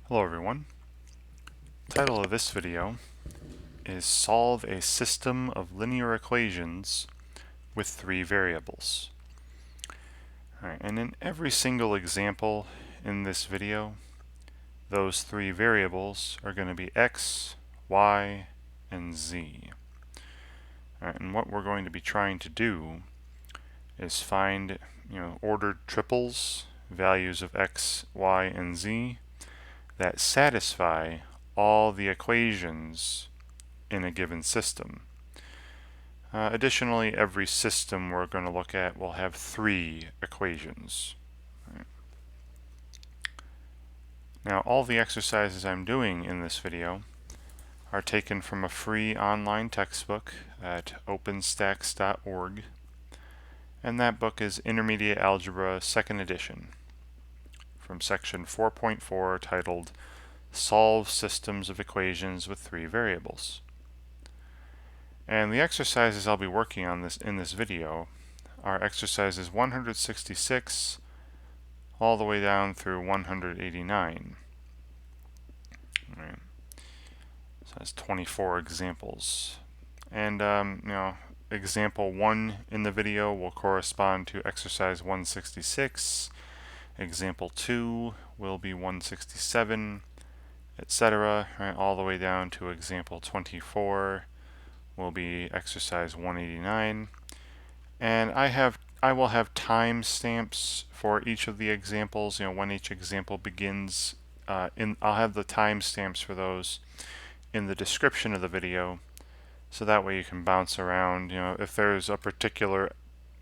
Hello everyone. The title of this video is Solve a System of Linear Equations with 3 Variables. Alright, and in every single example in this video, those 3 variables are going to be x, y, and z. Alright, and what we're going to be trying to do is find ordered triples, values of x, y, and z, that satisfy all the equations in a given system. Additionally, every system we're going to look at will have 3 equations. Right. Now, all the exercises I'm doing in this video are taken from a free online textbook at openstax.org, and that book is Intermediate Algebra 2nd edition, from section 4.4 titled Solve Systems of Equations with 3 Variables. And the exercises I'll be working on in this video are exercises 166 all the way down through 189. Right. So that's 24 examples. And example 1 in the video will correspond to exercise 166. Example 2 will be 167, etc. Right, all the way down to example 24 will be exercise 189. And I will have time stamps for each of the examples, when each example begins. I'll have the time stamps for those in the description of the video, so that way you can bounce around. If there's a particular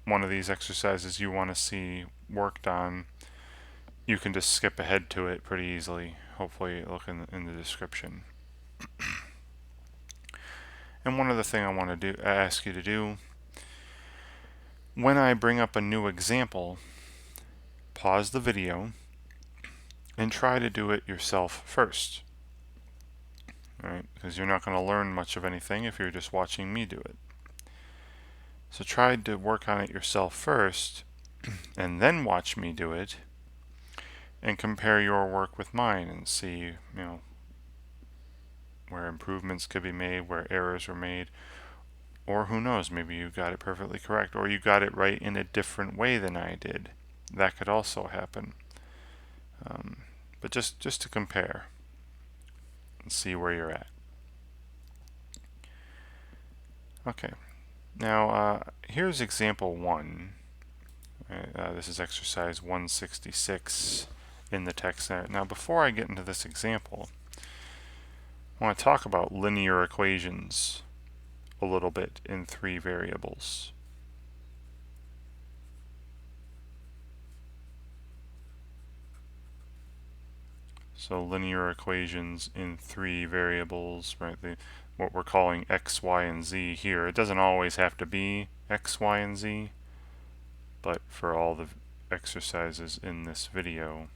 one of these exercises you want to see worked on, you can just skip ahead to it pretty easily. Hopefully look in the description. And one other thing I want to ask you to do, when I bring up a new example, pause the video and try to do it yourself first. Right? Because you're not going to learn much of anything if you're just watching me do it. So try to work on it yourself first, and then watch me do it, and compare your work with mine and see, where improvements could be made, where errors were made, or who knows, maybe you got it perfectly correct, or you got it right in a different way than I did. That could also happen. But just to compare and see where you're at. Okay, now here's example 1. This is exercise 166 in the text. Now before I get into this example, I want to talk about linear equations a little bit in 3 variables. So linear equations in 3 variables, right? What we're calling x, y, and z here. It doesn't always have to be x, y, and z, but for all the exercises in this video,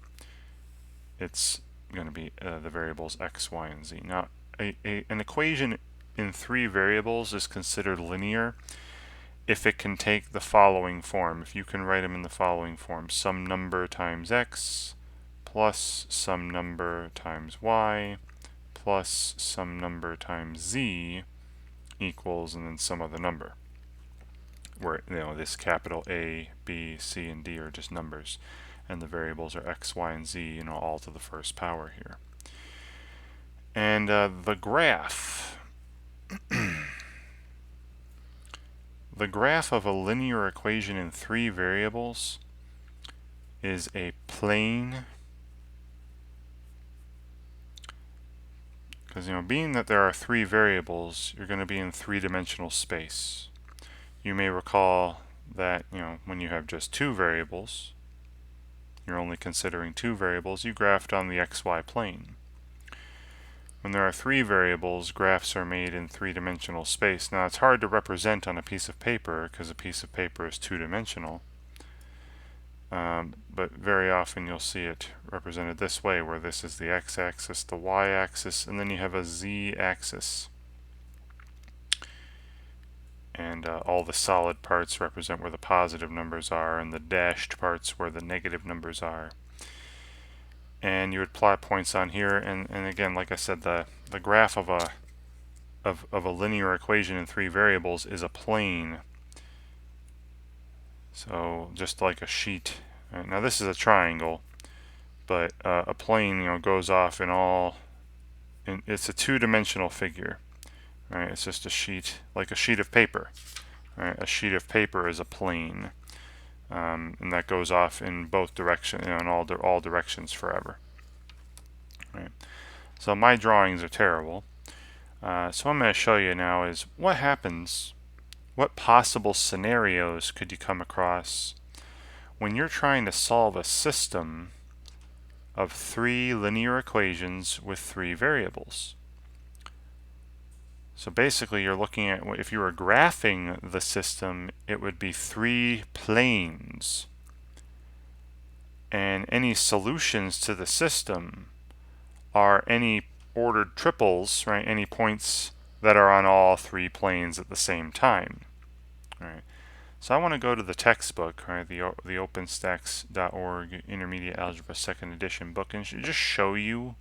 it's going to be the variables x, y, and z. Now, an equation in 3 variables is considered linear if it can take the following form. If you can write them in the following form: some number times x plus some number times y plus some number times z equals, and then some other number, where this capital A, B, C, and D are just numbers, and the variables are x, y, and z, all to the first power here. And the graph the graph of a linear equation in 3 variables is a plane. Because being that there are 3 variables, you're going to be in 3-dimensional space. You may recall that when you have just 2 variables, you're only considering 2 variables, you graphed on the xy plane. When there are 3 variables, graphs are made in 3-dimensional space. Now it's hard to represent on a piece of paper because a piece of paper is 2-dimensional. But very often you'll see it represented this way, where this is the x-axis, the y-axis, and then you have a z-axis. And all the solid parts represent where the positive numbers are, and the dashed parts where the negative numbers are. and you would plot points on here, and again, like I said, the graph of a linear equation in 3 variables is a plane. So just like a sheet. Right, now this is a triangle, but a plane, goes off in all. It's a 2-dimensional figure. Right? It's just a sheet, like a sheet of paper. Right? A sheet of paper is a plane, and that goes off in both directions, in all directions forever. Right? So my drawings are terrible. So what I'm going to show you now is what happens. What possible scenarios could you come across when you're trying to solve a system of 3 linear equations with 3 variables? So basically you're looking at, if you were graphing the system, it would be 3 planes. And any solutions to the system are any ordered triples, right? Any points that are on all 3 planes at the same time. Right. So I want to go to the textbook, right, the OpenStax.org Intermediate Algebra 2nd Edition book, and just show you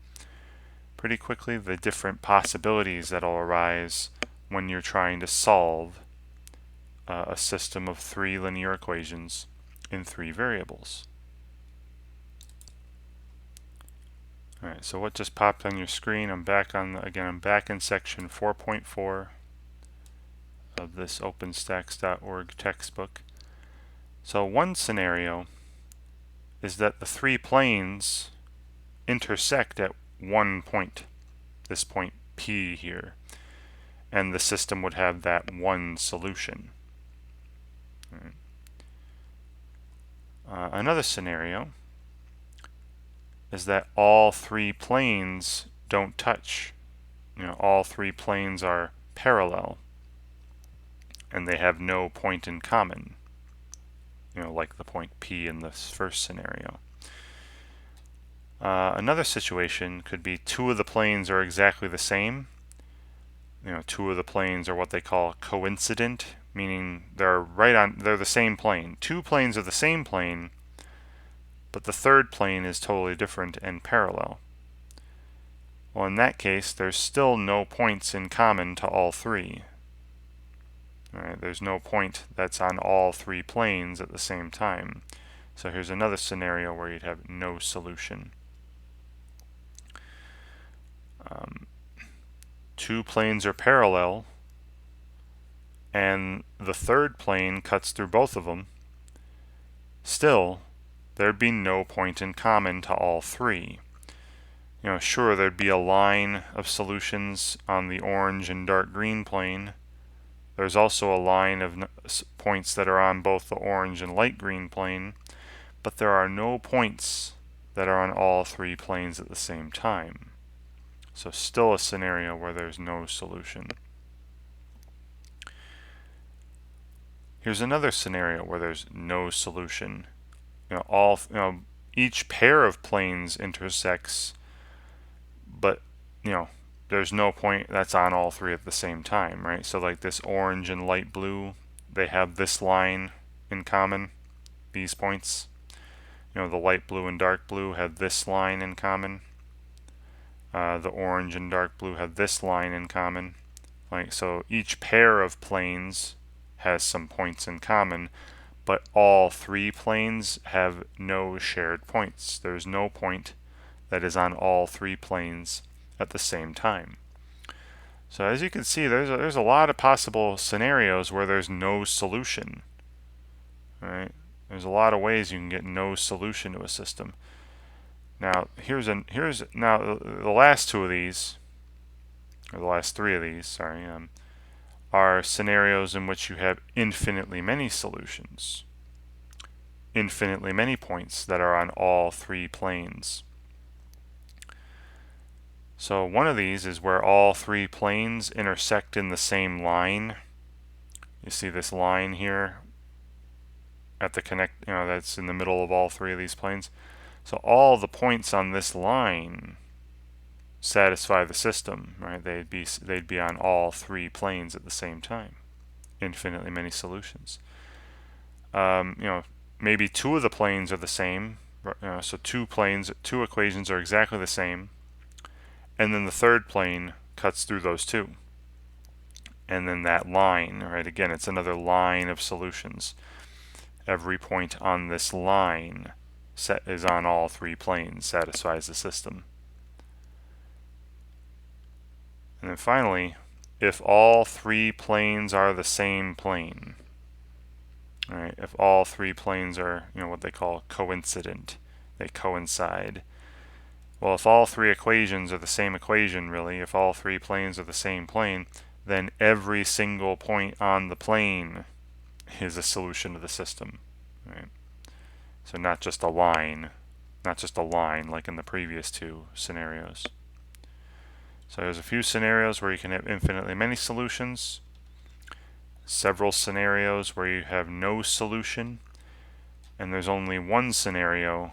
pretty quickly the different possibilities that will arise when you're trying to solve a system of 3 linear equations in 3 variables. Alright, so what just popped on your screen? I'm back in section 4.4 of this OpenStax.org textbook. So one scenario is that the 3 planes intersect at one point, this point P here, and the system would have that one solution. Right. Another scenario is that all 3 planes don't touch. All 3 planes are parallel, and they have no point in common, like the point P in this first scenario. Another situation could be 2 of the planes are exactly the same. 2 of the planes are what they call coincident, meaning they're the same plane. 2 planes are the same plane, but the third plane is totally different and parallel. Well, in that case, there's still no points in common to all 3. Right, there's no point that's on all 3 planes at the same time. So here's another scenario where you'd have no solution. 2 planes are parallel, and the third plane cuts through both of them. Still, there'd be no point in common to all 3. Sure, there'd be a line of solutions on the orange and dark green plane. There's also a line of points that are on both the orange and light green plane, but there are no points that are on all 3 planes at the same time. So still a scenario where there's no solution. Here's another scenario where there's no solution. Each pair of planes intersects, but there's no point that's on all 3 at the same time, right? So like this orange and light blue, they have this line in common, these points. The light blue and dark blue have this line in common. The orange and dark blue have this line in common. So each pair of planes has some points in common, but all 3 planes have no shared points. There's no point that is on all 3 planes at the same time. So as you can see, there's a lot of possible scenarios where there's no solution. Right? There's a lot of ways you can get no solution to a system. Now the last 2 of these, or the last 3 of these, sorry, are scenarios in which you have infinitely many solutions, infinitely many points that are on all 3 planes. So one of these is where all 3 planes intersect in the same line. You see this line here at the that's in the middle of all 3 of these planes. So all the points on this line satisfy the system, right? They'd be on all 3 planes at the same time. Infinitely many solutions. Maybe 2 of the planes are the same, So two equations are exactly the same, and then the third plane cuts through those two. And then that line, right, again, it's another line of solutions. Every point on this line is on all three planes, satisfies the system. And then finally, if all three planes are the same plane, right, if all three planes are, what they call coincident, they coincide. Well, if all three equations are the same equation, really, if all three planes are the same plane, then every single point on the plane is a solution to the system, right? So not just a line like in the previous two scenarios. So there's a few scenarios where you can have infinitely many solutions, several scenarios where you have no solution, and there's only one scenario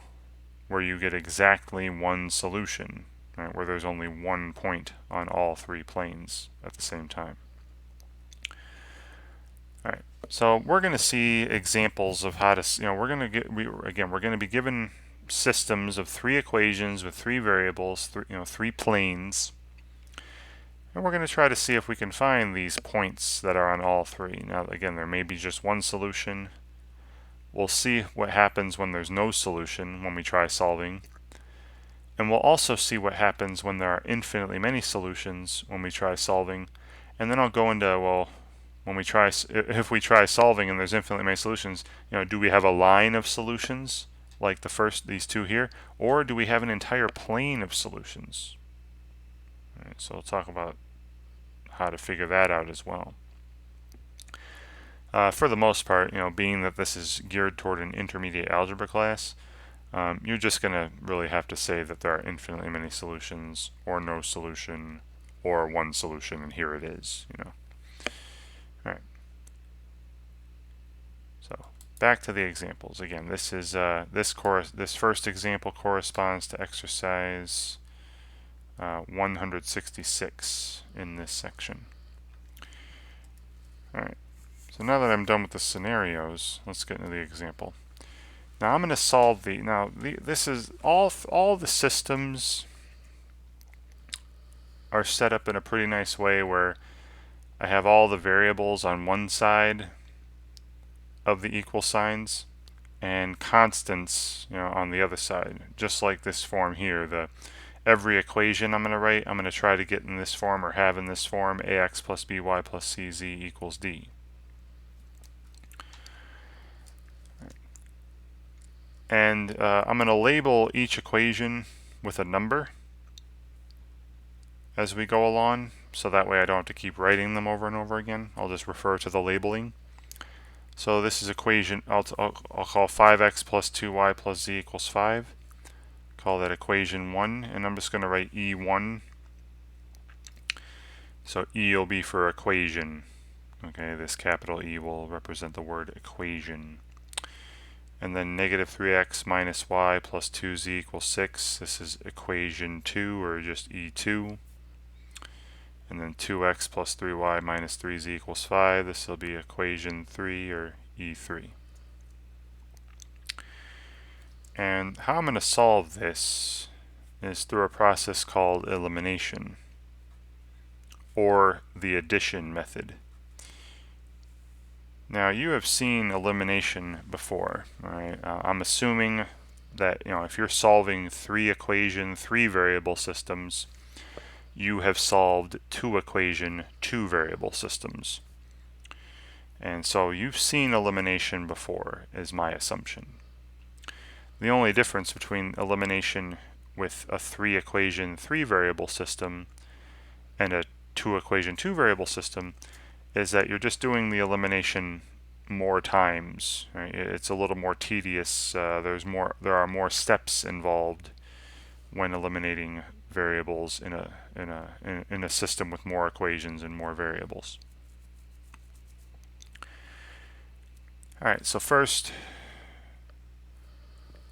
where you get exactly one solution, right, where there's only one point on all three planes at the same time. All right, so we're going to see examples of how to, we're going to be given systems of three equations with three variables, three planes, and we're going to try to see if we can find these points that are on all three. Now, again, there may be just one solution. We'll see what happens when there's no solution when we try solving. And we'll also see what happens when there are infinitely many solutions when we try solving. And then I'll go into, well, if we try solving and there's infinitely many solutions, do we have a line of solutions like these two here, or do we have an entire plane of solutions? All right, so we'll talk about how to figure that out as well. For the most part, being that this is geared toward an intermediate algebra class, you're just going to really have to say that there are infinitely many solutions, or no solution, or one solution, and here it is. All right. So back to the examples. Again, this is this first example corresponds to exercise 166 in this section. All right. So now that I'm done with the scenarios, let's get into the example. Now I'm going to solve this is all the systems are set up in a pretty nice way where I have all the variables on one side of the equal signs and constants, on the other side, just like this form here. Every equation I'm going to try to get in this form or have in this form: ax plus by plus cz equals d. And I'm going to label each equation with a number as we go along, so that way I don't have to keep writing them over and over again. I'll just refer to the labeling. So this is equation, I'll call 5x plus 2y plus z equals 5. Call that equation 1, and I'm just going to write E1. So E will be for equation. Okay, this capital E will represent the word equation. And then negative 3x minus y plus 2z equals 6. This is equation 2, or just E2. And then 2x plus 3y minus 3z equals 5. This will be equation 3, or E3. And how I'm going to solve this is through a process called elimination, or the addition method. Now, you have seen elimination before, right? I'm assuming that if you're solving three variable systems, you have solved two variable systems. And so you've seen elimination before, is my assumption. The only difference between elimination with a three variable system and a two variable system is that you're just doing the elimination more times. Right? It's a little more tedious. There are more steps involved when eliminating variables in a system with more equations and more variables. All right. So first,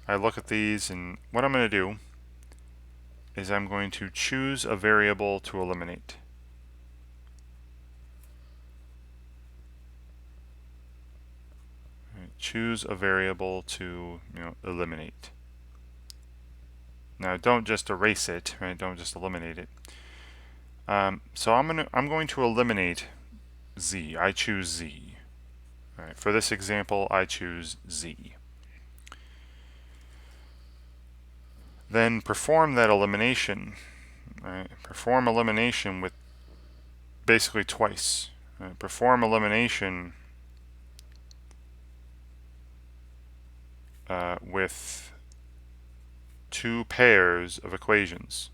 I look at these, and what I'm going to do is I'm going to choose a variable to eliminate. Choose a variable to eliminate. Now don't just erase it, right? Don't just eliminate it. So I'm going to eliminate z. I choose z. All right, for this example, I choose z. Then perform that elimination. Right? Perform elimination with basically twice. Right? Perform elimination with two pairs of equations.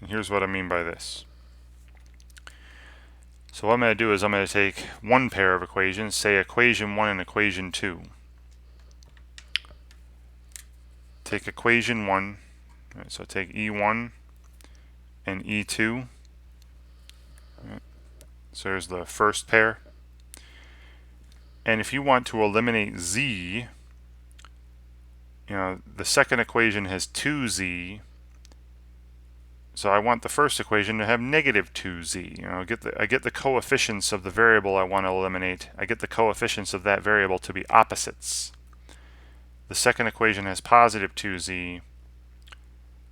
And here's what I mean by this. So what I'm going to do is I'm going to take one pair of equations, say equation 1 and equation 2. Take equation 1, right, so take E1 and E2. Right, so there's the first pair. And if you want to eliminate z, the second equation has 2z. So I want the first equation to have negative 2z. I get the coefficients of the variable I want to eliminate. I get the coefficients of that variable to be opposites. The second equation has positive 2z.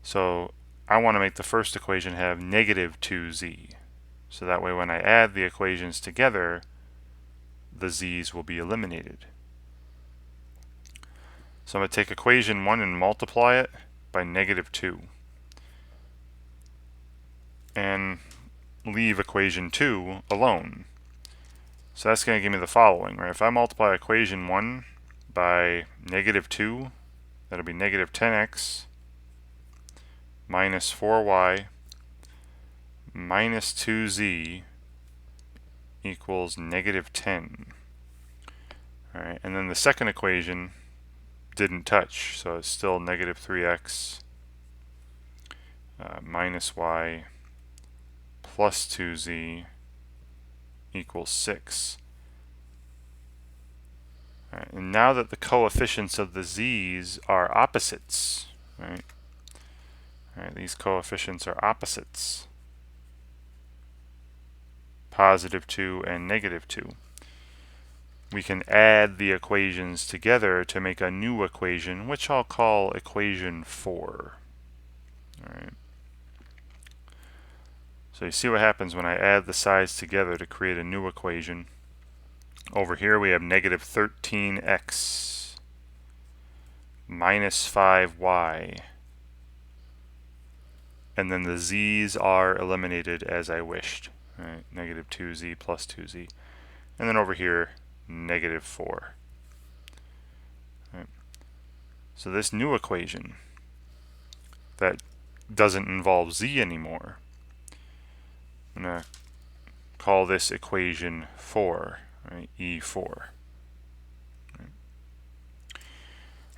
So I want to make the first equation have negative 2z. So that way when I add the equations together, the z's will be eliminated. So I'm going to take equation 1 and multiply it by negative 2. And leave equation 2 alone. So that's going to give me the following, right? If I multiply equation 1 by negative 2, that'll be negative 10x minus 4y minus 2z equals negative 10. All right, and then the second equation didn't touch, so it's still negative 3x minus y plus 2z equals 6. All right, and now that the coefficients of the z's are opposites, right? All right, these coefficients are opposites, positive 2 and negative 2. We can add the equations together to make a new equation, which I'll call equation 4. All right. So you see what happens when I add the sides together to create a new equation. Over here we have negative 13x minus 5y. And then the z's are eliminated as I wished. Right? Negative 2z plus 2z. And then over here, negative 4. Right. So this new equation that doesn't involve z anymore, I'm going to call this equation 4, right? E4.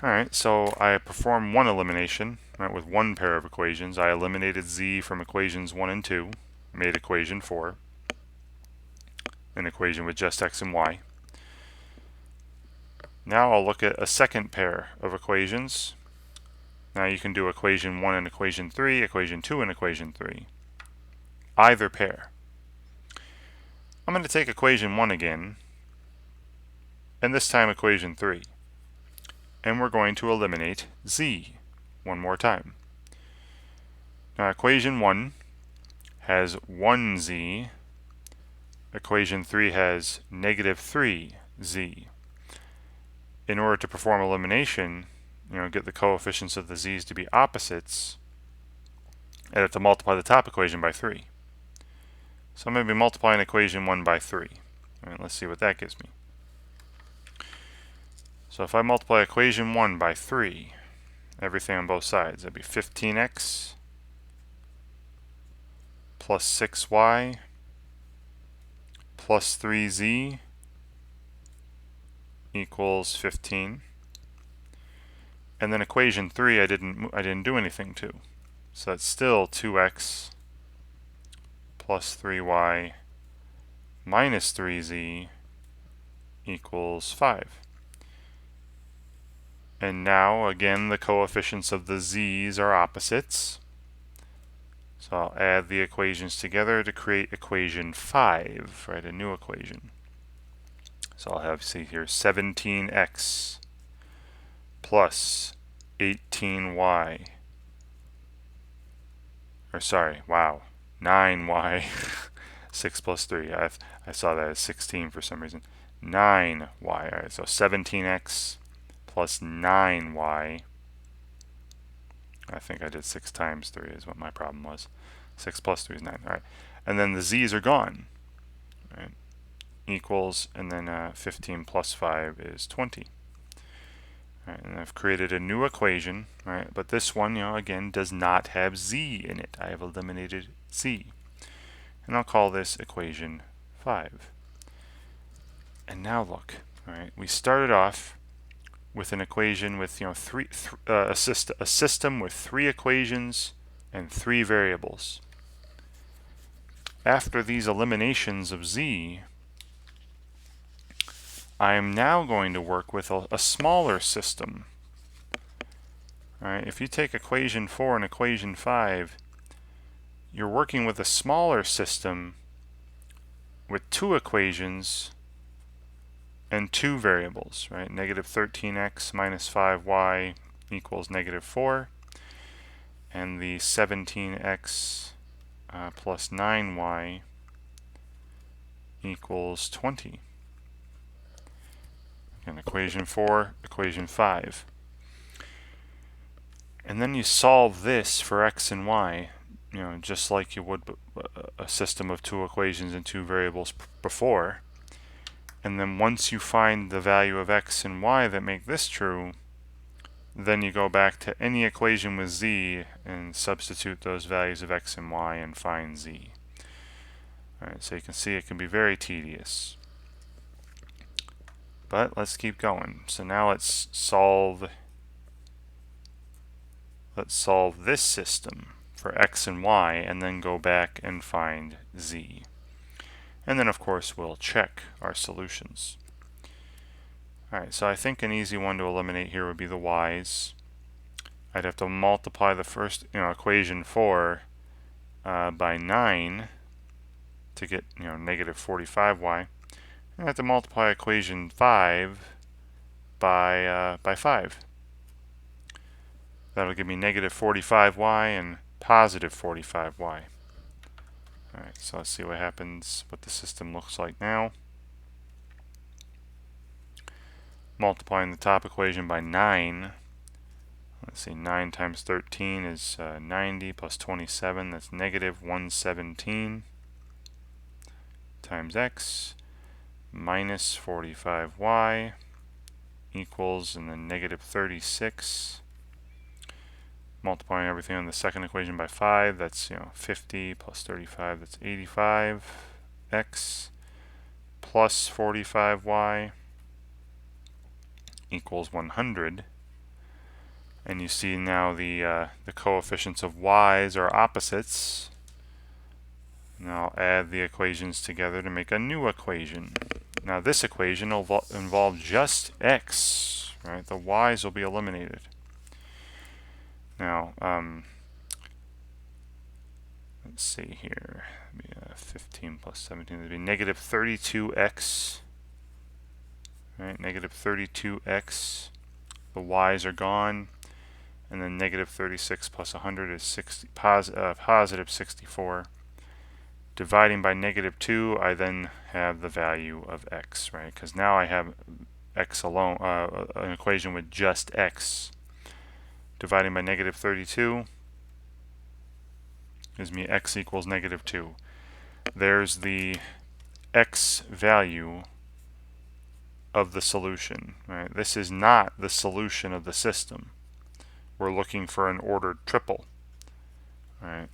Alright, so I performed one elimination, right, with one pair of equations. I eliminated z from equations 1 and 2, made equation 4, an equation with just x and y. Now I'll look at a second pair of equations. Now you can do equation 1 and equation 3, equation 2 and equation 3. Either pair. I'm going to take equation 1 again, and this time equation 3. And we're going to eliminate z one more time. Now equation 1 has 1z, equation 3 has negative 3z. In order to perform elimination, get the coefficients of the z's to be opposites, I have to multiply the top equation by 3. So I'm going to be multiplying equation 1 by 3. All right, let's see what that gives me. So if I multiply equation 1 by 3, everything on both sides, that'd be 15x plus 6y plus 3z equals 15. And then equation 3 I didn't do anything to. So that's still 2x plus 3y minus 3z equals 5. And now, again, the coefficients of the z's are opposites. So I'll add the equations together to create equation 5, right, a new equation. So I'll have, see here, 17x plus 18y. Or sorry, wow, 9y. 6 plus 3. I saw that as 16 for some reason. 9y. All right, so 17x plus 9y. I think I did 6 times 3 is what my problem was. 6 plus 3 is 9. All right. And then the z's are gone. Right? Equals, and then 15 plus 5 is 20. Right, and I've created a new equation, right? But this one, again, does not have z in it. I have eliminated z. And I'll call this equation 5. And now look, right? We started off with an equation with a system with 3 equations and 3 variables. After these eliminations of z, I am now going to work with a smaller system. All right, if you take equation 4 and equation 5, you're working with a smaller system with 2 equations and 2 variables, right? Negative 13x minus 5y equals negative 4, and the 17x plus 9y equals 20. And equation 4, equation 5. And then you solve this for x and y, just like you would a system of 2 equations and 2 variables before. And then once you find the value of x and y that make this true, then you go back to any equation with z and substitute those values of x and y and find z. Alright, so you can see it can be very tedious. But let's keep going. So now let's solve this system for x and y, and then go back and find z. And then of course we'll check our solutions. Alright, so I think an easy one to eliminate here would be the y's. I'd have to multiply the first equation 4 by 9 to get negative 45y. And I have to multiply equation 5 by 5. That'll give me negative 45y and positive 45y. Alright, so let's see what happens, what the system looks like now. Multiplying the top equation by 9. Let's see, 9 times 13 is 90 plus 27, that's negative 117 times x minus 45y equals, and then negative 36. Multiplying everything on the second equation by 5, that's 50 plus 35, that's 85x plus 45y equals 100. And you see now the coefficients of y's are opposites. Now I'll add the equations together to make a new equation. Now this equation will involve just x, right? The y's will be eliminated. Now, let's see here. 15 plus 17 would be negative 32x. Right, negative 32x. The y's are gone. And then negative 36 plus 100 is positive 64. Dividing by negative 2, I then have the value of x, right? Because now I have x alone, an equation with just x. Dividing by negative 32 gives me x equals negative 2. There's the x value of the solution, right? This is not the solution of the system. We're looking for an ordered triple, right?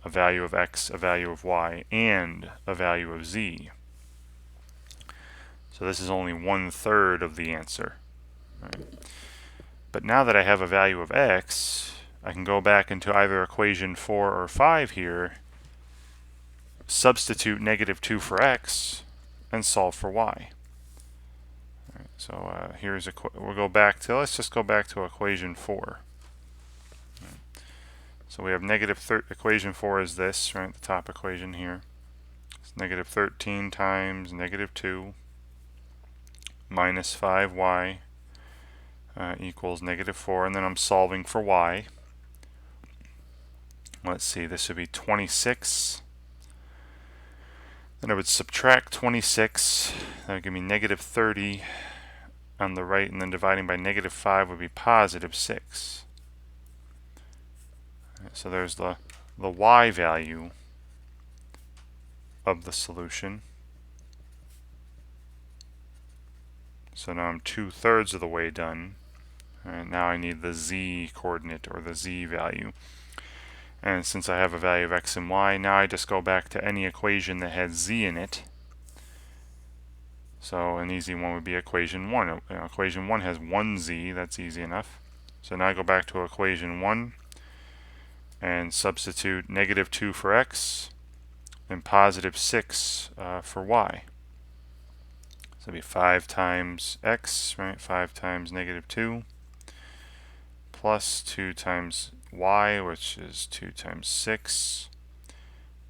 A value of x, a value of y, and a value of z. So this is only 1/3 of the answer, right? But now that I have a value of x, I can go back into either equation 4 or 5 here, substitute negative 2 for x, and solve for y. Right, so we'll go back to, let's just go back to equation 4. Right. So we have equation 4 is this, right, the top equation here. It's negative 13 times negative 2 minus 5y equals negative 4, and then I'm solving for y. Let's see, this would be 26. Then I would subtract 26. That would give me negative 30 on the right, and then dividing by negative 5 would be positive 6. So there's the y value of the solution. So now I'm 2/3 of the way done. And now I need the z coordinate, or the z value. And since I have a value of x and y, now I just go back to any equation that has z in it. So an easy one would be equation 1. Equation 1 has 1z, that's easy enough. So now I go back to equation 1 and substitute negative 2 for x and positive 6 for y. So it'd be 5 times x, right? 5 times negative 2 plus 2 times y, which is 2 times 6,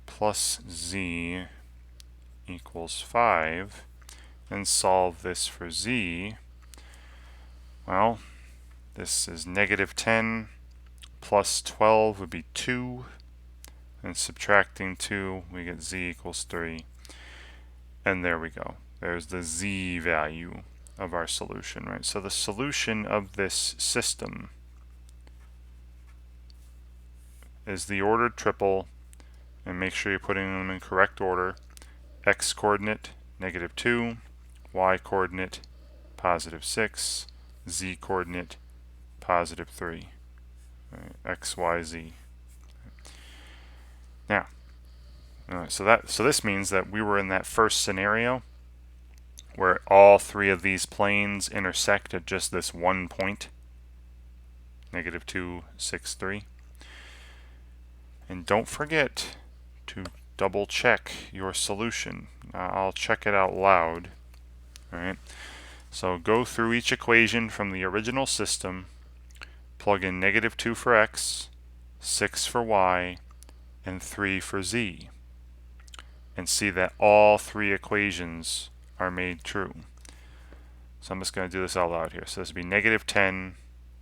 plus z equals 5. And solve this for z. Well, this is negative 10 plus 12 would be 2. And subtracting 2, we get z equals 3. And there we go. There's the z value of our solution, right? So the solution of this system is the ordered triple, and make sure you're putting them in correct order. X coordinate, negative 2, y coordinate, positive 6, z coordinate, positive 3. Right? X, y, z. Now, so this means that we were in that first scenario where all three of these planes intersect at just this one point, negative 2, 6, 3. And don't forget to double check your solution. I'll check it out loud. All right. So go through each equation from the original system, plug in negative 2 for x, 6 for y, and 3 for z, and see that all three equations are made true. So I'm just going to do this out loud here. So this would be negative 10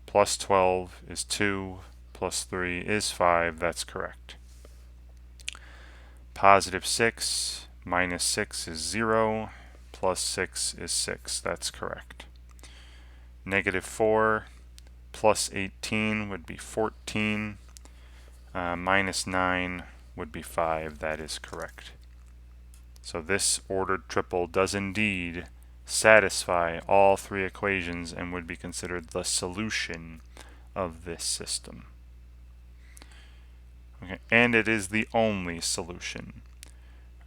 plus 12 is 2 plus 3 is 5. That's correct. Positive 6 minus 6 is 0. Plus 6 is 6. That's correct. Negative 4 plus 18 would be 14. Minus 9 would be 5. That is correct. So this ordered triple does indeed satisfy all three equations and would be considered the solution of this system. Okay, and it is the only solution.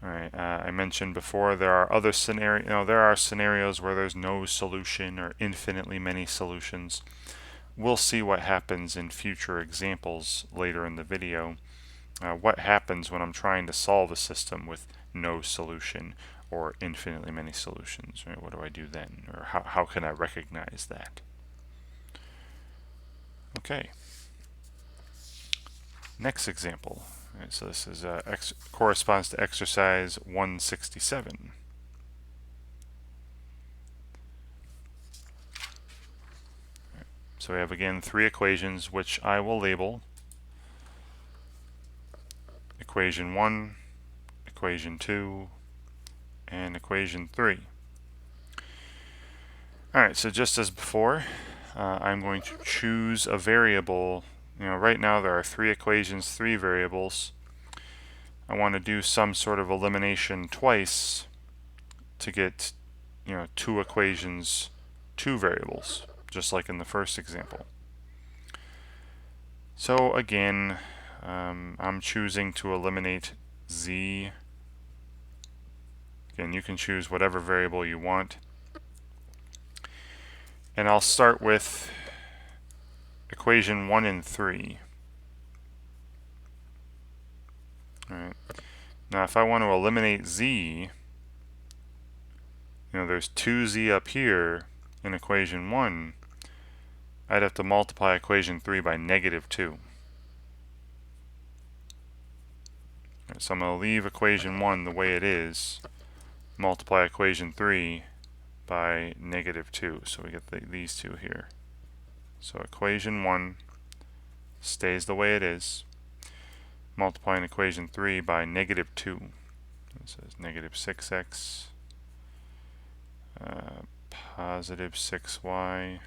All right, I mentioned before there are other scenarios where there's no solution or infinitely many solutions. We'll see what happens in future examples later in the video. What happens when I'm trying to solve a system with no solution or infinitely many solutions, right? What do I do then? Or how can I recognize that? Okay. Next example. Right, so this is corresponds to exercise 167. Right, so we have again three equations which I will label equation 1, equation 2, and equation 3. Alright, so just as before, I'm going to choose a variable. Right now there are three equations, three variables. I want to do some sort of elimination twice to get, two equations, two variables, just like in the first example. So again, I'm choosing to eliminate z. Again, you can choose whatever variable you want. And I'll start with equation 1 and 3. All right. Now if I want to eliminate z, there's 2z up here in equation 1. I'd have to multiply equation 3 by negative 2. Right, so I'm going to leave equation 1 the way it is, multiply equation 3 by -2. So we get these two here. So equation 1 stays the way it is. Multiplying equation 3 by -2. It says -6x, positive 6y,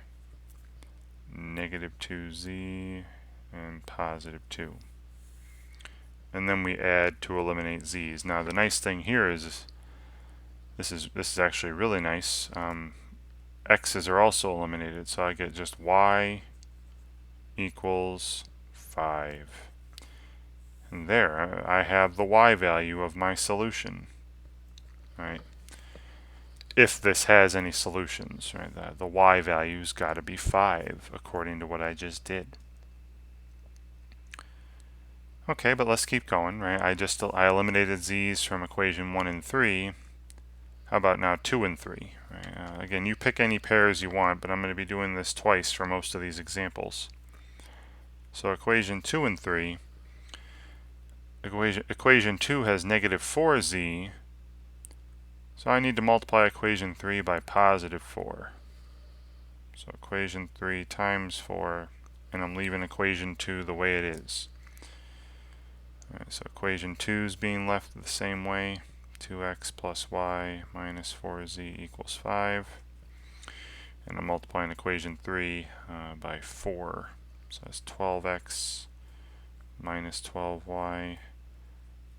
-2z, and positive 2. And then we add to eliminate z's. Now the nice thing here is this is actually really nice. X's are also eliminated, so I get just y equals 5. And there, I have the y value of my solution. Right? If this has any solutions, right? The y value's got to be 5 according to what I just did. Okay, but let's keep going, right? I eliminated z's from equation 1 and 3. How about now 2 and 3? Right? Again, you pick any pairs you want, but I'm going to be doing this twice for most of these examples. So equation 2 and 3. Equation 2 has -4z, so I need to multiply equation 3 by positive 4. So equation 3 times 4, and I'm leaving equation 2 the way it is. Right, so equation 2 is being left the same way. 2x plus y minus 4z equals 5. And I'm multiplying equation 3 by 4. So that's 12x minus 12y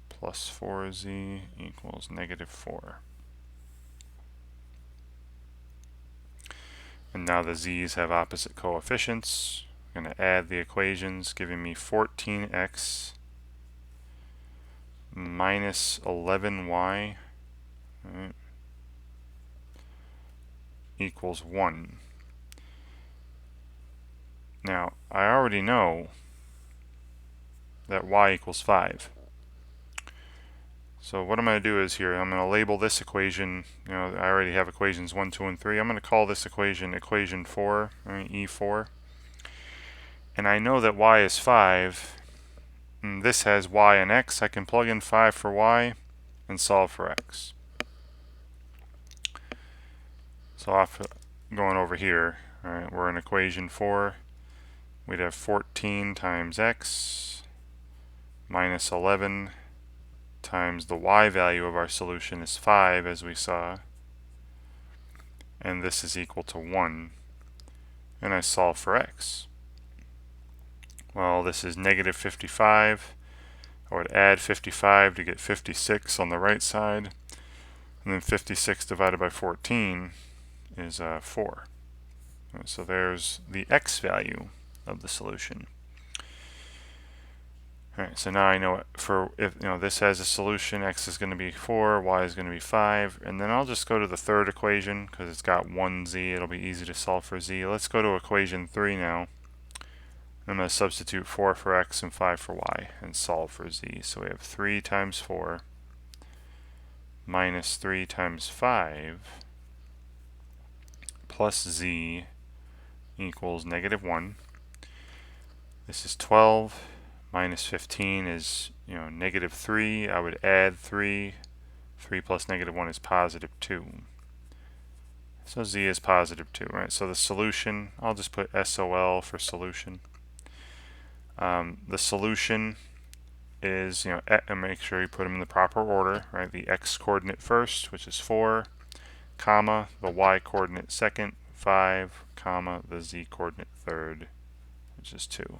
plus 4z equals -4. And now the z's have opposite coefficients. I'm going to add the equations, giving me 14x minus 11y, right, equals 1. Now, I already know that y equals 5. So what I'm going to do is here, I'm going to label this equation, I already have equations 1, 2, and 3. I'm going to call this equation equation 4, right, E4. And I know that y is 5. And this has y and x. I can plug in 5 for y and solve for x. So going over here, all right, we're in equation 4. We'd have 14 times x minus 11 times the y value of our solution is 5, as we saw. And this is equal to 1. And I solve for x. Well, this is -55. I would add 55 to get 56 on the right side. And then 56 divided by 14 is 4. So there's the x value of the solution. Alright, so now I know if this has a solution, x is going to be 4, y is going to be 5, and then I'll just go to the third equation because it's got 1z. It'll be easy to solve for z. Let's go to equation 3 now. I'm going to substitute 4 for x and 5 for y and solve for z. So we have 3 times 4 minus 3 times 5 plus z equals -1. This is 12 minus 15 is -3. I would add 3. 3 plus -1 is positive 2. So z is positive 2, right? So the solution, I'll just put SOL for solution. The solution is, and make sure you put them in the proper order, right? The x coordinate first, which is 4, comma, the y coordinate second, 5, comma, the z coordinate third, which is 2.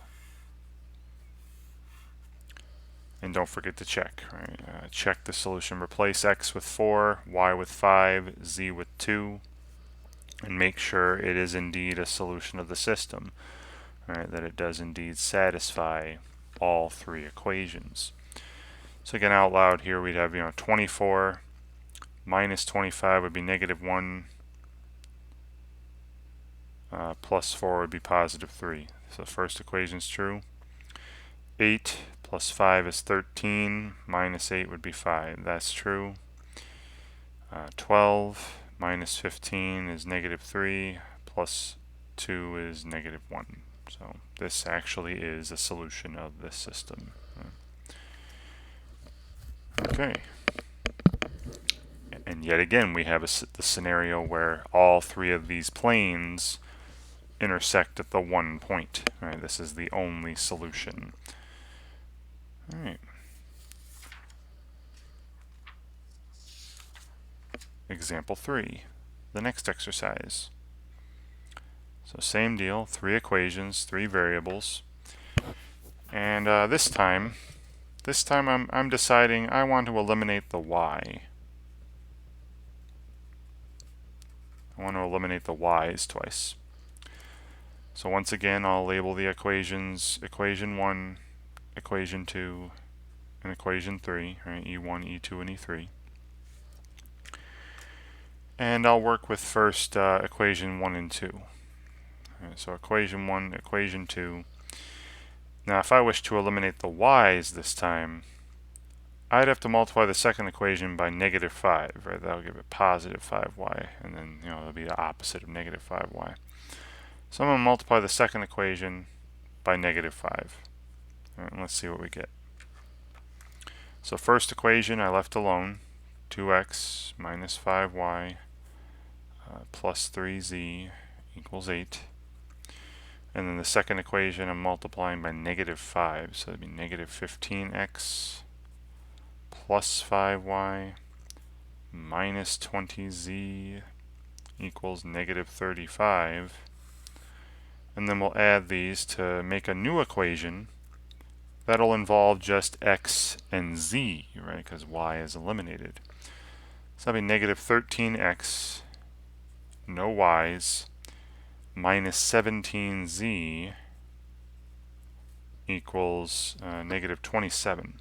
And don't forget to check, right? Check the solution. Replace x with 4, y with 5, z with 2, and make sure it is indeed a solution of the system, right? That it does indeed satisfy all 3 equations. So again, out loud here, we'd have 24 minus 25 would be -1, plus 4 would be positive 3. So the first equation is true. 8 plus 5 is 13, minus 8 would be 5. That's true. 12 minus 15 is -3, plus 2 is -1. So this actually is a solution of this system. Okay. And yet again, we have the scenario where all three of these planes intersect at the one point. All right, this is the only solution. All right. Example 3, the next exercise. So same deal, 3 equations, 3 variables. And this time I'm deciding I want to eliminate the y. I want to eliminate the y's twice. So once again, I'll label the equations equation 1, equation 2, and equation 3, right? E1, E2, and E3. And I'll work with first equation 1 and 2. Right, so equation 1, equation 2. Now if I wish to eliminate the y's this time, I'd have to multiply the second equation by negative 5, right? That'll give it positive 5y, and then it'll be the opposite of negative 5y. So I'm going to multiply the second equation by negative 5. All right, let's see what we get. So first equation I left alone, 2x minus 5y plus 3z equals 8. And then the second equation I'm multiplying by negative 5, so it'd be negative 15x plus 5y minus 20z equals negative 35. And then we'll add these to make a new equation that'll involve just x and z, right, because y is eliminated. So that'll be negative 13x, no y's, minus 17z equals negative 27.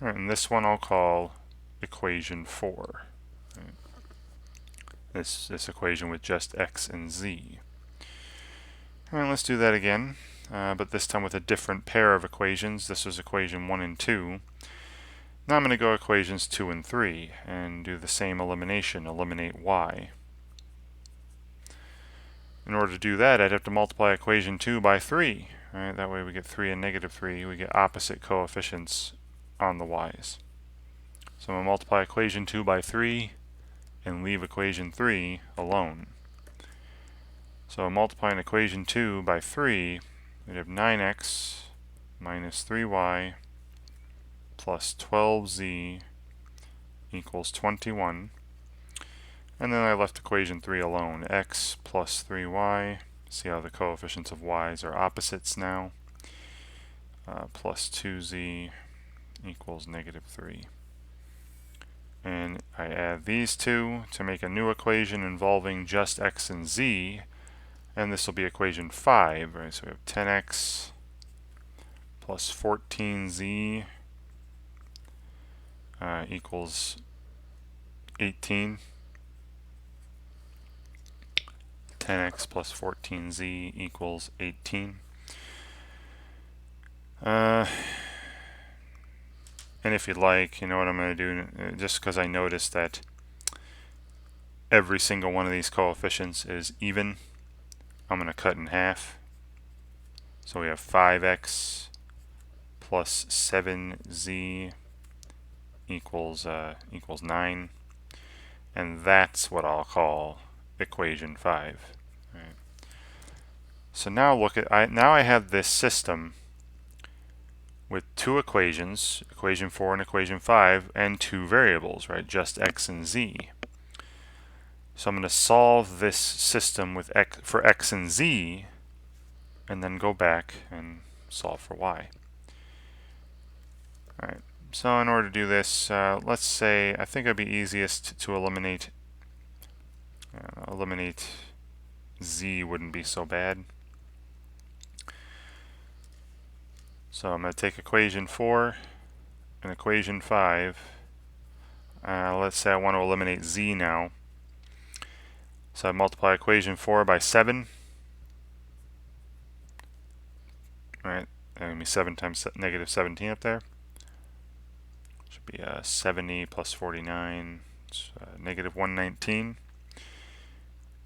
All right, and this one I'll call equation 4. Right. This equation with just x and z. All right, let's do that again, but this time with a different pair of equations. This was equation 1 and 2. Now I'm going to go equations 2 and 3 and do the same elimination, eliminate y. In order to do that, I'd have to multiply equation 2 by 3. Right? That way we get 3 and negative 3. We get opposite coefficients on the y's. So I'm going to multiply equation 2 by 3 and leave equation 3 alone. So multiplying equation 2 by 3, we'd have 9x minus 3y plus 12z equals 21. And then I left equation 3 alone. X plus 3y, see how the coefficients of y's are opposites now, plus 2z equals negative 3. And I add these two to make a new equation involving just x and z, and this will be equation 5, right? So we have 10x plus 14z equals 18. 10x plus 14z equals 18. And if you'd like, you know what I'm going to do, just because I noticed that every single one of these coefficients is even, I'm going to cut in half. So we have 5x plus 7z equals 9, and that's what I'll call equation 5. Right. So now look at, now I have this system with two equations, equation 4 and equation 5, and two variables, right, just x and z. So I'm going to solve this system with for x and z, and then go back and solve for y. All right. So in order to do this, let's say I think it'd be easiest to eliminate z wouldn't be so bad. So I'm going to take equation 4 and equation 5. Let's say I want to eliminate z now. So I multiply equation 4 by 7. Right, that would be 7 times negative 17 up there. Should be 70 plus 49, negative 119.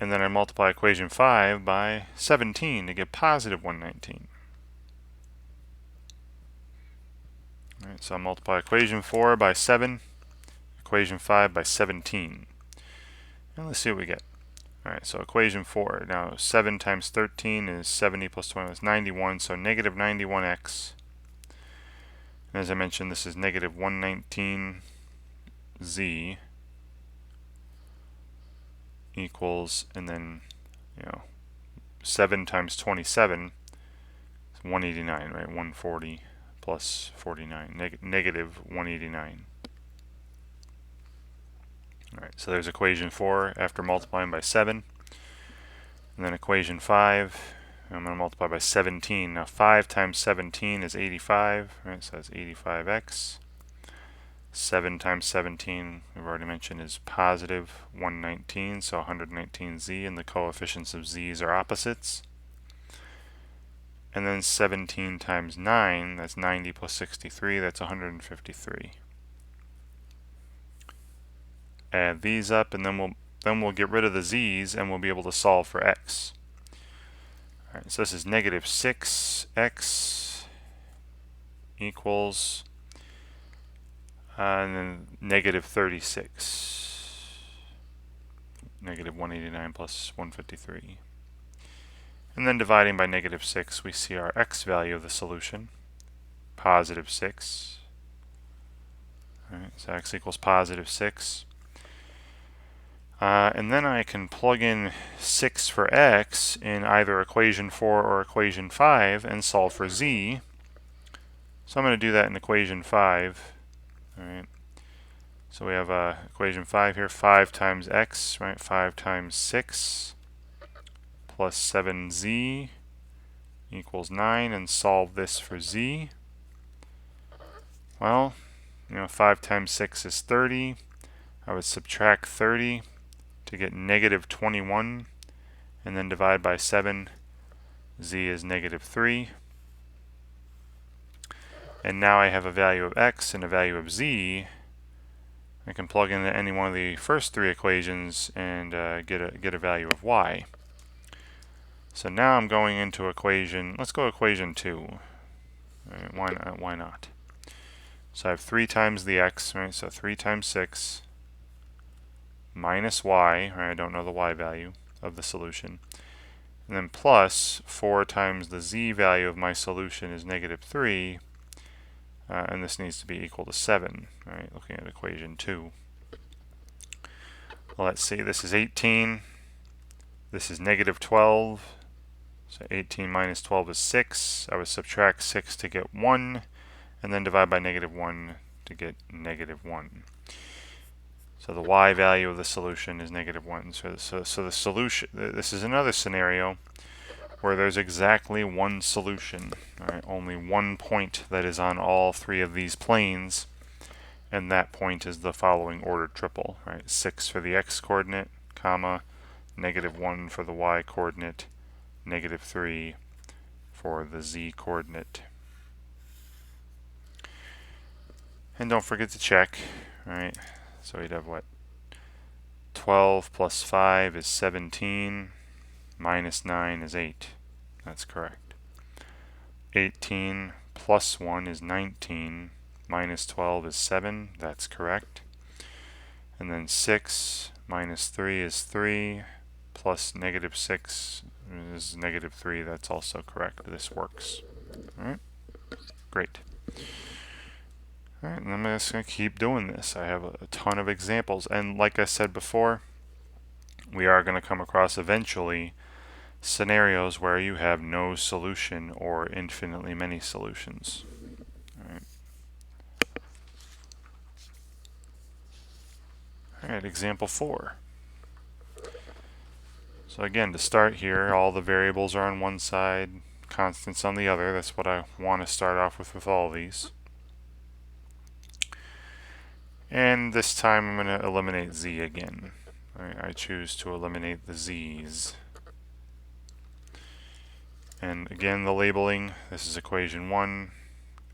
And then I multiply equation 5 by 17 to get positive 119. All right, so I'll multiply equation 4 by 7, equation 5 by 17. And let's see what we get. All right, so equation 4. Now 7 times 13 is 70 plus 20 is 91, so negative 91x. And as I mentioned, this is negative 119z equals, and then, 7 times 27 is 189, right? 140 plus 49, negative 189. All right, so there's equation 4 after multiplying by 7. And then equation 5, I'm going to multiply by 17. Now 5 times 17 is 85, right? So that's 85x. 7 times 17, we've already mentioned, is positive 119, so 119z, and the coefficients of z's are opposites. And then 17 times 9, that's 90 plus 63, that's 153. Add these up, and then we'll get rid of the z's, and we'll be able to solve for x. All right, so this is negative 6x equals, and then negative 36. Negative 189 plus 153. And then dividing by negative 6, we see our x value of the solution, positive 6. All right, so x equals positive 6. And then I can plug in 6 for x in either equation 4 or equation 5 and solve for z. So I'm going to do that in equation 5. All right. So we have equation 5 here, 5 times x, right? 5 times 6 plus 7z equals 9, and solve this for z. Well, 5 times 6 is 30. I would subtract 30 to get negative 21, and then divide by 7. Z is negative 3. And now I have a value of x and a value of z. I can plug into any one of the first 3 equations and get a value of y. So now I'm going into equation, let's go equation 2. Right, why not? So I have 3 times the x, right? So 3 times 6 minus y, right? I don't know the y value of the solution. And then plus 4 times the z value of my solution is negative 3. And this needs to be equal to 7, right? Looking at equation 2. Well, let's see, this is 18. This is negative 12. So 18 minus 12 is 6. I would subtract 6 to get 1, and then divide by negative 1 to get negative 1. So the y value of the solution is negative 1. So the solution, this is another scenario where there's exactly one solution. All right, only one point that is on all 3 of these planes, and that point is the following ordered triple. Right, 6 for the x coordinate, comma, negative 1 for the y coordinate, negative 3 for the z coordinate. And don't forget to check, right? So we'd have what? 12 plus 5 is 17, minus 9 is 8. That's correct. 18 plus 1 is 19, minus 12 is 7. That's correct. And then 6 minus 3 is 3, plus negative 6 is negative 3. That's also correct. This works. All right, great. All right, and I'm just going to keep doing this. I have a ton of examples, and like I said before, we are going to come across eventually scenarios where you have no solution or infinitely many solutions. All right. All right, example 4. So again, to start here, all the variables are on one side, constants on the other. That's what I want to start off with all these. And this time I'm going to eliminate z again. Right, I choose to eliminate the z's. And again, the labeling, this is equation 1,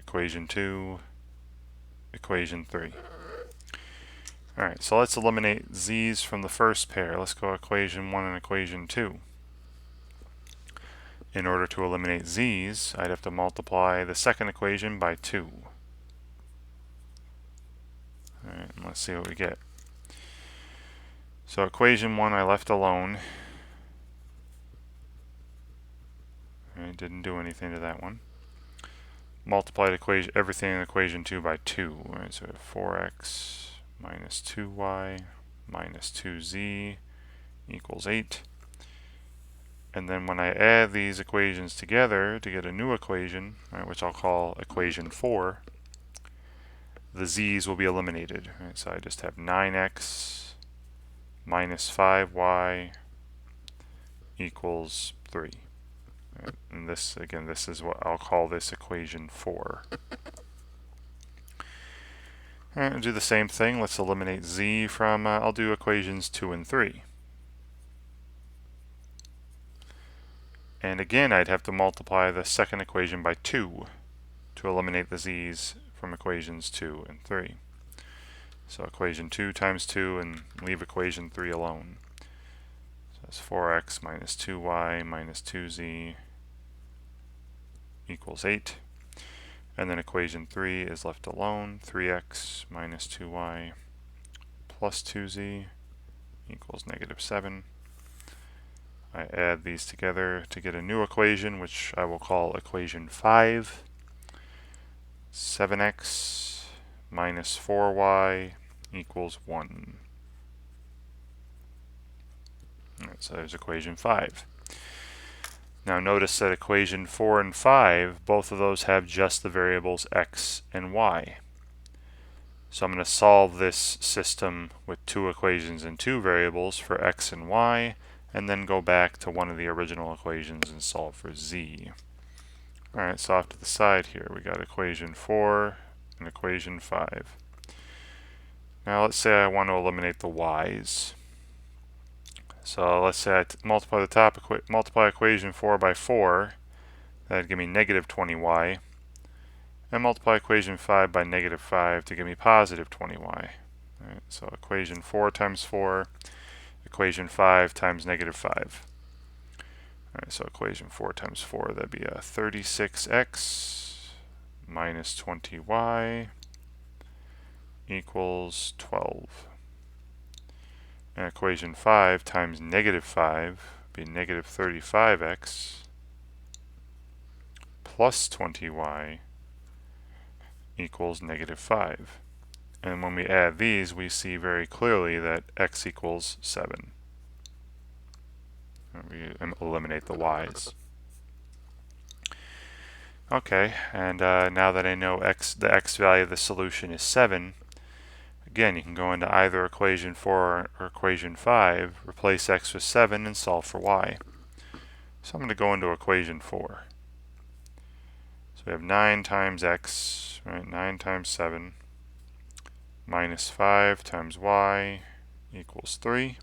equation 2, equation 3. Alright, so let's eliminate z's from the first pair. Let's go equation 1 and equation 2. In order to eliminate z's, I'd have to multiply the second equation by 2. All right, and let's see what we get. So equation 1 I left alone. I didn't do anything to that one. Multiplied everything in equation 2 by 2. Right, so we have 4x minus 2y minus 2z equals 8. And then when I add these equations together to get a new equation, right, which I'll call equation 4, the z's will be eliminated. Right, so I just have 9x minus 5y equals 3. Right, and this, again, this is what I'll call this equation 4. Alright, I'll do the same thing. Let's eliminate z from, I'll do equations 2 and 3. And again, I'd have to multiply the second equation by 2 to eliminate the z's from equations 2 and 3. So equation 2 times 2 and leave equation 3 alone. So that's 4x minus 2y minus 2z equals 8. And then equation 3 is left alone. 3x minus 2y plus 2z equals negative 7. I add these together to get a new equation, which I will call equation 5. 7x minus 4y equals 1. Right, so there's equation 5. Now notice that equation 4 and 5, both of those have just the variables x and y. So I'm going to solve this system with two equations and two variables for x and y, and then go back to one of the original equations and solve for z. Alright, so off to the side here, we got equation 4 and equation 5. Now let's say I want to eliminate the y's. So let's say I multiply the top multiply equation 4 by 4. That'd give me negative 20y. And multiply equation 5 by negative 5 to give me positive 20y. Right, so equation 4 times 4, equation 5 times negative 5. Alright, so equation 4 times 4, that'd be a 36x minus 20y equals 12. And equation 5 times negative 5 would be negative 35x plus 20y equals negative 5. And when we add these, we see very clearly that x equals 7. And we eliminate the y's. Okay, and now that I know the x value of the solution is 7, again, you can go into either equation 4 or equation 5, replace x with 7, and solve for y. So I'm going to go into equation 4. So we have 9 times x, right, 9 times 7, minus 5 times y equals 3.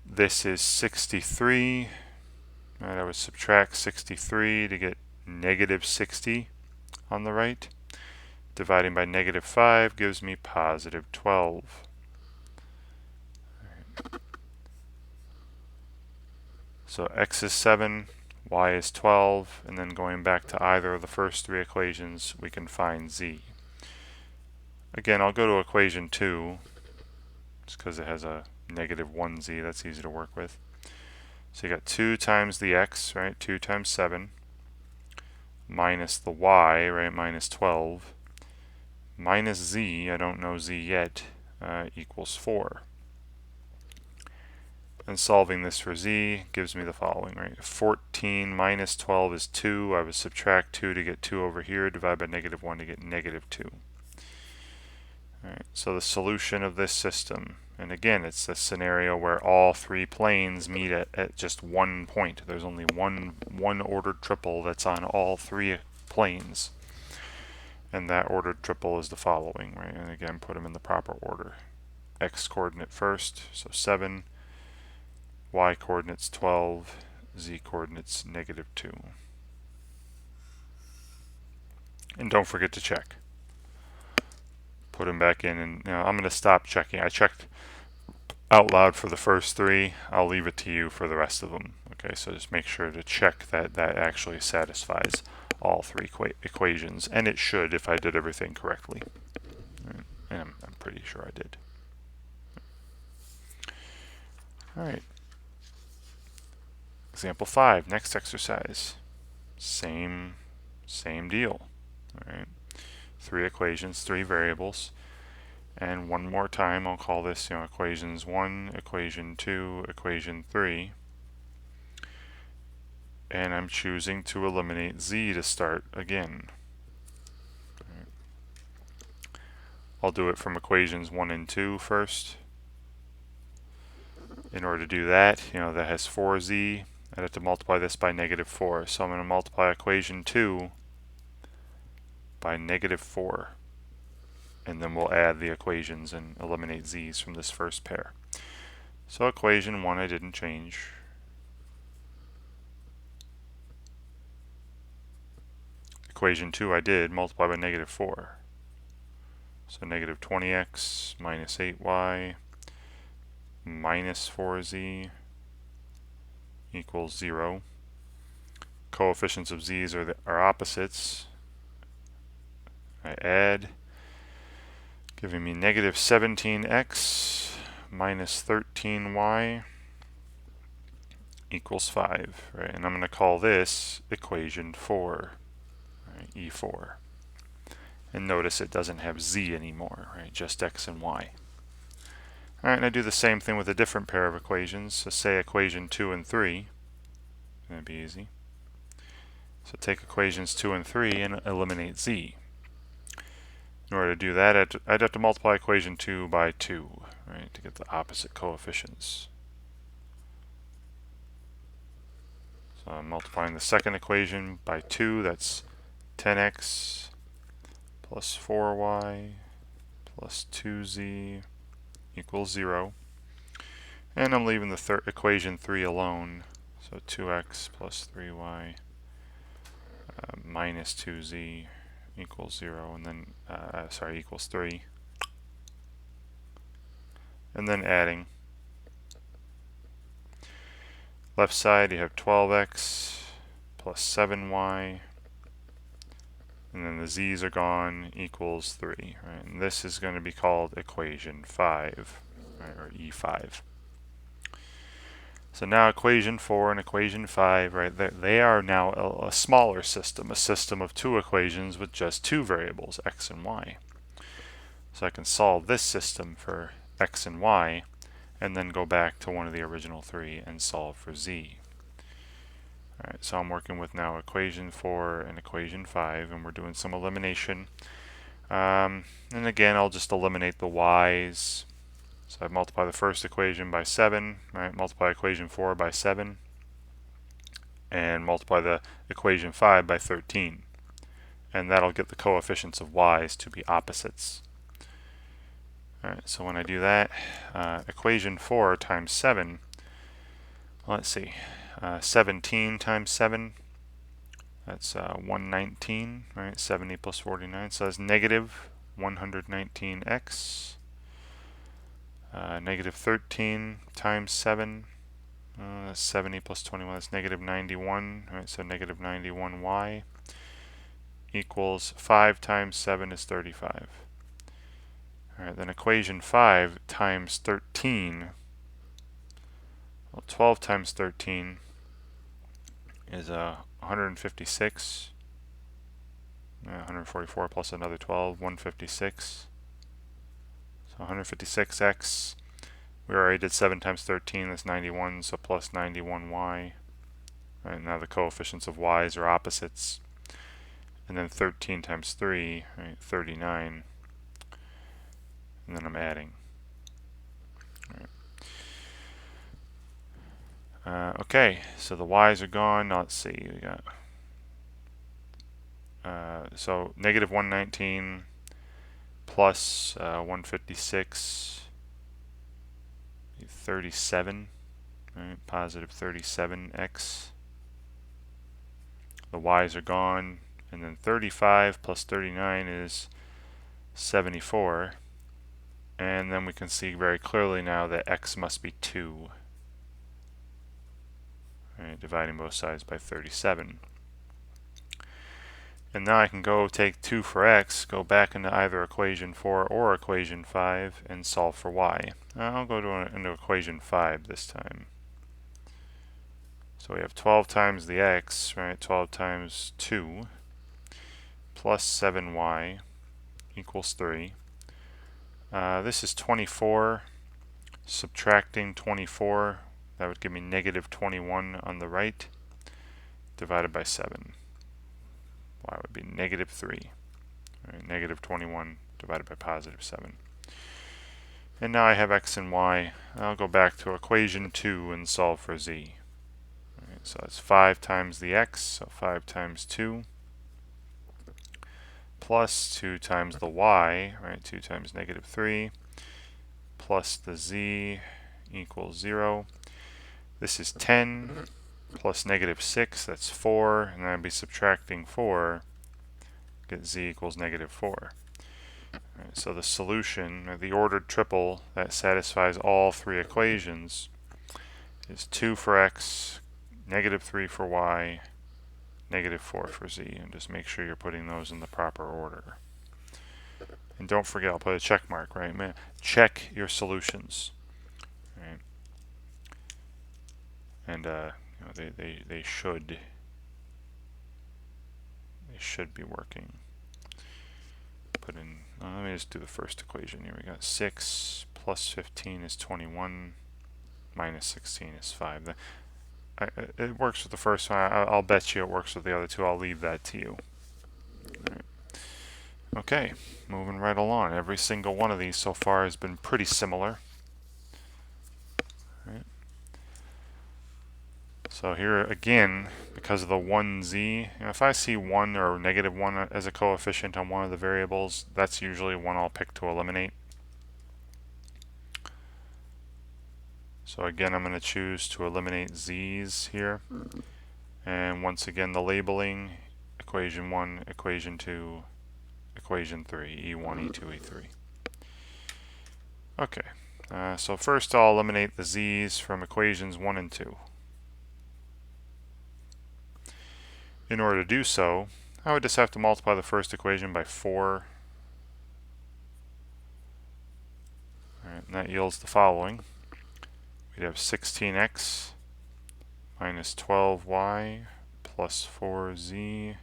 This is 63. Right, I would subtract 63 to get negative 60 on the right. Dividing by negative 5 gives me positive 12. Right. So x is 7, y is 12, and then going back to either of the first three equations, we can find z. Again, I'll go to equation 2, just because it has a negative 1z, that's easy to work with. So you got 2 times the x, right, 2 times 7, minus the y, right, minus 12, minus z, I don't know z yet, equals 4. And solving this for z gives me the following, right? 14 minus 12 is 2. I would subtract 2 to get 2 over here, divide by negative 1 to get negative 2. Alright, so the solution of this system, and again, it's a scenario where all three planes meet at just one point. There's only one ordered triple that's on all three planes. And that ordered triple is the following, right? And again, put them in the proper order. X coordinate first, so 7. Y coordinates 12. Z coordinates negative 2. And don't forget to check. Put them back in, and I'm going to stop checking. I checked out loud for the first three. I'll leave it to you for the rest of them. Okay, so just make sure to check that that actually satisfies all three equations, and it should if I did everything correctly. pretty sure I did. All right. Example 5, next exercise. Same deal. All right. 3 equations, 3 variables. And one more time, I'll call this, equations 1, equation 2, equation 3. And I'm choosing to eliminate z to start again. Right. I'll do it from equations 1 and 2 first. In order to do that, that has 4z. I'd have to multiply this by -4. So I'm going to multiply equation 2 by -4. And then we'll add the equations and eliminate z's from this first pair. So equation 1 I didn't change. Equation 2 I did, multiply by -4. So negative 20x minus 8y minus 4z equals 0. Coefficients of z's are opposites. I add, giving me negative 17x minus 13y equals 5. Right? And I'm going to call this equation 4, right? E4. And notice it doesn't have z anymore, right? Just x and y. All right, and I do the same thing with a different pair of equations. So say equation 2 and 3. That'd be easy. So take equations 2 and 3 and eliminate z. In order to do that, I'd have to multiply equation 2 by 2, right, to get the opposite coefficients. So I'm multiplying the second equation by 2. That's 10x plus 4y plus 2z equals 0. And I'm leaving the equation 3 alone. So 2x plus 3y minus 2z equals 0, and then, equals 3. And then adding. Left side you have 12x plus 7y, and then the z's are gone, equals 3. Right? And this is going to be called equation 5, right, or E5. So now equation 4 and equation 5, right, they are now a smaller system, a system of 2 equations with just 2 variables, x and y. So I can solve this system for x and y, and then go back to one of the original 3 and solve for z. Alright, so I'm working with now equation 4 and equation 5, and we're doing some elimination. And again, I'll just eliminate the y's. So I multiply the first equation by 7, right? Multiply equation 4 by 7, and multiply the equation 5 by 13. And that'll get the coefficients of y's to be opposites. Alright, so when I do that, equation 4 times 7, let's see, 17 times 7, that's 119, right? 70 plus 49, so that's negative 119x. Negative 13 times 7, that's 70 plus 21, that's negative 91, right? So negative 91y equals 5 times 7 is 35. Alright, then equation 5 times 13, well, 12 times 13 is 156, 144 plus another 12, 156. So 156x, we already did 7 times 13, that's 91, so plus 91y. Right, now the coefficients of y's are opposites. And then 13 times 3, right, 39. And then I'm adding. Right. Okay, so the y's are gone. Now let's see, we got so negative 119 plus 156, 37, right, positive 37x. The y's are gone, and then 35 plus 39 is 74. And then we can see very clearly now that x must be 2. Right, dividing both sides by 37. And now I can go take 2 for x, go back into either equation 4 or equation 5, and solve for y. I'll go into equation 5 this time. So we have 12 times the x, right? 12 times 2 plus 7y equals 3. This is 24. Subtracting 24, that would give me negative 21 on the right, divided by 7. Y would be negative 3. Right? Negative 21 divided by positive 7. And now I have x and y. I'll go back to equation 2 and solve for z. Right, so that's 5 times the x, so 5 times 2, plus 2 times the y, right, 2 times negative 3, plus the z equals 0. This is 10 plus negative 6, that's 4, and then I'd be subtracting 4, get z equals negative 4. Right, so the solution, or the ordered triple that satisfies all 3 equations, is 2 for x, negative 3 for y, negative 4 for z, and just make sure you're putting those in the proper order. And don't forget, I'll put a check mark, right? Check your solutions, right? And they should be working. Put in. Let me just do the first equation here. We got 6 plus 15 is 21, minus 16 is 5. It works with the first one. I'll bet you it works with the other two. I'll leave that to you. All right. Okay, moving right along. Every single one of these so far has been pretty similar. All right. So here again, because of the 1z, if I see 1 or negative 1 as a coefficient on one of the variables, that's usually one I'll pick to eliminate. So again, I'm going to choose to eliminate z's here. And once again, the labeling, equation 1, equation 2, equation 3, E1, E2, E3. Okay, so first I'll eliminate the z's from equations 1 and 2. In order to do so, I would just have to multiply the first equation by 4. Alright, and that yields the following. We'd have 16x minus 12y plus 4z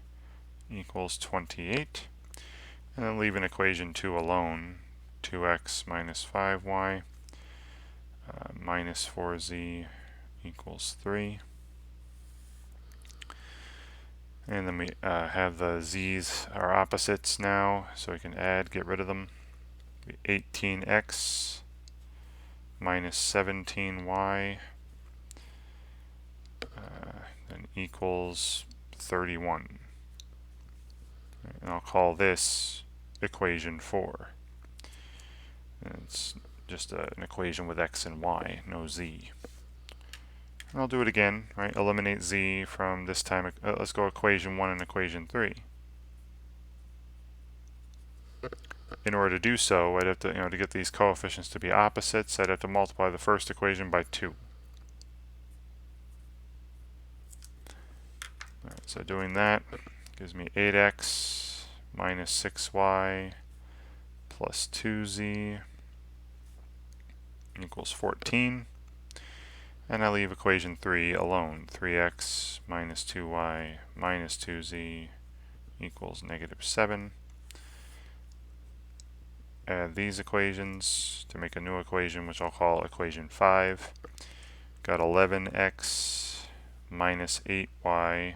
equals 28. And then leaving equation 2 alone, 2x minus 5y minus 4z equals 3. And then we have the z's are opposites now, so we can add, get rid of them. 18x minus 17y then equals 31. And I'll call this equation 4. And it's just an equation with x and y, no z. And I'll do it again, right? Eliminate z from this time. Let's go equation 1 and equation 3. In order to do so, I'd have to, to get these coefficients to be opposites, I'd have to multiply the first equation by 2. Alright, so doing that gives me 8x minus 6y plus 2z equals 14. And I leave equation 3 alone. 3x minus 2y minus 2z equals negative 7. Add these equations to make a new equation, which I'll call equation 5. Got 11x minus 8y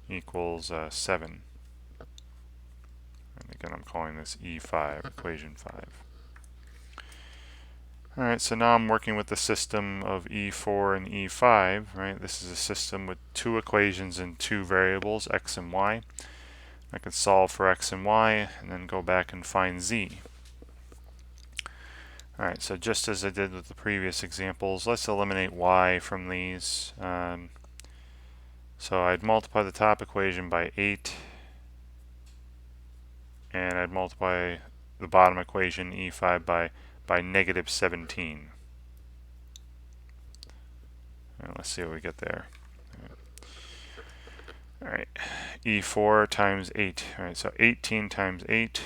equals 7. And again, I'm calling this E5, equation 5. Alright, so now I'm working with the system of E4 and E5, right? This is a system with 2 equations and 2 variables, x and y. I can solve for x and y, and then go back and find z. Alright, so just as I did with the previous examples, let's eliminate y from these. So I'd multiply the top equation by 8, and I'd multiply the bottom equation, E5, by negative 17. And let's see what we get there. Alright, E4 times 8. Alright, so 18 times 8,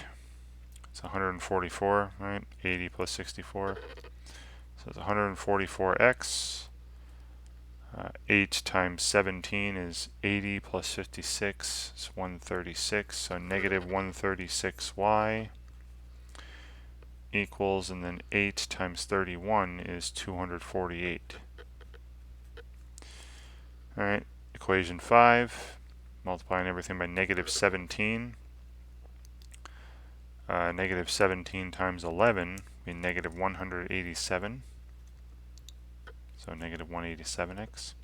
it's 144, right? 80 plus 64. So it's 144x. 8 times 17 is 80 plus 56, it's 136, so negative 136y equals, and then 8 times 31 is 248. Alright, equation 5, multiplying everything by negative 17. Negative 17 times 11 would be negative 187. So negative 187x.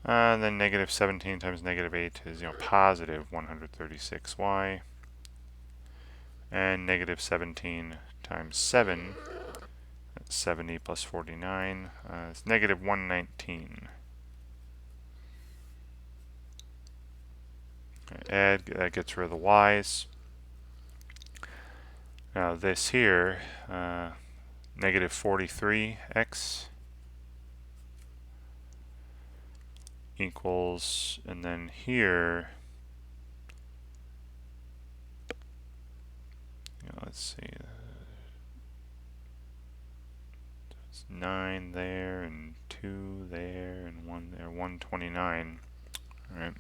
Then negative 17 times negative 8 is positive 136y. And negative 17 times 7, that's 70 plus 49, it's negative 119. Add, that gets rid of the y's. Now this here, negative 43x equals, and then here, let's see, it's 9 there, and 2 there, and 1 there, 129. Alright.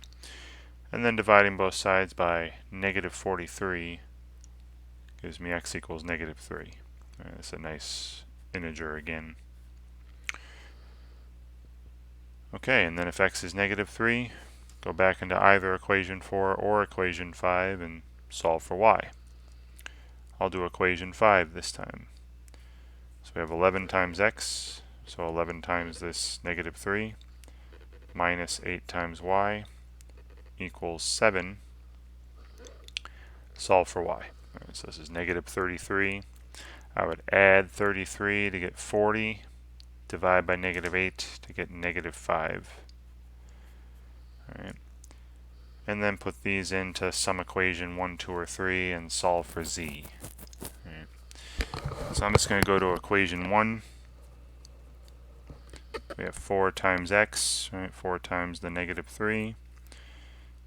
And then dividing both sides by negative 43 gives me x equals negative 3. That's a nice integer again. Okay, and then if x is negative 3, go back into either equation 4 or equation 5 and solve for y. I'll do equation 5 this time. So we have 11 times x, so 11 times this negative 3, minus 8 times y, equals 7. Solve for y. Right, so this is negative 33. I would add 33 to get 40. Divide by negative 8 to get negative 5. Alright. And then put these into some equation 1, 2, or 3 and solve for z. Alright. So I'm just going to go to equation 1. We have 4 times x, right? 4 times the negative 3,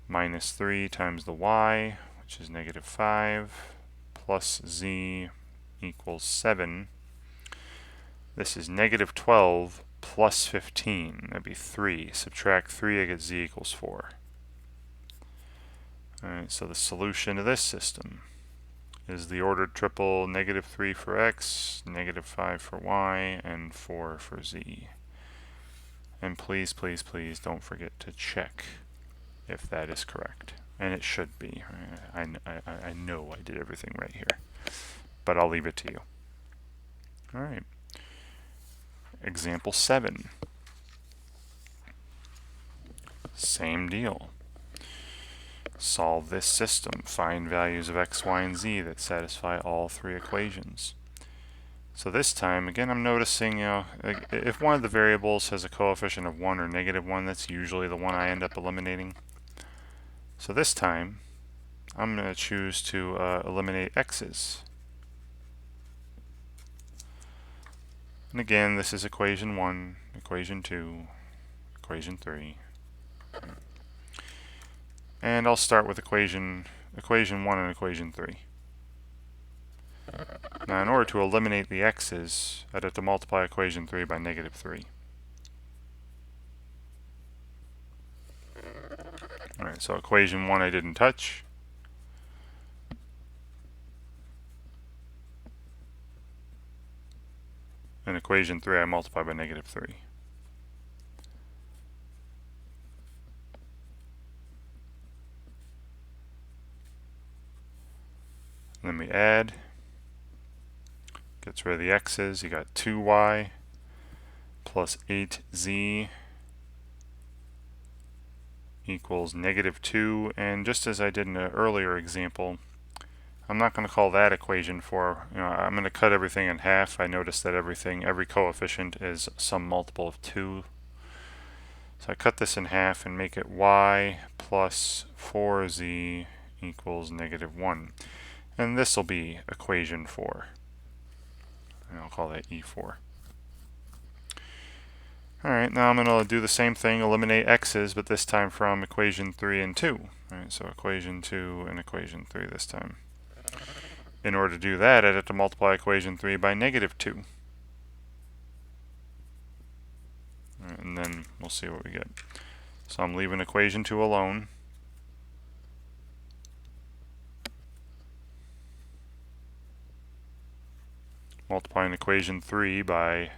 minus 3 times the y, which is negative 5, plus z equals 7. This is negative 12 plus 15. That'd be 3. Subtract 3, I get z equals 4. Alright, so the solution to this system is the ordered triple negative 3 for x, negative 5 for y, and 4 for z. And please, please, please don't forget to check if that is correct. And it should be. I know I did everything right here. But I'll leave it to you. Alright. Example 7. Same deal. Solve this system. Find values of x, y, and z that satisfy all three equations. So this time, again, I'm noticing, if one of the variables has a coefficient of 1 or negative 1, that's usually the one I end up eliminating. So this time, I'm going to choose to eliminate x's. And again, this is equation 1, equation 2, equation 3. And I'll start with equation 1 and equation 3. Now, in order to eliminate the x's, I'd have to multiply equation 3 by negative 3. Alright, so equation 1 I didn't touch. And equation 3 I multiply by negative 3. Then we add. Gets rid of the x's. You got 2y plus 8z equals negative 2. And just as I did in an earlier example, I'm not going to call that equation 4. I'm going to cut everything in half. I noticed that every coefficient is some multiple of 2. So I cut this in half and make it y plus 4z equals negative 1. And this will be equation 4. And I'll call that E4. Alright, now I'm going to do the same thing, eliminate x's, but this time from equation 3 and 2. Alright, so equation 2 and equation 3 this time. In order to do that, I'd have to multiply equation 3 by negative 2. Right, and then we'll see what we get. So I'm leaving equation 2 alone. Multiplying equation 3 by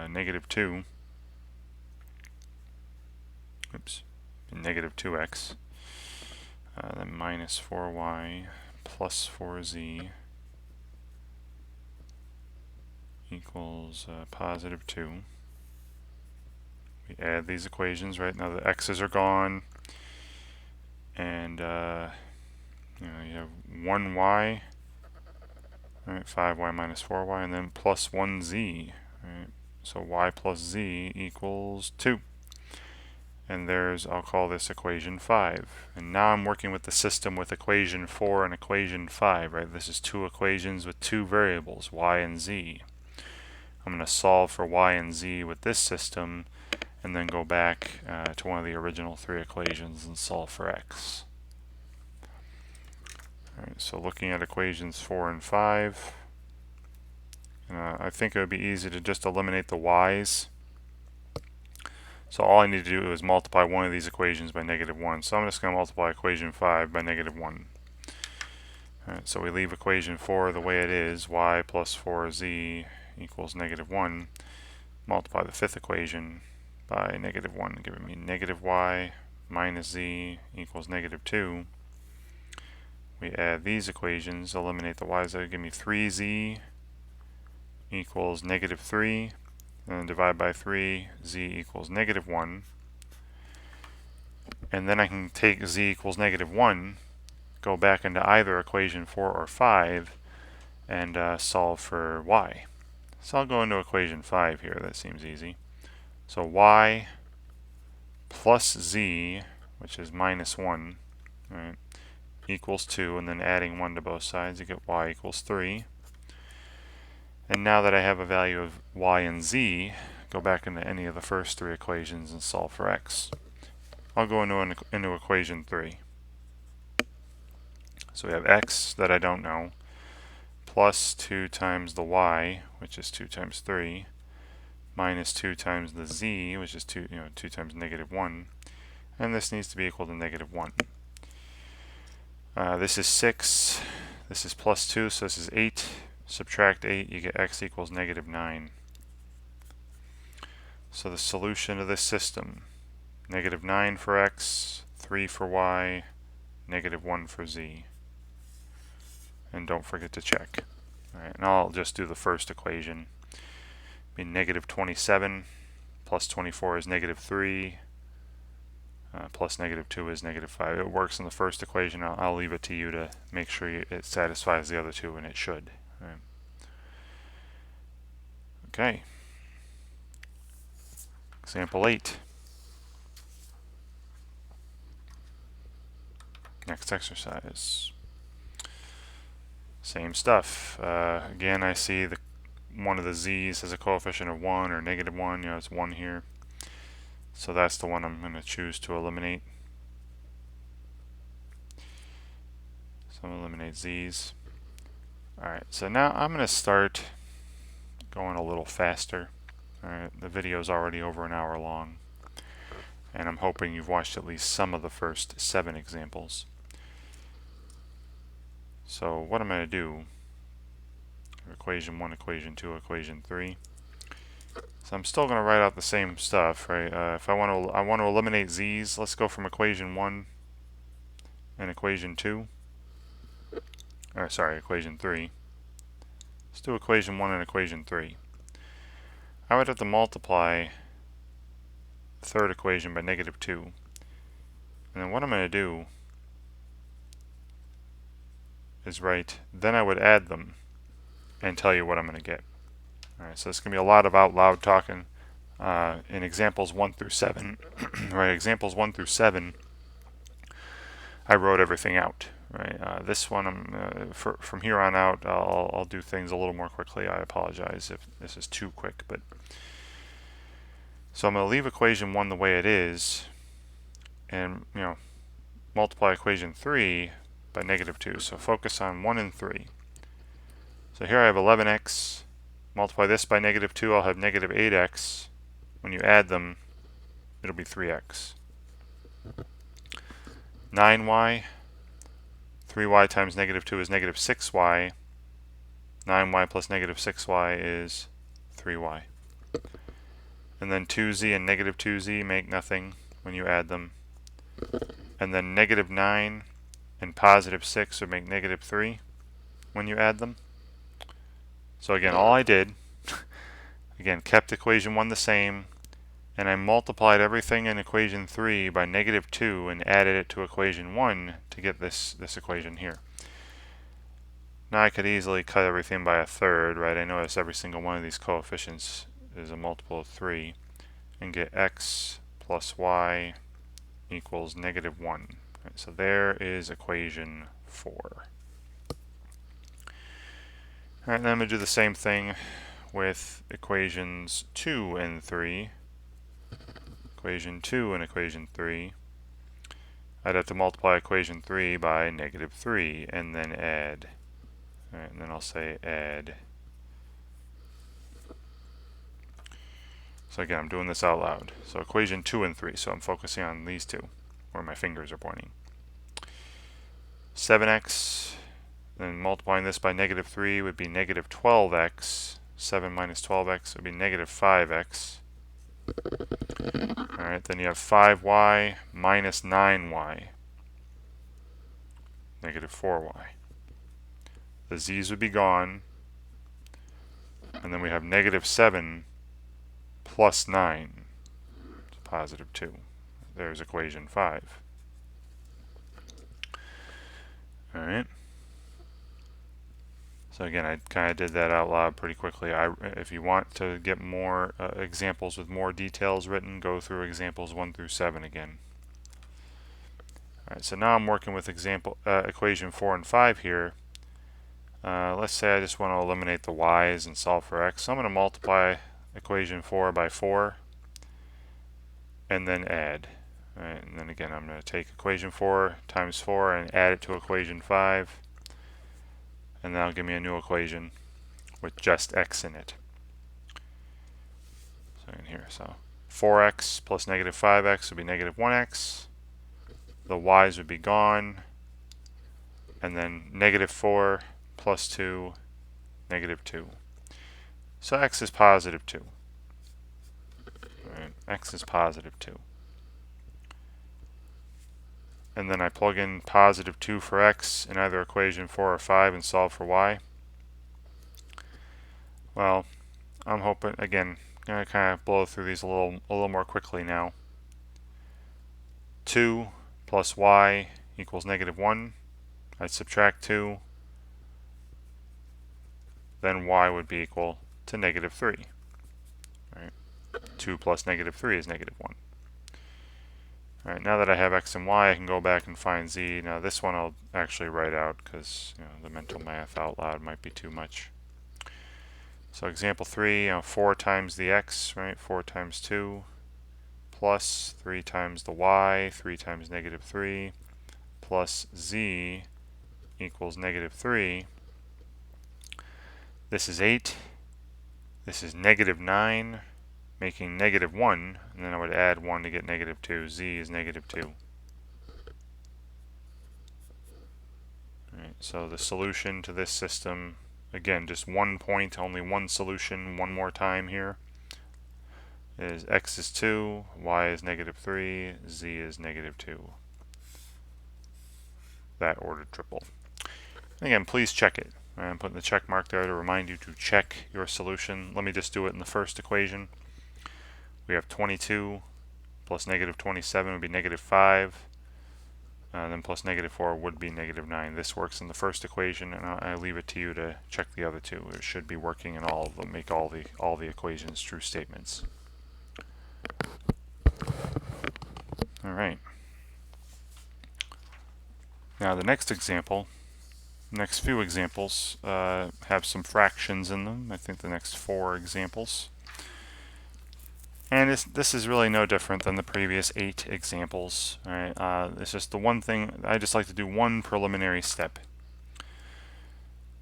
negative 2. Oops, negative 2x. Then minus 4y plus 4z equals positive 2. We add these equations. Right now the x's are gone, and you have 1y, right, 5y minus 4y, and then plus 1z. Right? So y plus z equals 2. And there's, I'll call this equation 5. And now I'm working with the system with equation 4 and equation 5, right? This is two equations with two variables, y and z. I'm going to solve for y and z with this system, and then go back to one of the original three equations and solve for x. Alright, so looking at equations 4 and 5, I think it would be easy to just eliminate the y's. So all I need to do is multiply one of these equations by negative 1. So I'm just going to multiply equation 5 by negative 1. Alright, so we leave equation 4 the way it is, y plus 4z equals negative 1. Multiply the fifth equation by negative 1, giving me negative y minus z equals negative 2. We add these equations, eliminate the y's, that would give me 3z equals negative 3. And then divide by 3, z equals negative 1. And then I can take z equals negative 1, go back into either equation 4 or 5, and solve for y. So I'll go into equation 5 here, that seems easy. So y plus z, which is minus 1, right, equals 2, and then adding 1 to both sides, you get y equals 3. And now that I have a value of y and z, go back into any of the first three equations and solve for x. I'll go into equation 3. So we have x that I don't know, plus 2 times the y, which is 2 times 3, minus 2 times the z, which is 2 times negative 1, and this needs to be equal to negative 1. This is 6, this is plus 2, so this is 8. Subtract 8, you get x equals negative 9. So the solution of this system, negative 9 for x, 3 for y, negative 1 for z. And don't forget to check. Alright, and I'll just do the first equation. Be negative 27 plus 24 is negative 3, plus negative 2 is negative 5. It works in the first equation. I'll leave it to you to make sure it satisfies the other two, and it should. Right. Okay. Example 8. Next exercise. Same stuff. Again, I see one of the z's has a coefficient of 1 or negative 1. It's 1 here. So that's the one I'm going to choose to eliminate. So I'm going to eliminate z's. Alright, so now I'm going to start going a little faster. Alright, the video is already over an hour long, and I'm hoping you've watched at least some of the first 7 examples. So what I'm going to do, equation 1, equation 2, equation 3. So I'm still going to write out the same stuff, right? If I want to eliminate z's, let's go from equation 1 and equation 2. Or sorry, equation 3. Let's do equation 1 and equation 3. I would have to multiply the third equation by negative 2. And then what I'm going to do is write, then I would add them and tell you what I'm going to get. Alright, so it's going to be a lot of out loud talking. In examples 1 through 7, right? Examples 1 through 7, I wrote everything out. Right? This one, from here on out, I'll do things a little more quickly. I apologize if this is too quick, but So I'm going to leave equation 1 the way it is, and multiply equation 3 by negative 2. So focus on 1 and 3. So here I have 11x. Multiply this by negative 2, I'll have negative 8x. When you add them, it'll be 3x. 9y. 3y times negative 2 is negative 6y. 9y plus negative 6y is 3y. And then 2z and negative 2z make nothing when you add them. And then negative 9 and positive 6 would make negative 3 when you add them. So again, all I did, again, kept equation 1 the same, and I multiplied everything in equation 3 by negative 2 and added it to equation 1 to get this equation here. Now I could easily cut everything by a third, right? I notice every single one of these coefficients is a multiple of 3, and get x plus y equals negative 1. Right, so there is equation 4. Alright, then I'm going to do the same thing with equations 2 and 3. Equation 2 and equation 3. I'd have to multiply equation 3 by negative 3 and then add. Alright, and then I'll say add. So again, I'm doing this out loud. So equation 2 and 3, so I'm focusing on these two, where my fingers are pointing. 7x, then multiplying this by negative 3 would be negative 12x. 7 minus 12x would be negative 5x. Alright, then you have 5y minus 9y. Negative 4y. The z's would be gone. And then we have negative 7 plus 9. It's positive 2. There's equation 5. Alright. So again, I kind of did that out loud pretty quickly. If you want to get more examples with more details written, go through examples 1 through 7 again. Alright, so now I'm working with equation 4 and 5 here. Let's say I just want to eliminate the y's and solve for x. So I'm going to multiply equation 4 by 4 and then add. Alright, and then again I'm going to take equation 4 times 4 and add it to equation 5, and that'll give me a new equation with just x in it. So in here, so 4x plus negative 5x would be negative 1x. The y's would be gone, and then negative 4 plus 2, negative 2. So x is positive 2. Right, x is positive 2. And then I plug in positive 2 for x in either equation 4 or 5 and solve for y. Well, I'm hoping, again, going to kind of blow through these a little more quickly now. 2 plus y equals negative 1. I'd subtract 2. Then y would be equal to negative 3. Right? 2 plus negative 3 is negative 1. Alright, now that I have x and y, I can go back and find z. Now this one I'll actually write out because the mental math out loud might be too much. So example 3, 4 times the x, right? 4 times 2, plus 3 times the y, 3 times negative 3, plus z equals negative 3. This is 8. This is negative 9. Making negative 1, and then I would add 1 to get negative 2. Z is negative 2. Alright, so the solution to this system, again, just 1 point, only one solution, one more time here, is x is 2, y is negative 3, z is negative 2. That ordered triple. And again, please check it. I'm putting the check mark there to remind you to check your solution. Let me just do it in the first equation. We have 22 plus negative 27 would be negative 5. Then plus negative 4 would be negative 9. This works in the first equation, and I leave it to you to check the other two. It should be working in all of them. Make all the equations true statements. All right. Now the next example, next few examples have some fractions in them. I think the next 4 examples. And this is really no different than the previous 8 examples. All right, it's just the one thing, I just like to do one preliminary step.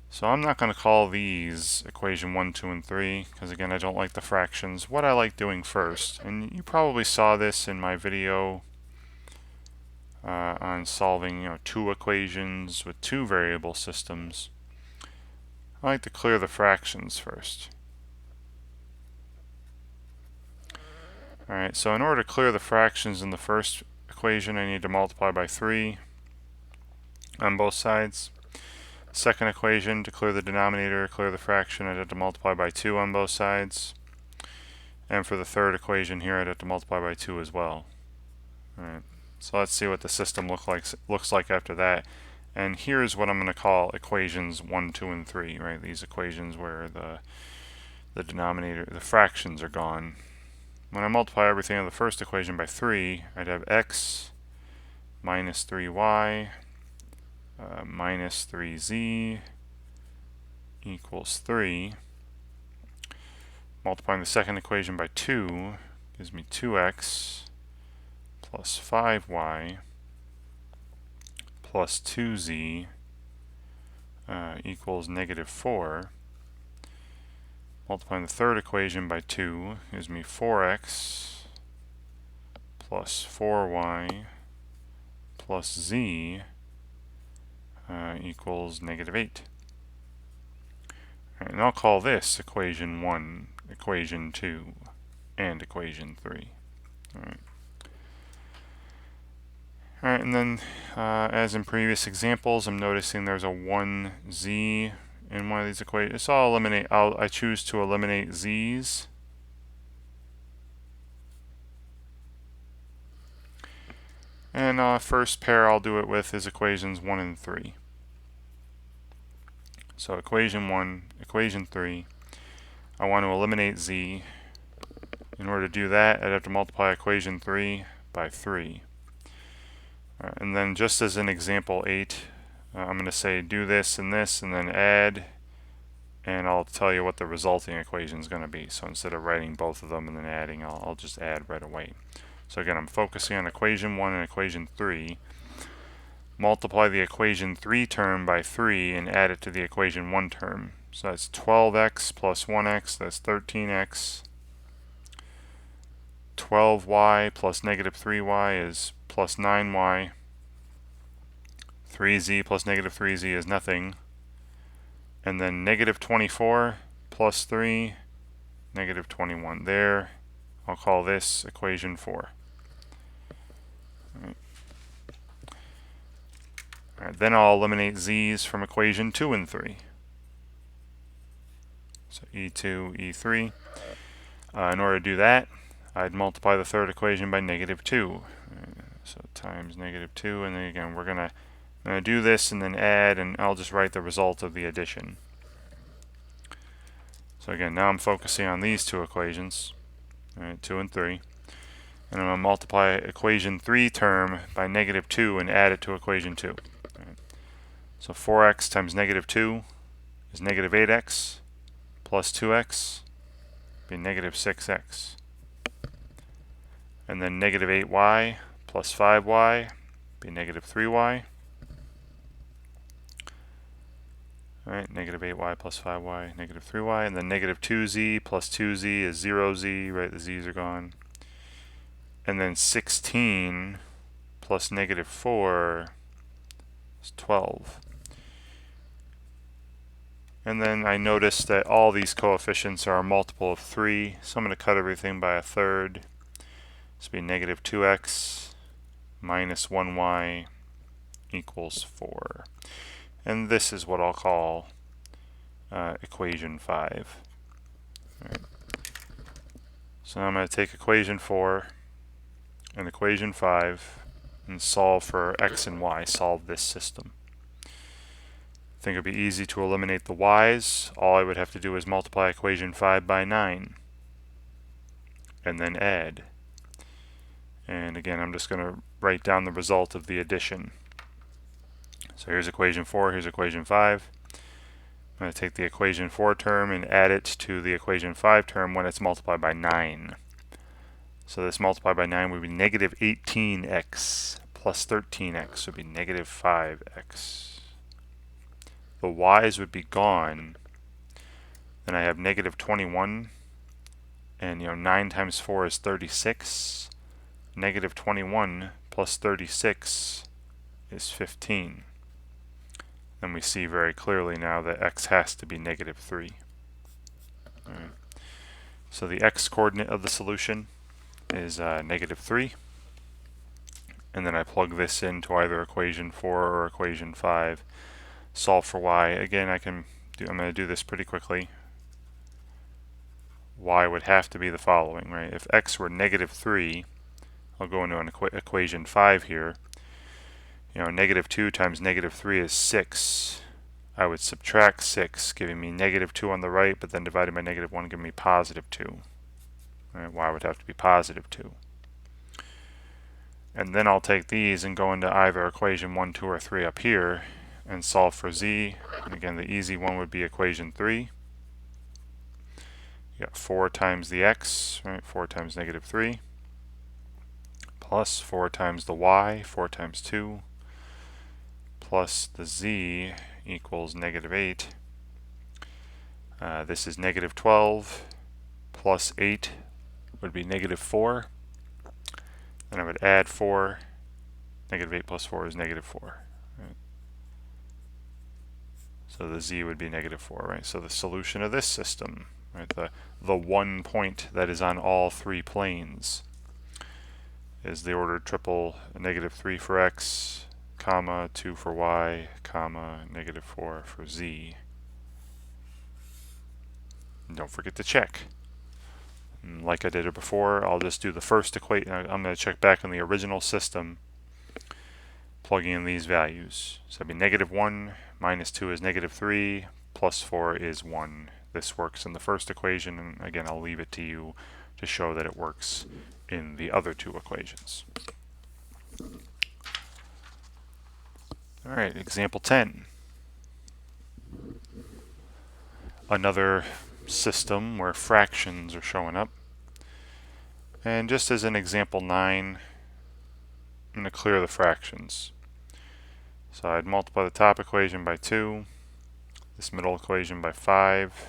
So I'm not going to call these equation 1, 2, and 3, because again I don't like the fractions. What I like doing first, and you probably saw this in my video on solving 2 equations with 2 variable systems, I like to clear the fractions first. Alright, so in order to clear the fractions in the first equation, I need to multiply by 3 on both sides. Second equation, to clear the denominator, clear the fraction, I'd have to multiply by 2 on both sides. And for the third equation here, I'd have to multiply by 2 as well. Alright, so let's see what the system looks like after that. And here's what I'm going to call equations 1, 2, and 3, right? These equations where the denominator, the fractions are gone. When I multiply everything in the first equation by 3, I'd have x minus 3y minus 3z equals 3. Multiplying the second equation by 2 gives me 2x plus 5y plus 2z equals negative 4. Multiplying the third equation by 2 gives me 4x plus 4y plus z equals negative 8. And I'll call this equation 1, equation 2, and equation 3. Alright, and then as in previous examples, I'm noticing there's a 1z in one of these equations. So I choose to eliminate z's. And first pair I'll do it with is equations 1 and 3. So equation 1, equation 3, I want to eliminate z. In order to do that, I'd have to multiply equation 3 by 3. And then just as in example 8, I'm going to say do this and then add, and I'll tell you what the resulting equation is going to be. So instead of writing both of them and then adding, I'll just add right away. So again, I'm focusing on equation 1 and equation 3. Multiply the equation 3 term by 3 and add it to the equation 1 term. So that's 12x plus 1x, that's 13x. 12y plus negative 3y is plus 9y. 3z plus negative 3z is nothing. And then negative 24 plus 3, negative 21. There, I'll call this equation 4. Alright, then I'll eliminate z's from equation 2 and 3. So e2, e3. In order to do that, I'd multiply the third equation by negative 2. So times negative 2, and then again we're going to do this and then add, and I'll just write the result of the addition. So again, now I'm focusing on these two equations, right, 2 and 3. And I'm going to multiply equation 3 term by negative 2 and add it to equation 2. Right. So 4x times negative 2 is negative 8x plus 2x be negative 6x. And then negative 8y plus 5y be negative 3y. Alright, negative 8y plus 5y, negative 3y, and then negative 2z plus 2z is 0z, right, the z's are gone. And then 16 plus negative 4 is 12. And then I notice that all these coefficients are a multiple of 3, so I'm going to cut everything by a third. This will be negative 2x minus 1y equals 4. And this is what I'll call equation 5. Right. So now I'm going to take equation 4 and equation 5 and solve for x and y, solve this system. I think it would be easy to eliminate the y's. All I would have to do is multiply equation 5 by 9 and then add. And again, I'm just going to write down the result of the addition. So here's equation 4, here's equation 5. I'm going to take the equation 4 term and add it to the equation 5 term when it's multiplied by 9. So this multiplied by 9 would be negative 18x plus 13x would be negative 5x. The y's would be gone. Then I have negative 21, and 9 times 4 is 36. Negative 21 plus 36 is 15. Then we see very clearly now that x has to be negative 3. All right. So the x coordinate of the solution is negative 3. And then I plug this into either equation 4 or equation 5. Solve for y. Again, I'm going to do this pretty quickly. Y would have to be the following, right? If x were negative 3, I'll go into an equation 5 here. Negative 2 times negative 3 is 6. I would subtract 6, giving me negative 2 on the right, but then divided by negative 1, giving me positive 2. Right, y would have to be positive 2. And then I'll take these and go into either equation 1, 2, or 3 up here and solve for z. And again, the easy one would be equation 3. You got 4 times the x, right? 4 times negative 3, plus 4 times the y, 4 times 2, plus the z equals negative 8. This is negative 12 plus 8 would be negative 4. Then I would add 4. Negative 8 plus 4 is negative 4. Right? So the z would be negative 4, right? So the solution of this system, right, the one point that is on all three planes, is the ordered triple negative 3 for x, comma 2 for y, comma negative 4 for z. And don't forget to check. And like I did it before, I'll just do the first equation. I'm going to check back on the original system, plugging in these values. So it'd be negative 1 minus 2 is negative 3, plus 4 is 1. This works in the first equation, and again, I'll leave it to you to show that it works in the other two equations. All right, example 10. Another system where fractions are showing up. And just as in example 9, I'm going to clear the fractions. So I'd multiply the top equation by 2, this middle equation by 5,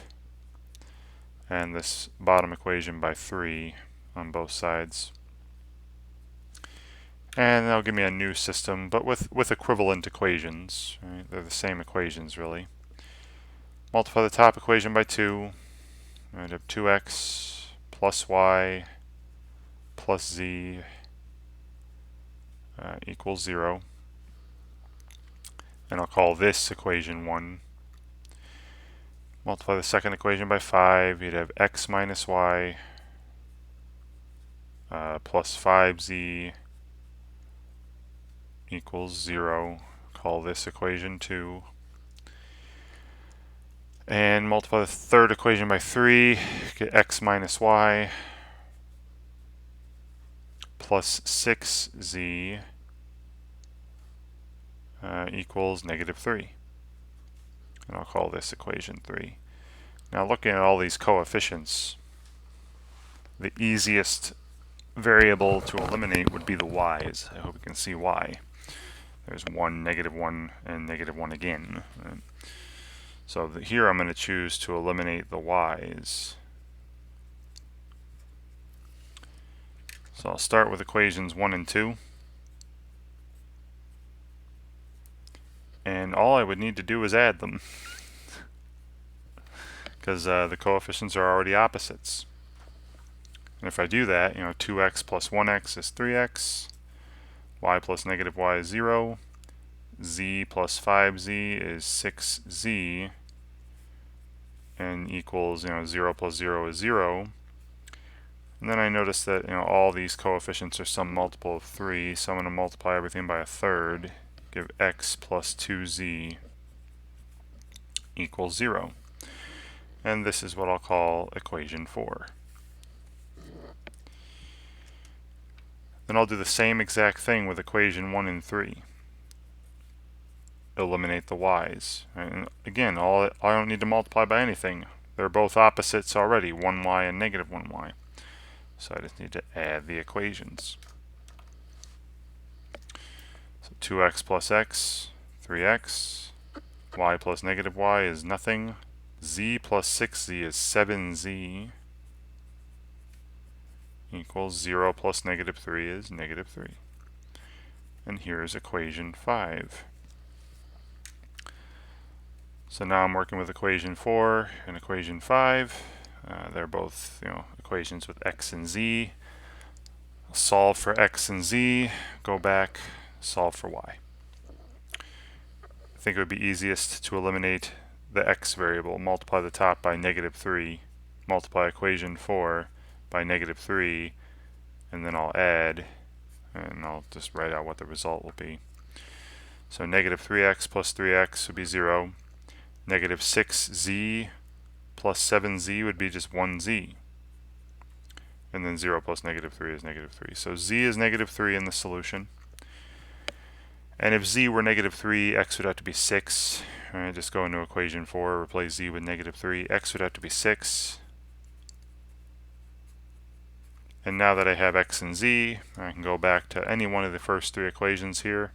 and this bottom equation by 3 on both sides. And that'll give me a new system, but with equivalent equations. Right? They're the same equations, really. Multiply the top equation by 2. I'd have 2x plus y plus z equals 0. And I'll call this equation 1. Multiply the second equation by 5. You'd have x minus y plus 5z equals 0. Call this equation 2. And multiply the third equation by 3. Get x minus y plus 6z equals negative 3. And I'll call this equation 3. Now looking at all these coefficients, the easiest variable to eliminate would be the y's. I hope you can see why. There's 1, negative 1, and negative 1 again. Right? So here I'm going to choose to eliminate the y's. So I'll start with equations 1 and 2. And all I would need to do is add them. Because the coefficients are already opposites. And if I do that, 2x plus 1x is 3x, y plus negative y is 0, z plus 5z is 6z, and equals 0 plus 0 is 0. And then I notice that all these coefficients are some multiple of 3, so I'm going to multiply everything by a third, give x plus 2z equals 0. And this is what I'll call equation 4. Then I'll do the same exact thing with equation 1 and 3. Eliminate the y's. And again, I don't need to multiply by anything. They're both opposites already, 1y and negative 1y. So I just need to add the equations. So 2x plus x, 3x, y plus negative y is nothing, z plus 6z is 7z, equals 0 plus negative 3 is negative 3. And here's equation 5. So now I'm working with equation 4 and equation 5. They're both, equations with x and z. I'll solve for x and z, go back, solve for y. I think it would be easiest to eliminate the x variable, multiply the top by negative 3, multiply equation 4 by negative 3, and then I'll add, and I'll just write out what the result will be. So negative 3x plus 3x would be 0. Negative 6z plus 7z would be just 1z. And then 0 plus negative 3 is negative 3. So z is negative 3 in the solution. And if z were negative 3, x would have to be 6. All right, just go into equation 4, replace z with negative 3. X would have to be 6. And now that I have x and z, I can go back to any one of the first three equations here,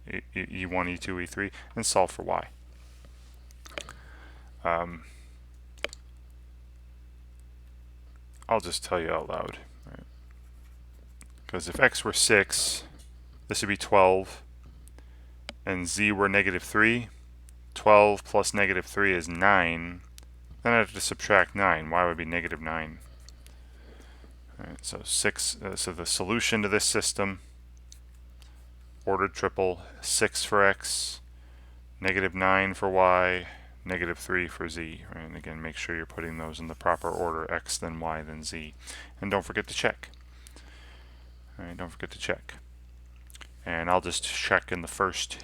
E1, E2, E3, and solve for y. I'll just tell you out loud. Because if x were 6, this would be 12, and z were negative 3. 12 plus negative 3 is 9. Then I have to subtract 9. Y would be negative 9. Alright, so 6. So the solution to this system, ordered triple, 6 for x, negative 9 for y, negative 3 for z. Right? And again, make sure you're putting those in the proper order, x, then y, then z. And don't forget to check. Alright, don't forget to check. And I'll just check in the first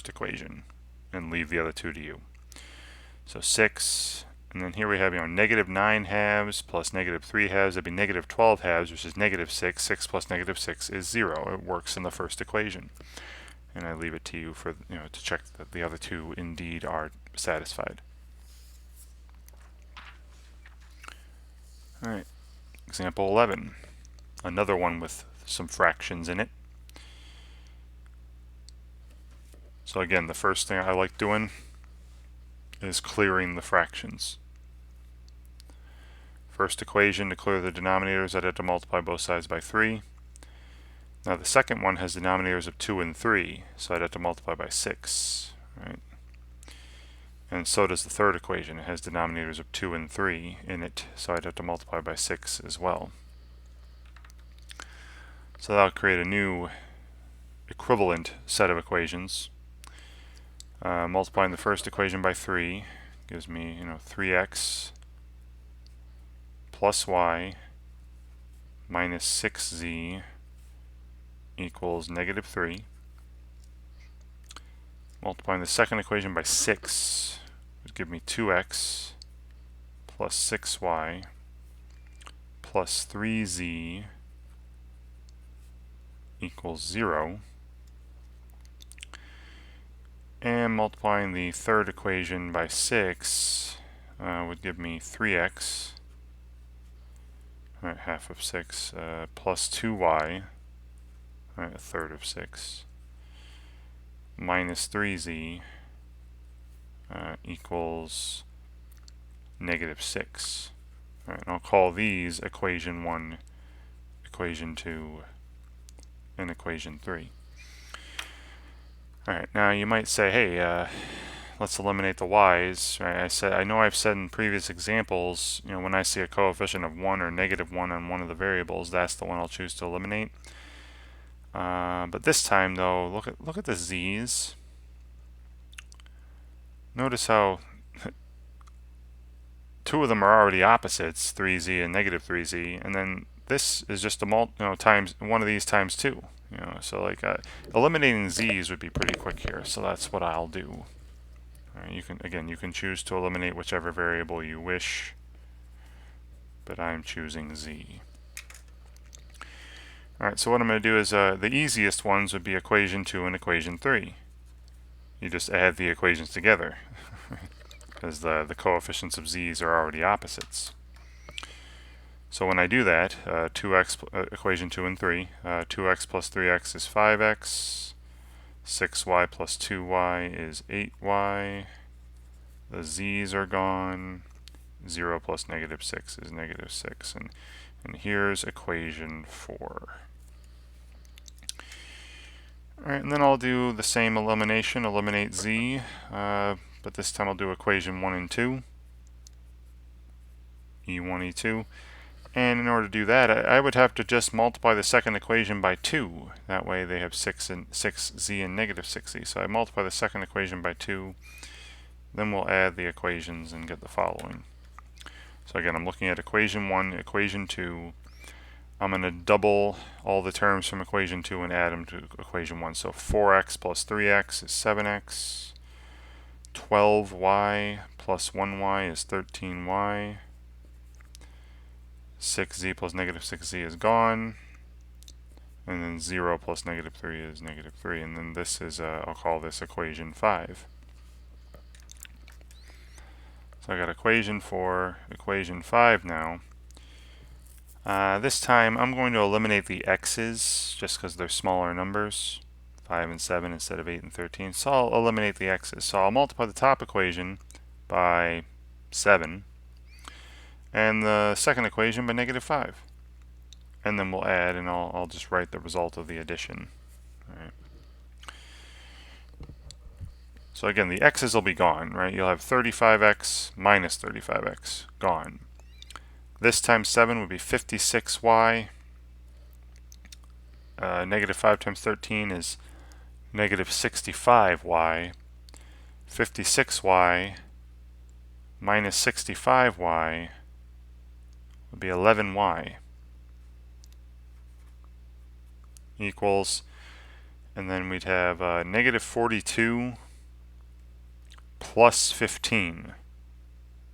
equation and leave the other two to you. So 6, and then here we have, negative 9 halves plus negative 3 halves. That'd be negative 12 halves, which is negative 6. 6 plus negative 6 is 0. It works in the first equation. And I leave it to you for, to check that the other two indeed are satisfied. All right, example 11. Another one with some fractions in it. So again, the first thing I like doing is clearing the fractions. First equation, to clear the denominators, I'd have to multiply both sides by 3. Now the second one has denominators of 2 and 3, so I'd have to multiply by 6. Right? And so does the third equation. It has denominators of 2 and 3 in it, so I'd have to multiply by 6 as well. So that'll create a new equivalent set of equations. Multiplying the first equation by 3 gives me, 3x plus y minus 6z equals negative 3. Multiplying the second equation by 6 would give me 2x plus 6y plus 3z equals 0. And multiplying the third equation by 6 would give me 3x, right, half of 6, plus 2y, right, a third of 6, minus 3z equals negative 6. All right, and I'll call these equation 1, equation 2, and equation 3. All right, now you might say, hey, let's eliminate the y's. Right? I know I've said in previous examples, when I see a coefficient of 1 or negative 1 on one of the variables, that's the one I'll choose to eliminate. But this time, though, look at the z's. Notice how two of them are already opposites, 3z and negative 3z, and then this is just a times one of these times 2. So like eliminating z's would be pretty quick here. So that's what I'll do. All right, you can choose to eliminate whichever variable you wish, but I'm choosing z. All right, so what I'm going to do is the easiest ones would be equation 2 and equation 3. You just add the equations together because the coefficients of z's are already opposites. So when I do that, equation 2 and 3, 2x plus 3x is 5x, 6y plus 2y is 8y, the z's are gone, 0 plus negative 6 is negative 6, and here's equation 4. Alright, and then I'll do the same elimination, eliminate z, but this time I'll do equation 1 and 2, e1, e2. And in order to do that, I would have to just multiply the second equation by 2. That way they have 6z and negative 6z. So I multiply the second equation by 2. Then we'll add the equations and get the following. So again, I'm looking at equation 1, equation 2. I'm going to double all the terms from equation 2 and add them to equation 1. So 4x plus 3x is 7x. 12y plus 1y is 13y. 6z plus negative 6z is gone, and then 0 plus negative 3 is negative 3, and then this is, I'll call this equation 5. So I got equation 4, equation 5 now. This time I'm going to eliminate the x's just because they're smaller numbers, 5 and 7 instead of 8 and 13. So I'll eliminate the x's. So I'll multiply the top equation by 7, and the second equation by negative 5. And then we'll add, and I'll just write the result of the addition. All right. So again, the x's will be gone, right? You'll have 35x minus 35x, gone. This times 7 would be 56y. Negative 5 times 13 is negative 65y. 56y minus 65y would be 11y. Equals, and then we'd have negative 42 plus 15.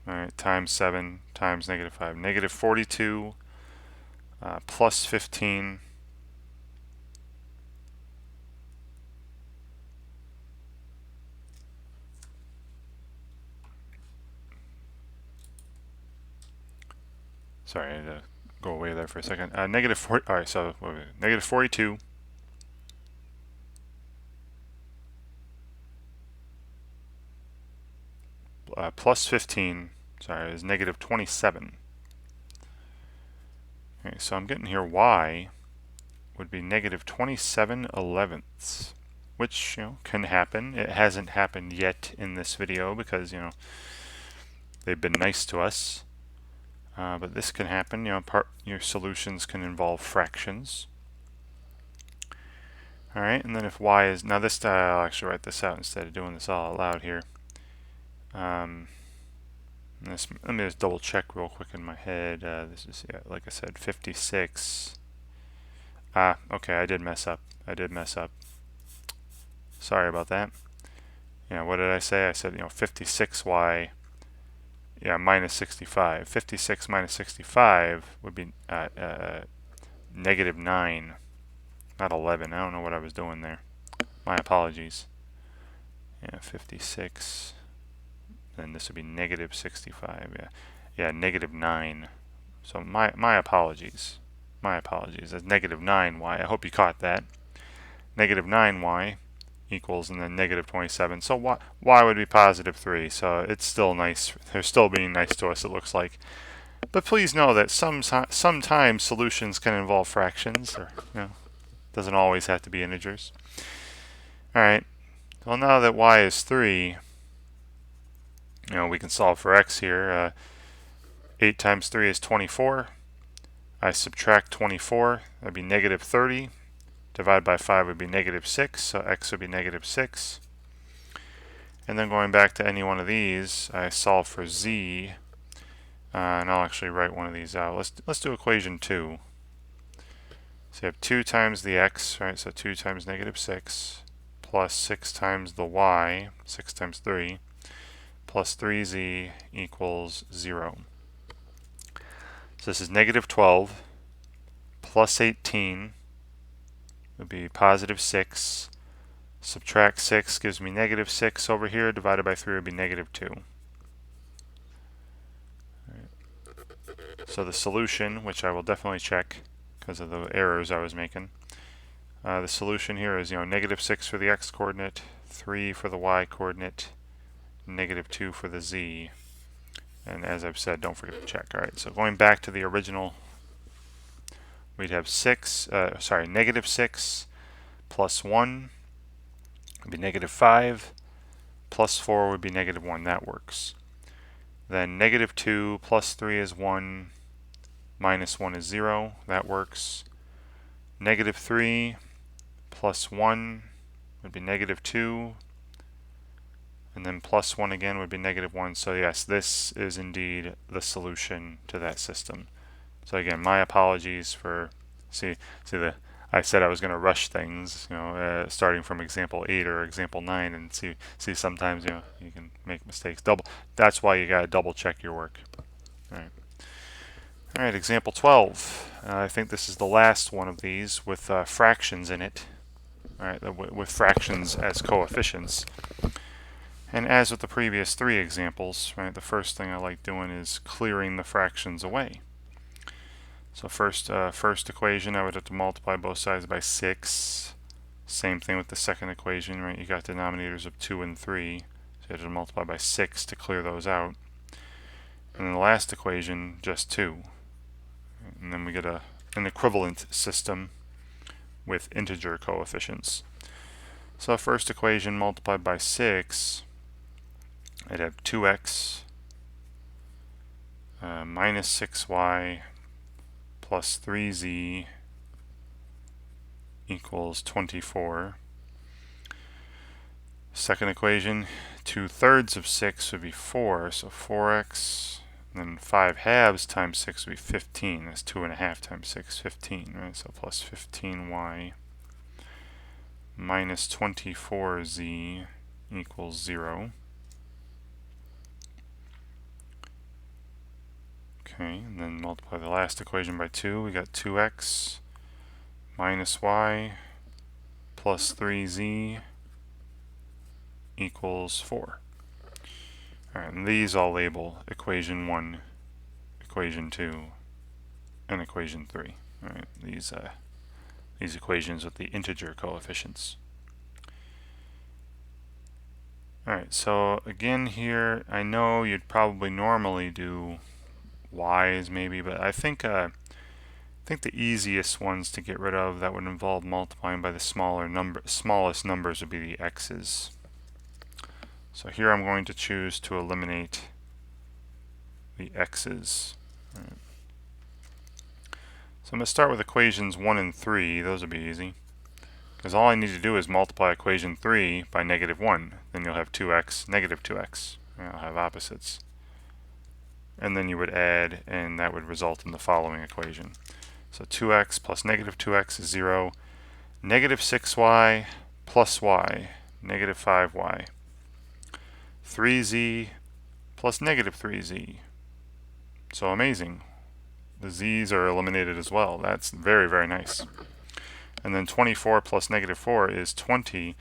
All right, times 7 times negative 5. Negative 42 plus 15. Sorry, I had to go away there for a second. Negative 40. All right, so negative 42 plus 15. Sorry, is negative 27. Okay, so I'm getting here y would be negative 27/11ths, which can happen. It hasn't happened yet in this video because they've been nice to us. But this can happen. Your solutions can involve fractions. All right, and then if y is, now this I'll actually write this out instead of doing this all out loud here. Let me just double check real quick in my head. This is, like I said, 56. Okay, I did mess up. Sorry about that. What did I say? I said 56y. Yeah, minus 65. 56 minus 65 would be negative 9, not 11. I don't know what I was doing there. My apologies. 56. Then this would be negative 65. Yeah, negative 9. So my apologies. That's negative 9y. I hope you caught that. Negative 9y equals, and then negative 27. So y would be positive 3. So it's still nice. They're still being nice to us, it looks like. But please know that sometimes solutions can involve fractions, or doesn't always have to be integers. All right. Well, now that y is 3, we can solve for x here. 8 times 3 is 24. I subtract 24. That'd be negative 30. Divided by 5 would be negative 6, so x would be negative 6. And then going back to any one of these, I solve for z, and I'll actually write one of these out. Let's do equation 2. So you have 2 times the x, right? So 2 times negative 6, plus 6 times the y, 6 times 3, plus 3z equals 0. So this is negative 12 plus 18 would be positive 6. Subtract 6 gives me negative 6 over here. Divided by 3 would be negative 2. Right. So the solution, which I will definitely check because of the errors I was making, the solution here is, negative 6 for the x coordinate, 3 for the y coordinate, negative 2 for the z. And as I've said, don't forget to check. All right, so going back to the original, we'd have negative 6 plus 1 would be negative 5, plus 4 would be negative 1. That works. Then negative 2 plus 3 is 1, minus 1 is 0. That works. Negative 3 plus 1 would be negative 2, and then plus 1 again would be negative 1. So yes, this is indeed the solution to that system. So again, my apologies for, I said I was going to rush things, starting from example 8 or example 9, and see sometimes, you can make mistakes. That's why you got to double check your work. All right, example 12. I think this is the last one of these with fractions in it. All right, with fractions as coefficients. And as with the previous 3 examples, right, the first thing I like doing is clearing the fractions away. So first equation, I would have to multiply both sides by 6. Same thing with the second equation, right? You got denominators of 2 and 3, so you have to multiply by 6 to clear those out. And then the last equation, just 2. And then we get an equivalent system with integer coefficients. So first equation multiplied by 6, I'd have 2x minus 6y plus 3z equals 24. Second equation, 2/3 of 6 would be 4, so 4x, and then 5/2 times 6 would be 15. That's 2.5 times 6, 15, right? So plus 15y minus 24z equals 0. Okay, and then multiply the last equation by 2. We got 2x minus y plus 3z equals 4. All right, and these I'll label equation 1, equation 2, and equation 3. All right, these equations with the integer coefficients. All right, so again here, I know you'd probably normally do y's maybe, but I think the easiest ones to get rid of that would involve multiplying by the smallest numbers would be the x's. So here I'm going to choose to eliminate the x's. Right. So I'm going to start with equations 1 and 3. Those will be easy, because all I need to do is multiply equation 3 by negative 1. Then you'll have 2x, negative 2x. I'll have opposites. And then you would add, and that would result in the following equation. So 2x plus negative 2x is 0. Negative 6y plus y, negative 5y. 3z plus negative 3z. So amazing. The z's are eliminated as well. That's very, very nice. And then 24 plus negative 4 is 20.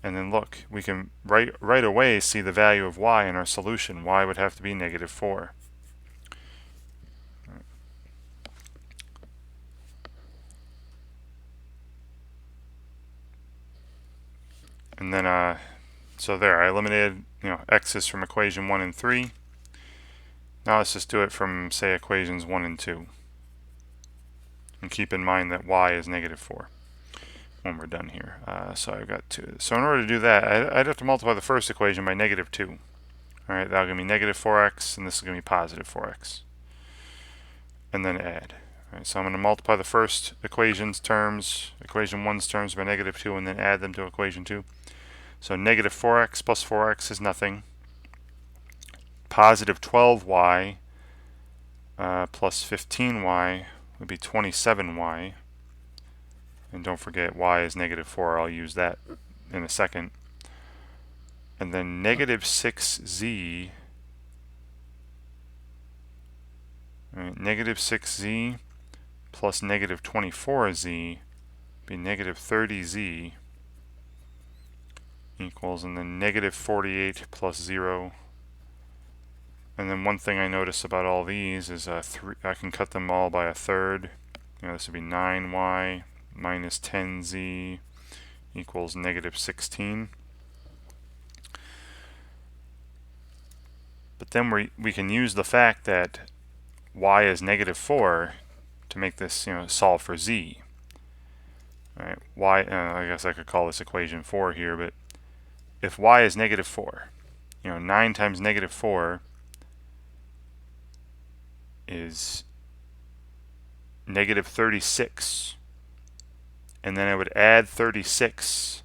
And then look, we can right away see the value of y in our solution. Y would have to be negative 4. And then, so there, I eliminated, x's from equation 1 and 3. Now let's just do it from, say, equations 1 and 2. And keep in mind that y is negative 4 when we're done here. So I've got 2. So in order to do that, I'd have to multiply the first equation by negative 2. All right, that'll give me negative 4x, and this is going to be positive 4x. And then add. All right, so I'm going to multiply the first equation 1's terms by negative 2, and then add them to equation 2. So negative 4x plus 4x is nothing. Positive 12y plus 15y would be 27y. And don't forget, y is negative 4. I'll use that in a second. And then negative 6z, negative 6z plus negative 24z be negative 30z equals, and then negative 48 plus 0, And then one thing I notice about all these is I can cut them all by a third. This would be 9y minus 10z equals negative 16. But then we can use the fact that y is negative 4 to make this solve for z. All right, y, I guess I could call this equation 4 here, but if y is negative 4, 9 times negative 4 is negative 36. And then I would add 36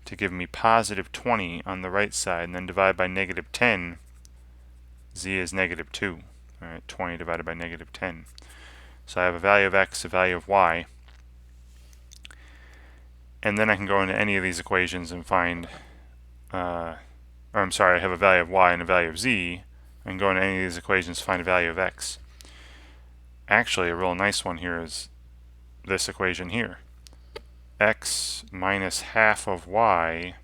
to give me positive 20 on the right side, and then divide by negative 10. Z is negative 2. All right, 20 divided by negative 10. So I have a value of x, a value of y. And then I can go into any of these equations and find, I have a value of y and a value of z. I can go into any of these equations to find a value of x. Actually, a real nice one here is this equation here. X minus half of y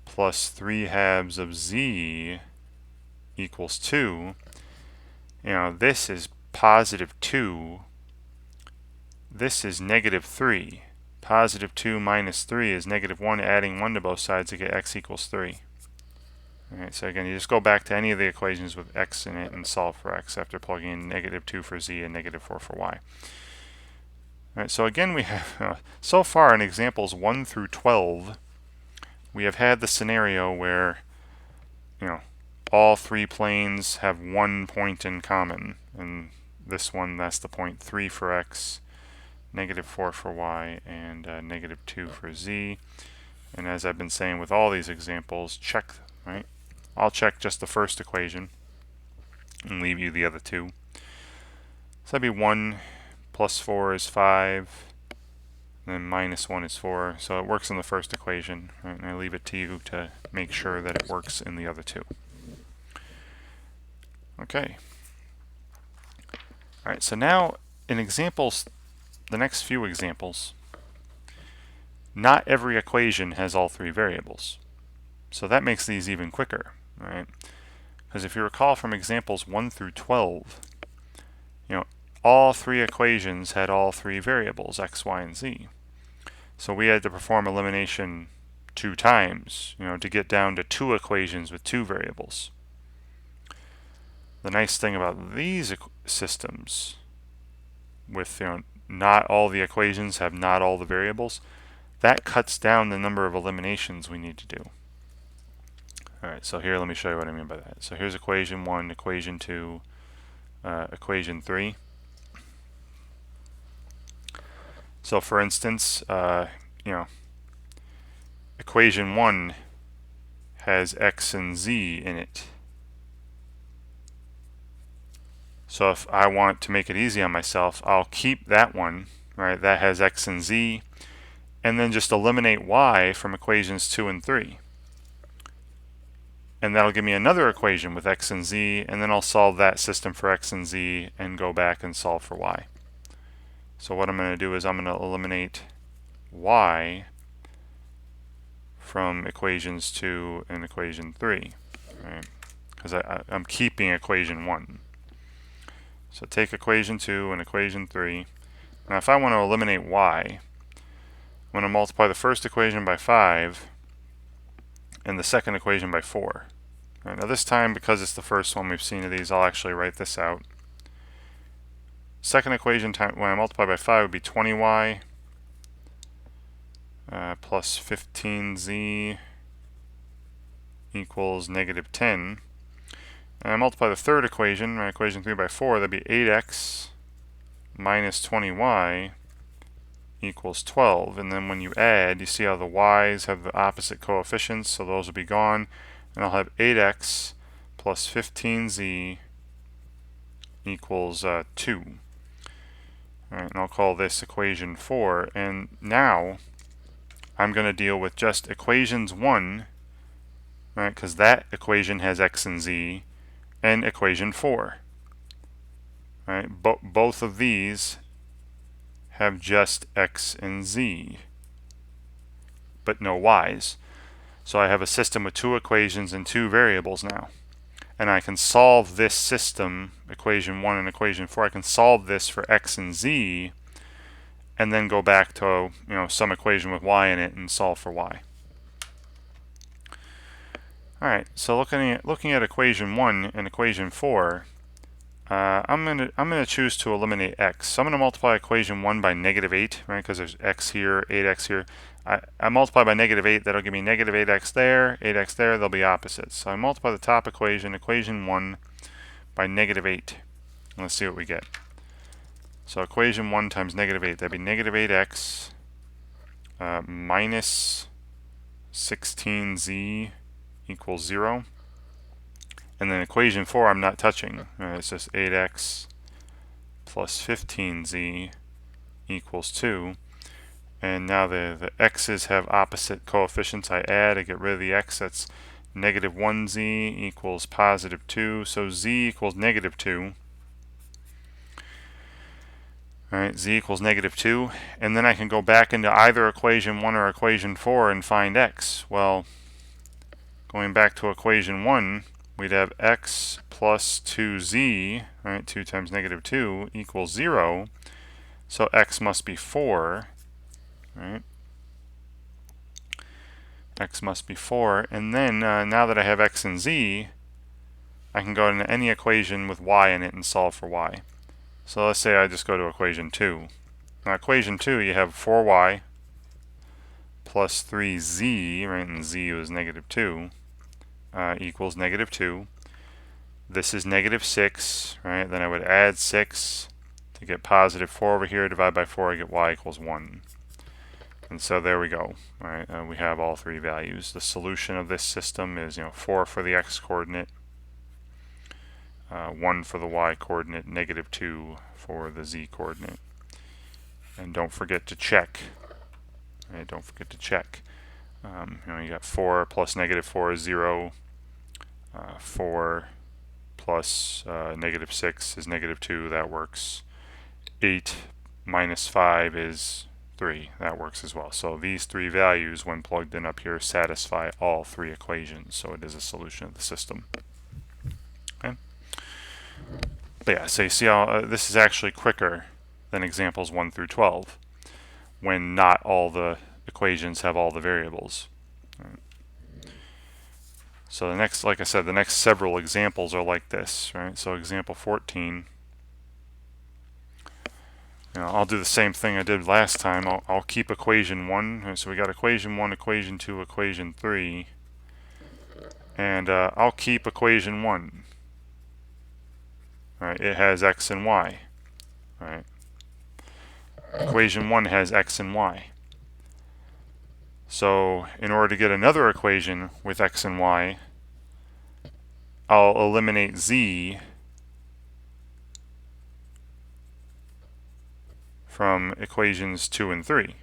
plus 3/2 of z equals 2. This is positive 2. This is negative 3. Positive 2 minus 3 is negative 1. Adding 1 to both sides to get x equals 3. Alright, so again, you just go back to any of the equations with x in it and solve for x after plugging in negative 2 for z and negative 4 for y. Alright, so again, we have, so far in examples 1 through 12, we have had the scenario where, all three planes have one point in common. And this one, that's the point 3 for x, negative 4 for y, and negative 2 for z. And as I've been saying with all these examples, check, right? I'll check just the first equation and leave you the other two. So that'd be 1 plus 4 is 5, and then minus 1 is 4. So it works in the first equation, right? And I leave it to you to make sure that it works in the other two. Okay. Alright, so now in examples, the next few examples, not every equation has all three variables. So that makes these even quicker, right? Because if you recall from examples 1 through 12, all three equations had all three variables, x, y, and z. So we had to perform elimination 2 times, to get down to 2 equations with 2 variables. The nice thing about these systems, with not all the equations have not all the variables, that cuts down the number of eliminations we need to do. Alright, so here let me show you what I mean by that. So here's equation 1, equation 2, equation 3. So for instance, equation 1 has x and z in it. So if I want to make it easy on myself, I'll keep that one, right? That has x and z, and then just eliminate y from equations 2 and 3. And that'll give me another equation with x and z, and then I'll solve that system for x and z and go back and solve for y. So what I'm going to do is I'm going to eliminate y from equations 2 and equation 3, right? Because I'm keeping equation 1. So take equation 2 and equation 3. Now if I want to eliminate y, I'm going to multiply the first equation by 5 and the second equation by 4. Right, now this time, because it's the first one we've seen of these, I'll actually write this out. Second equation, when I multiply by 5, would be 20y plus 15z equals negative 10. And I multiply the third equation, my equation 3 by 4, that'd be 8x minus 20y equals 12. And then when you add, you see how the y's have the opposite coefficients, so those will be gone. And I'll have 8x plus 15z equals 2. Alright, and I'll call this equation 4. And now I'm going to deal with just equations 1, right? Because that equation has x and z, and equation 4. Right? Both of these have just x and z, but no y's. So I have a system with 2 equations and 2 variables now. and I can solve this system, equation 1 and equation 4, I can solve this for x and z, and then go back to some equation with y in it and solve for y. Alright, so looking at equation 1 and equation 4, I'm gonna choose to eliminate x. So I'm gonna multiply equation 1 by -8, right? Because there's x here, 8x here. I multiply by -8, that'll give me -8x there, 8x there, they'll be opposites. So I multiply the top equation, equation 1, by -8. Let's see what we get. So equation 1 times -8, that'd be -8x minus 16z equals 0. And then equation 4 I'm not touching. It's just 8x plus 15z equals 2. And now the x's have opposite coefficients. I add, I get rid of the x. That's -1z equals +2. So z equals -2. Alright, z equals -2. And then I can go back into either equation 1 or equation 4 and find x. Well, going back to equation 1, we'd have x plus 2z, right, 2 times -2, equals 0. So x must be 4, right? X must be 4. And then, now that I have x and z, I can go into any equation with y in it and solve for y. So let's say I just go to equation 2. Now equation 2, you have 4y plus 3z, right, and z was -2, equals -2. This is -6, right? Then I would add 6 to get +4 over here. Divide by 4, I get y equals 1. And so there we go. All right, we have all three values. The solution of this system is 4 for the x coordinate, 1 for the y coordinate, -2 for the z coordinate. And don't forget to check. Right? Don't forget to check. You got 4 plus -4 is 0. 4 plus -6 is -2. That works. 8 minus 5 is 3. That works as well. So these three values, when plugged in up here, satisfy all three equations. So it is a solution of the system. Okay. But yeah, so you see how this is actually quicker than examples 1 through 12, when not all the equations have all the variables. Right. So the next, like I said, the next several examples are like this, right? So example 14. I'll do the same thing I did last time. I'll keep equation 1. So we got equation 1, equation 2, equation 3. And I'll keep equation 1. Right, it has x and y. Right. Equation 1 has x and y. So in order to get another equation with x and y, I'll eliminate z from equations 2 and 3.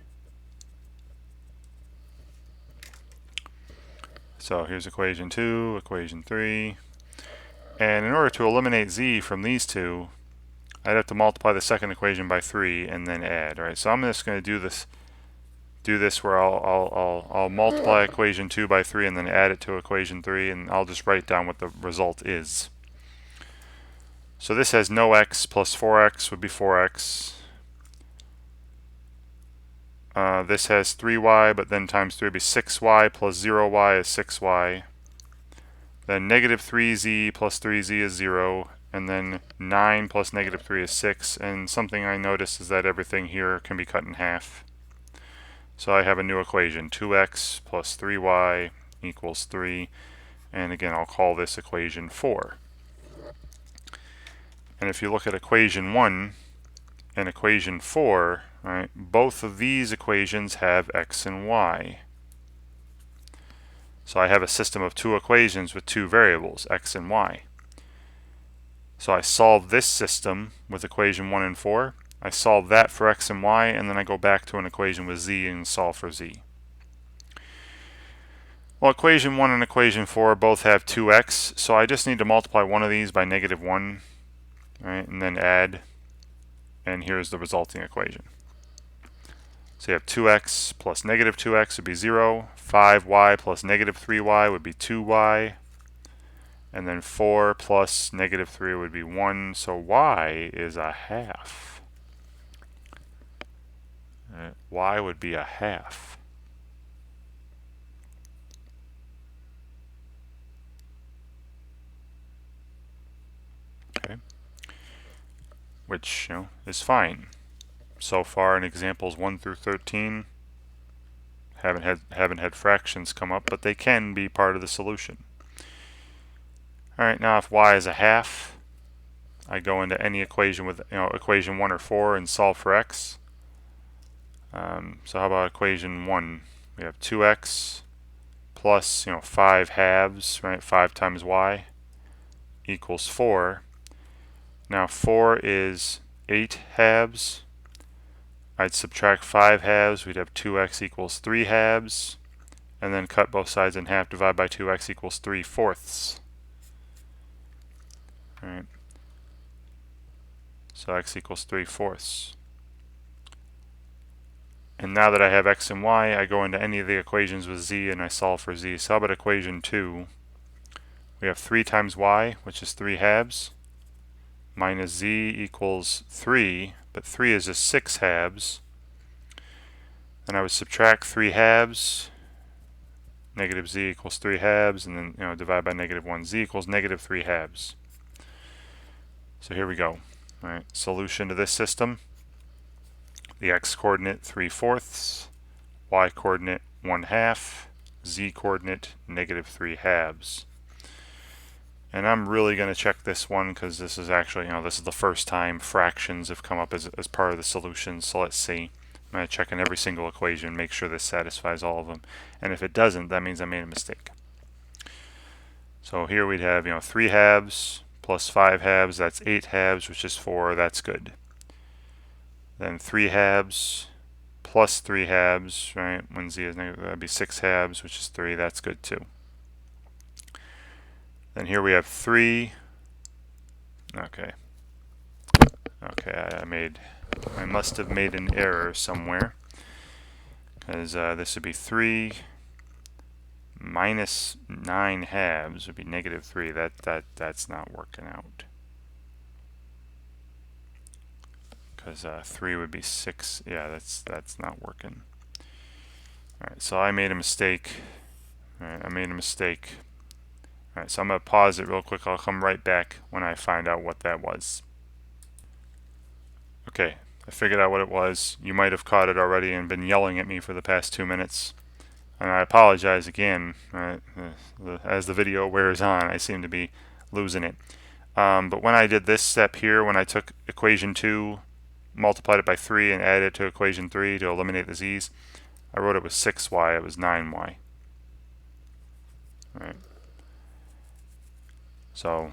So here's equation 2, equation 3. And in order to eliminate z from these two, I'd have to multiply the second equation by 3 and then add. All right, so I'm just going to do this where I'll multiply equation 2 by 3 and then add it to equation 3, and I'll just write down what the result is. So this has no x plus 4x would be 4x. This has 3y, but then times 3 would be 6y, plus 0y is 6y. Then -3z plus 3z is 0, and then 9 plus -3 is 6. And something I noticed is that everything here can be cut in half. So I have a new equation, 2x plus 3y equals 3. And again, I'll call this equation 4. And if you look at equation 1 and equation 4, right, both of these equations have x and y. So I have a system of two equations with two variables, x and y. So I solve this system with equation 1 and 4. I solve that for x and y, and then I go back to an equation with z and solve for z. Well, equation 1 and equation 4 both have 2x, so I just need to multiply one of these by -1, right, and then add, and here's the resulting equation. So you have 2x plus -2x would be 0, 5y plus -3y would be 2y, And then 4 plus negative 3 would be 1, so y is a half. Y would be a half. Okay. Which, is fine. So far in examples 1 through 13, haven't had fractions come up, but they can be part of the solution. Alright, now if y is a half, I go into any equation with equation 1 or 4 and solve for x. So how about equation 1? We have 2x plus 5 halves, right? 5 times y equals 4. Now 4 is 8 halves. I'd subtract 5 halves, we'd have 2x equals 3 halves, and then cut both sides in half, divide by 2x equals 3/4. Alright. So x equals 3/4. And now that I have x and y, I go into any of the equations with z and I solve for z. So how about equation 2? We have 3 times y, which is 3 halves, minus z equals 3, but 3 is just 6 halves. Then I would subtract 3 halves, negative z equals 3 halves, and then divide by negative 1. Z equals negative 3 halves. So here we go. All right, solution to this system. The x-coordinate 3/4, y-coordinate 1/2, z-coordinate negative 3 halves. And I'm really going to check this one because this is actually, this is the first time fractions have come up as part of the solution. So let's see. I'm going to check in every single equation, make sure this satisfies all of them. And if it doesn't, that means I made a mistake. So here we'd have, 3 halves plus 5 halves, that's 8 halves, which is 4, that's good. Then 3 halves plus 3 halves, right? When z is negative, that'd be 6 halves, which is 3, that's good too. Then here we have 3. Okay, I must have made an error somewhere, because this would be 3 minus 9 halves would be negative 3. That's not working out, because 3 would be 6. Yeah, that's not working. All right, so I made a mistake. All right, Alright, so I'm going to pause it real quick. I'll come right back when I find out what that was. Okay, I figured out what it was. You might have caught it already and been yelling at me for the past 2 minutes. And I apologize again. As the video wears on, I seem to be losing it. But when I did this step here, when I took equation 2, multiplied it by 3, and added it to equation 3 to eliminate the z's, I wrote it was 6y. It was 9y. All right. So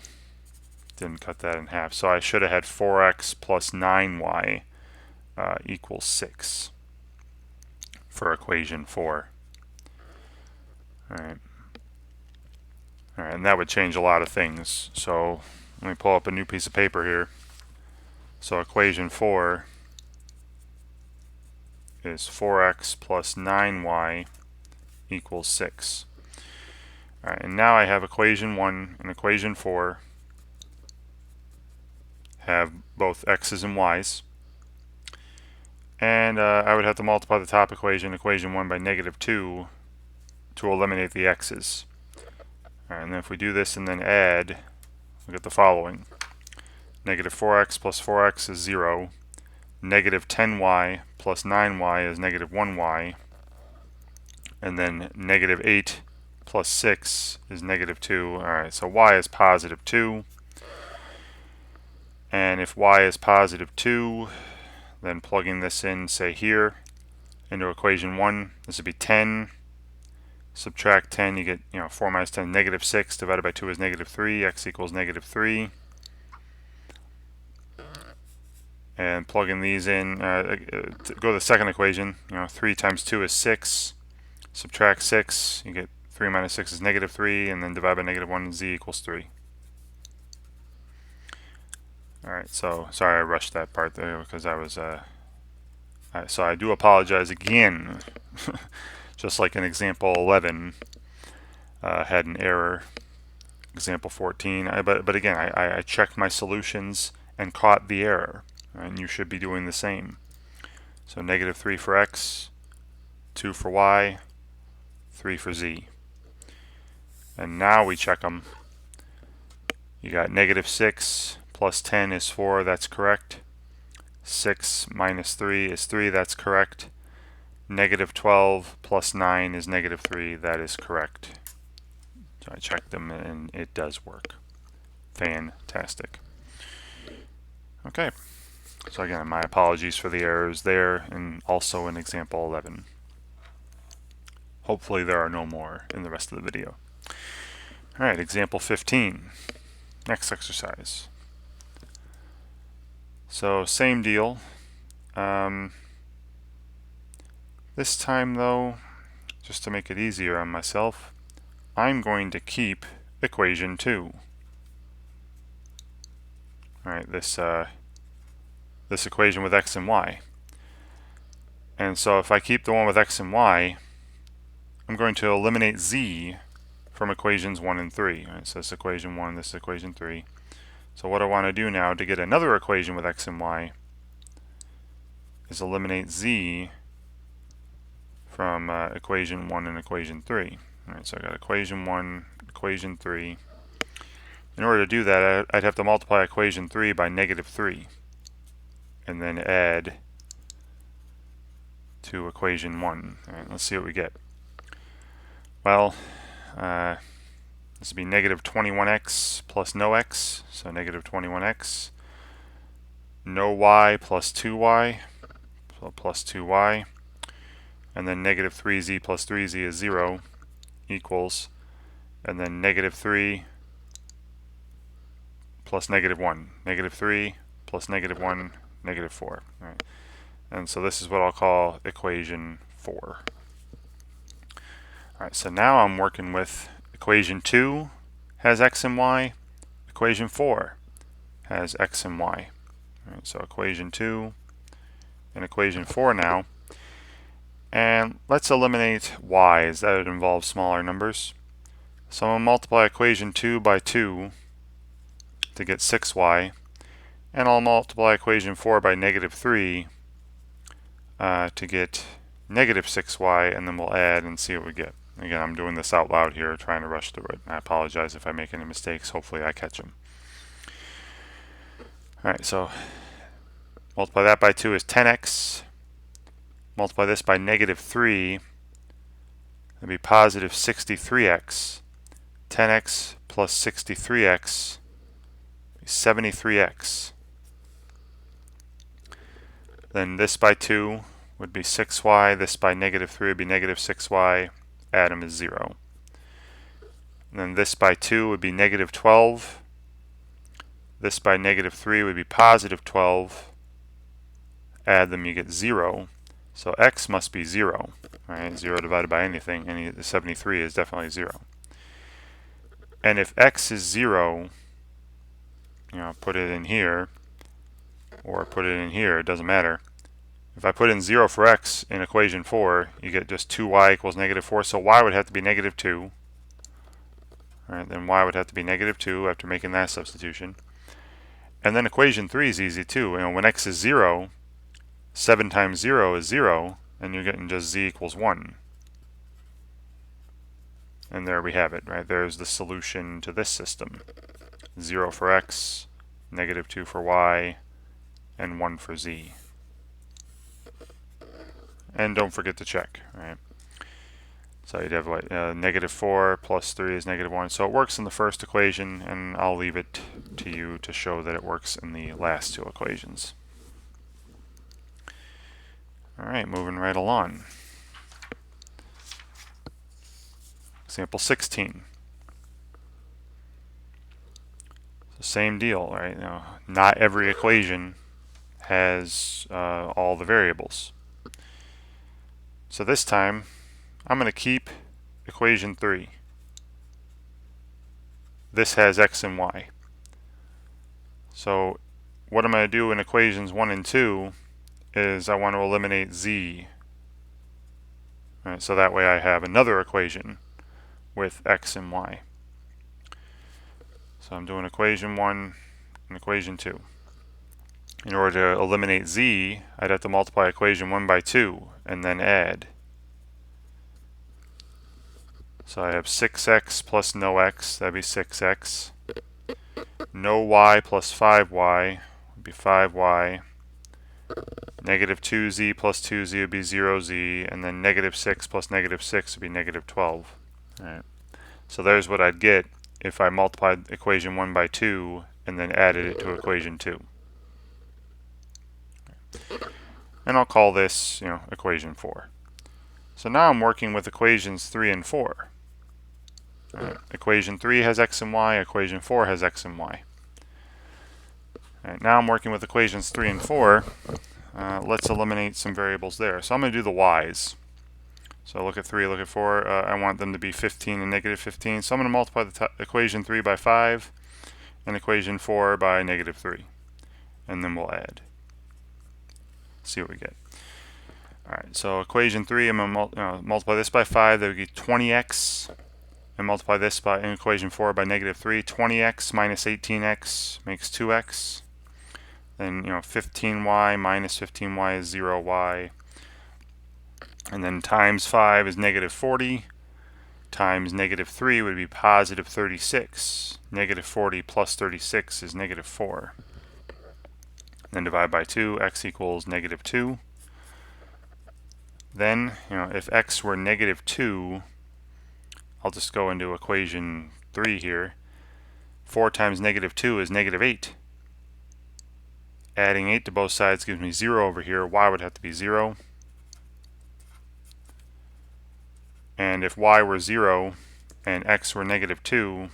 didn't cut that in half. So I should have had 4x plus 9y equals 6 for equation 4. Alright, and that would change a lot of things. So let me pull up a new piece of paper here. So equation 4 is 4x plus 9y equals 6. Alright, and now I have equation 1 and equation 4 have both x's and y's. And I would have to multiply the top equation, equation 1, by negative 2 to eliminate the x's. Alright, and then if we do this and then add, we get the following. Negative 4x plus 4x is 0. Negative 10y plus 9y is negative 1y. And then negative 8 plus 6 is negative 2. Alright, so y is positive 2. And if y is positive 2, then plugging this in, say here, into equation 1, this would be 10. Subtract 10, you get 4 minus 10, negative 6, divided by 2 is negative 3, x equals negative 3. And plugging these in, go to the second equation, 3 times 2 is 6. Subtract 6, you get 3 minus 6 is negative 3, and then divide by negative 1, z equals 3. Alright, so sorry I rushed that part there because I was, so I do apologize again. Just like in example 11, had an error. example 14. But again, I checked my solutions and caught the error, and you should be doing the same. So negative 3 for x, 2 for y, 3 for z. And now we check them. You got negative 6 plus 10 is 4, that's correct. 6 minus 3 is 3, that's correct. Negative 12 plus 9 is negative 3, that is correct. So I checked them and it does work. Fantastic. Okay, so again, my apologies for the errors there, and also in example 11. Hopefully there are no more in the rest of the video. Alright, example 15. Next exercise. So same deal. This time though, just to make it easier on myself, I'm going to keep equation 2. Alright, this equation with x and y. And so if I keep the one with x and y, I'm going to eliminate z from equations 1 and 3. Right, so this is equation 1, this is equation 3. So what I want to do now to get another equation with x and y is eliminate z from equation 1 and equation 3. Alright, so I got equation 1, equation 3. In order to do that, I'd have to multiply equation 3 by negative 3 and then add to equation 1. Alright, let's see what we get. Well, this would be negative 21x plus no x, so negative 21x. No y plus 2y, so plus 2y. And then negative 3z plus 3z is 0 equals, and then negative 3 plus negative 1. Negative 3 plus negative 1, negative 4. All right. And so this is what I'll call equation 4. Alright, so now I'm working with equation 2 has x and y, equation 4 has x and y. Alright, so equation 2 and equation 4 now. And let's eliminate y, as that would involve smaller numbers. So I'm going to multiply equation 2 by 2 to get 6y, and I'll multiply equation 4 by negative 3 to get negative 6y, and then we'll add and see what we get. Again, I'm doing this out loud here, trying to rush through it. I apologize if I make any mistakes. Hopefully I catch them. Alright, so multiply that by 2 is 10x. Multiply this by negative 3. That'd be positive 63x. 10x plus 63x is 73x. Then this by 2 would be 6y. This by negative 3 would be negative 6y. Add them is 0. And then this by 2 would be negative 12. This by negative 3 would be positive 12. Add them, you get 0. So x must be 0. Right? 0 divided by anything, and 73 is definitely 0. And if x is 0, put it in here, or put it in here, it doesn't matter. If I put in 0 for x in equation 4, you get just 2y equals negative 4, so y would have to be negative 2. Alright, then y would have to be negative 2 after making that substitution. And then equation 3 is easy too. When x is 0, 7 times 0 is 0, and you're getting just z equals 1. And there we have it, right? There's the solution to this system. 0 for x, negative 2 for y, and 1 for z. And don't forget to check, right? So you'd have like negative 4 plus 3 is negative 1. So it works in the first equation, and I'll leave it to you to show that it works in the last two equations. Alright, moving right along. Example 16. So same deal, right? Not every equation has all the variables. So this time, I'm going to keep equation 3. This has x and y. So what I'm going to do in equations 1 and 2 is I want to eliminate z. Right, so that way I have another equation with x and y. So I'm doing equation 1 and equation 2. In order to eliminate z, I'd have to multiply equation 1 by 2 and then add. So I have 6x plus no x, that'd be 6x. No y plus 5y would be 5y. Negative 2z plus 2z would be 0z, and then negative 6 plus negative 6 would be negative 12. All right. So there's what I'd get if I multiplied equation 1 by 2 and then added it to equation 2. And I'll call this, equation 4. So now I'm working with equations 3 and 4. Equation 3 has x and y, equation 4 has x and y. Now I'm working with equations 3 and 4. Let's eliminate some variables there. So I'm going to do the y's. So look at 3, look at 4. I want them to be 15 and negative 15. So I'm going to multiply the equation 3 by 5 and equation 4 by negative 3. And then we'll add. See what we get. Alright, so equation 3, I'm going to multiply this by 5. That would be 20x. And multiply this by in equation 4 by negative 3. 20x minus 18x makes 2x. Then 15y minus 15y is 0y. And then times 5 is negative 40. Times negative 3 would be positive 36. Negative 40 plus 36 is negative 4. Then divide by 2, x equals negative 2. Then, if x were negative 2, I'll just go into equation 3 here. 4 times negative 2 is negative 8. Adding 8 to both sides gives me 0 over here. Y would have to be 0. And if y were 0 and x were negative 2,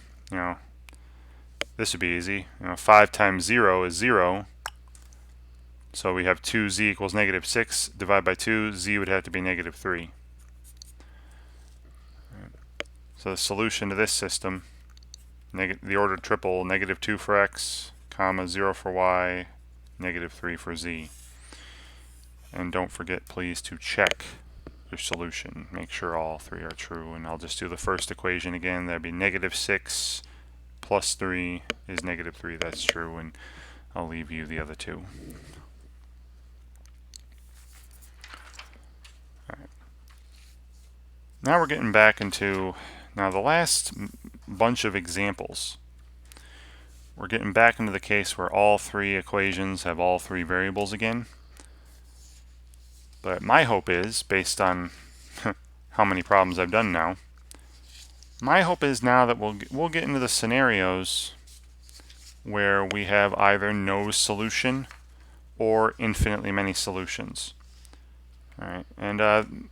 this would be easy. 5 times 0 is 0. So we have 2z equals negative 6. Divide by 2, z would have to be negative 3. So the solution to this system, the ordered triple, negative 2 for x, comma 0 for y, negative 3 for z. And don't forget, please, to check your solution. Make sure all 3 are true. And I'll just do the first equation again. That'd be negative 6 plus 3 is negative 3. That's true. And I'll leave you the other 2. All right. Now we're getting back into the last bunch of examples. We're getting back into the case where all 3 equations have all 3 variables again. But my hope is, based on how many problems I've done now, my hope is now that we'll get into the scenarios where we have either no solution or infinitely many solutions. All right, and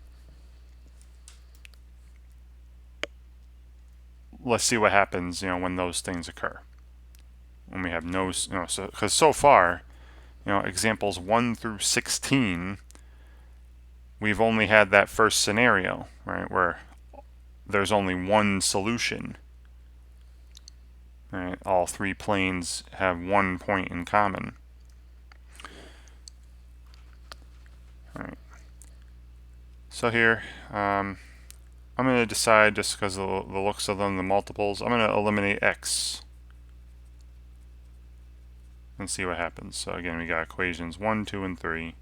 let's see what happens, when those things occur. When we have no, because so far, examples 1 through 16, we've only had that first scenario, right, where there's only one solution. Right? All 3 planes have one point in common. All right. So here, I'm going to decide, just because of the looks of them, the multiples, I'm going to eliminate x and see what happens. So again, we got equations 1, 2, and 3.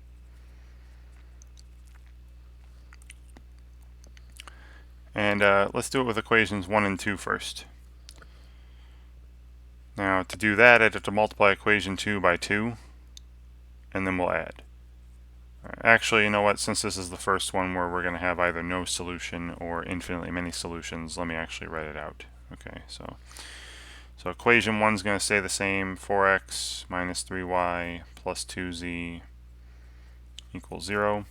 And let's do it with equations 1 and 2 first. Now, to do that, I'd have to multiply equation 2 by 2, and then we'll add. Actually, you know what? Since this is the first one where we're going to have either no solution or infinitely many solutions, let me actually write it out. Okay, so equation 1 is going to stay the same. 4x minus 3y plus 2z equals 0.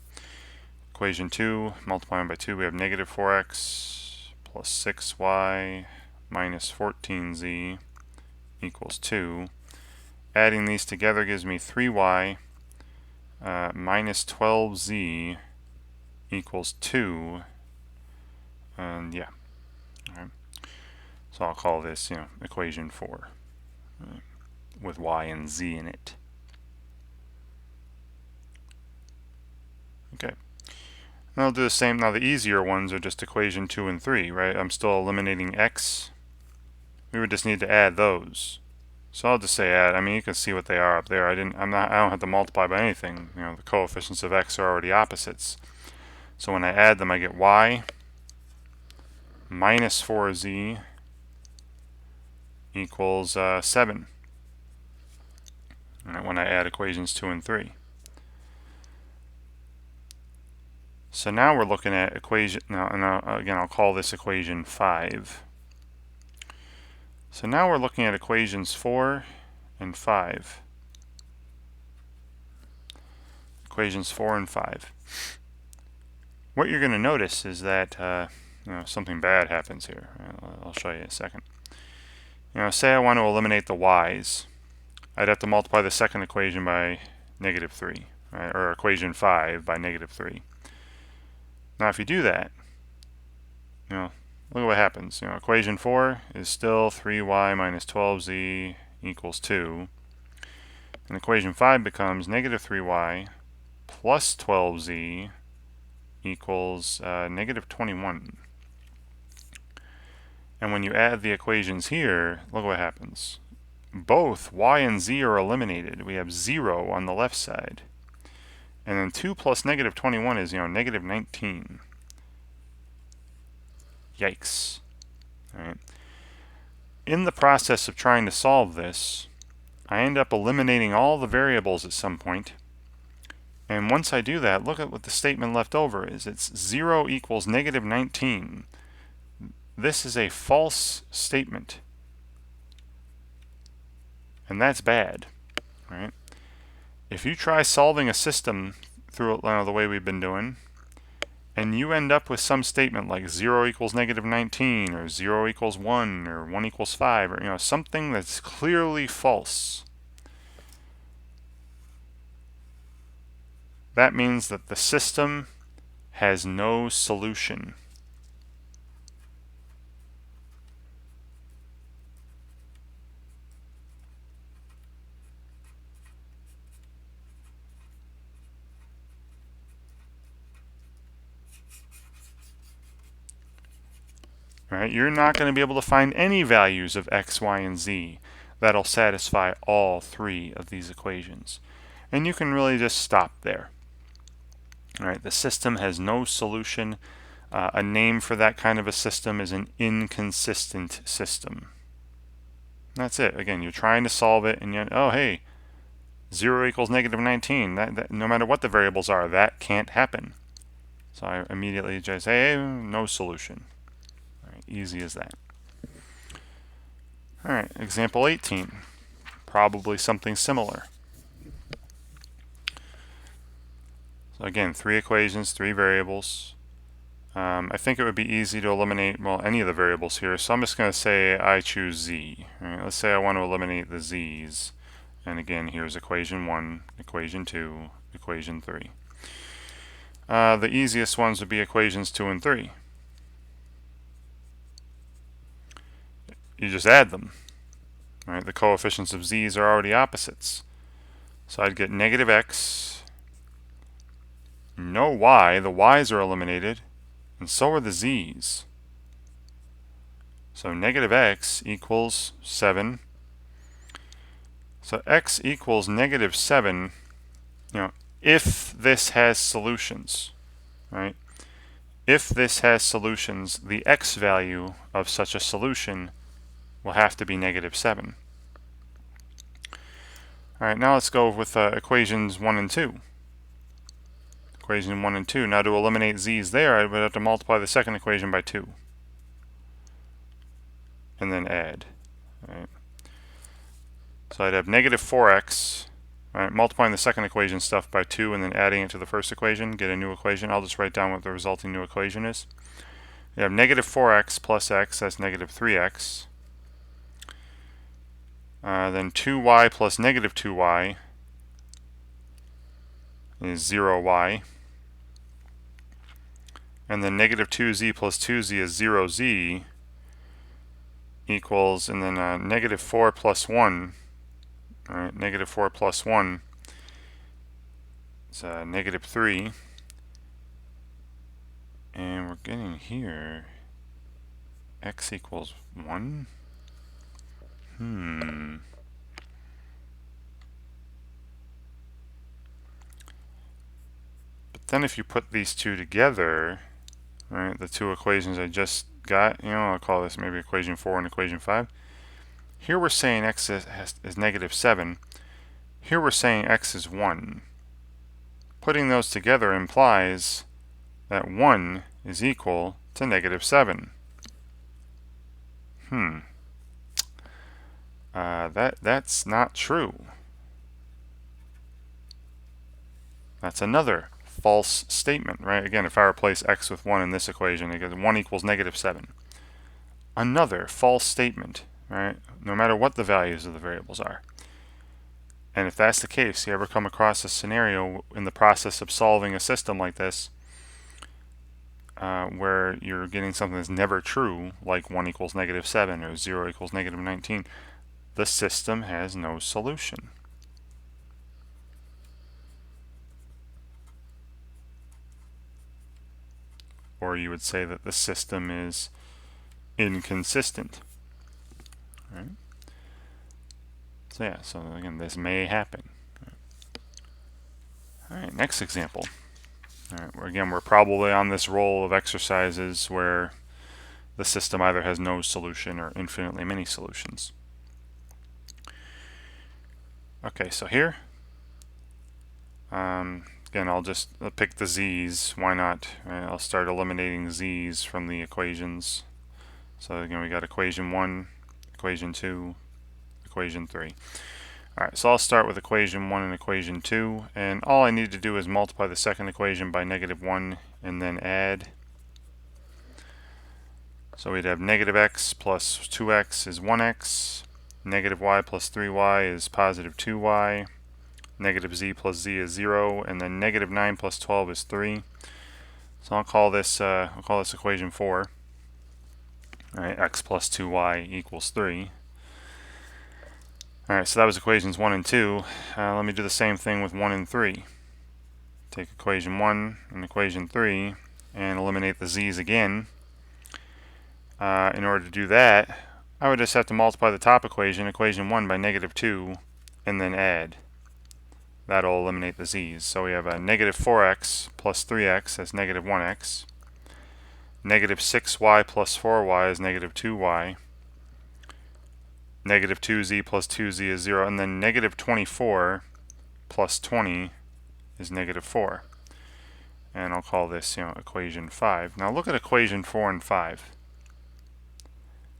Equation 2, multiplying by 2, we have negative 4x plus 6y minus 14z equals 2. Adding these together gives me 3y minus 12z equals 2. And yeah. All right. So I'll call this, equation 4, right, with y and z in it. Okay. Now I'll do the same. Now the easier ones are just equation 2 and 3, right? I'm still eliminating x. we would just need to add those. So I'll just say add. I mean, you can see what they are up there. I don't have to multiply by anything. You know, the coefficients of x are already opposites. So when I add them, I get y minus 4z equals 7. Right, when I add equations 2 and 3. So now we're looking at equation, now again, I'll call this equation 5. So now we're looking at equations 4 and 5. Equations 4 and 5. What you're going to notice is that something bad happens here. I'll show you in a second. Say I want to eliminate the y's. I'd have to multiply the second equation by negative 3, right? Or equation 5 by negative 3. Now if you do that, look at what happens. Equation 4 is still 3y minus 12z equals 2. And equation 5 becomes negative 3y plus 12z equals negative 21. And when you add the equations here, look what happens. Both y and z are eliminated. We have 0 on the left side. And then 2 plus negative 21 is, negative 19. Yikes. All right. In the process of trying to solve this, I end up eliminating all the variables at some point. And once I do that, look at what the statement left over is. It's 0 equals negative 19. This is a false statement. And that's bad. Right? If you try solving a system through the way we've been doing, and you end up with some statement like 0 equals negative 19, or 0 equals 1, or 1 equals 5, or something that's clearly false, that means that the system has no solution. Right? You're not going to be able to find any values of x, y, and z that'll satisfy all three of these equations. And you can really just stop there. All right, the system has no solution. A name for that kind of a system is an inconsistent system. That's it. Again, you're trying to solve it, and oh, hey, 0 equals negative 19. That no matter what the variables are, that can't happen. So I immediately just say, hey, no solution. Easy as that. All right, example 18. Probably something similar. So again, 3 equations, 3 variables. I think it would be easy to eliminate, any of the variables here. So I'm just going to say I choose z. All right, let's say I want to eliminate the z's. And again, here's equation 1, equation 2, equation 3. The easiest ones would be equations 2 and 3. You just add them. Right? The coefficients of z's are already opposites. So I'd get negative x, no y, the y's are eliminated, and so are the z's. So negative x equals 7. So x equals negative 7, if this has solutions, right? If this has solutions, the x value of such a solution will have to be negative 7. All right, now let's go with equations 1 and 2. Equation 1 and 2. Now to eliminate z's there, I would have to multiply the second equation by 2. And then add. All right. So I'd have negative 4x, right, multiplying the second equation stuff by 2 and then adding it to the first equation, get a new equation. I'll just write down what the resulting new equation is. You have negative 4x plus x, that's negative 3x. Then 2y plus negative 2y is 0y. And then negative 2z plus 2z is 0z equals, and then negative 4 plus 1. All right, negative 4 plus 1 is negative 3. And we're getting here x equals 1. But then if you put these two together, right, the two equations I just got, I'll call this maybe equation 4 and equation 5. Here we're saying x is negative 7. Here we're saying x is 1. Putting those together implies that 1 is equal to negative 7. That's not true. That's another false statement, right? Again, if I replace x with 1 in this equation, it goes 1 equals negative 7. Another false statement, right? No matter what the values of the variables are. And if that's the case, you ever come across a scenario in the process of solving a system like this where you're getting something that's never true, like 1 equals negative 7 or 0 equals negative 19, the system has no solution. Or you would say that the system is inconsistent. Right? So yeah, so again, this may happen. All right, next example. All right, again, we're probably on this roll of exercises where the system either has no solution or infinitely many solutions. Okay, so here, again, I'll just pick the z's. Why not? Right, I'll start eliminating z's from the equations. So again, we got equation 1, equation 2, equation 3. Alright, so I'll start with equation 1 and equation 2, and all I need to do is multiply the second equation by negative 1 and then add. So we'd have negative x plus 2x is 1x, negative y plus 3y is positive 2y, negative z plus z is 0, and then negative 9 plus 12 is 3. So I'll call this equation 4. Alright, x plus 2y equals 3. Alright, so that was equations 1 and 2. Let me do the same thing with 1 and 3. Take equation 1 and equation 3 and eliminate the z's again. In order to do that, I would just have to multiply the top equation, equation 1, by negative 2, and then add. That'll eliminate the z's. So we have a negative 4x plus 3x, that's negative 1x. Negative 6y plus 4y is negative 2y. Negative 2z plus 2z is 0. And then negative 24 plus 20 is negative 4. And I'll call this, equation 5. Now look at equation 4 and 5.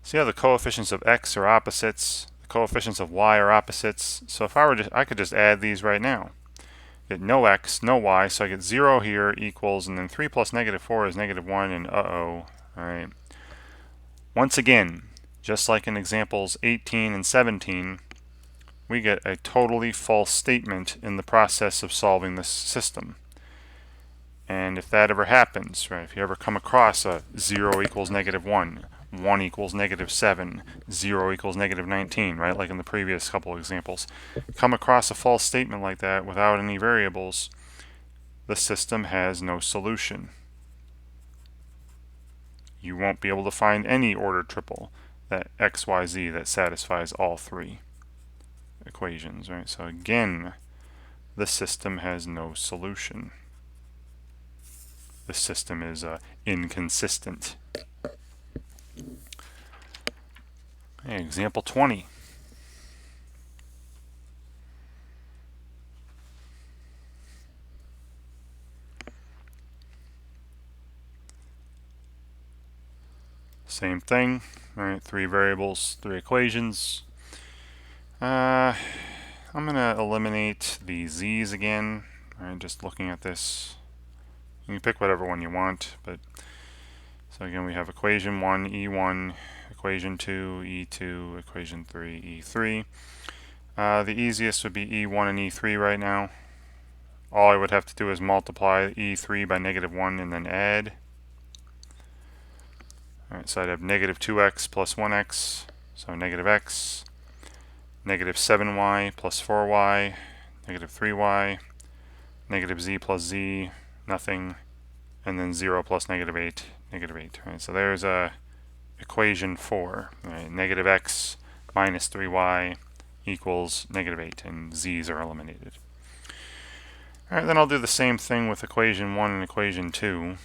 See how the coefficients of x are opposites, the coefficients of y are opposites. So if I could just add these right now. Get no x, no y, so I get 0 here equals, and then 3 plus negative 4 is negative 1, and alright. Once again, just like in examples 18 and 17, we get a totally false statement in the process of solving this system. And if that ever happens, right, if you ever come across a 0 equals negative 1, 1 equals negative 7, 0 equals negative 19, right, like in the previous couple examples, come across a false statement like that without any variables, the system has no solution. You won't be able to find any ordered triple that x, y, z that satisfies all three equations, right? So again, the system has no solution. The system is inconsistent. Okay, example 20. Same thing, right? 3 variables, 3 equations. I'm going to eliminate the z's again. Right, just looking at this, you can pick whatever one you want, but so again we have equation 1, E1, equation 2, E2, equation 3, E3. The easiest would be E1 and E3 right now. All I would have to do is multiply E3 by negative 1 and then add. Alright, so I'd have negative 2x plus 1x, so negative x, negative 7y plus 4y, negative 3y, negative z plus z, nothing, and then 0 plus negative 8, negative 8. Right, so there's equation 4. Right, negative x minus 3y equals negative 8, and z's are eliminated. All right, then I'll do the same thing with equation 1 and equation 2.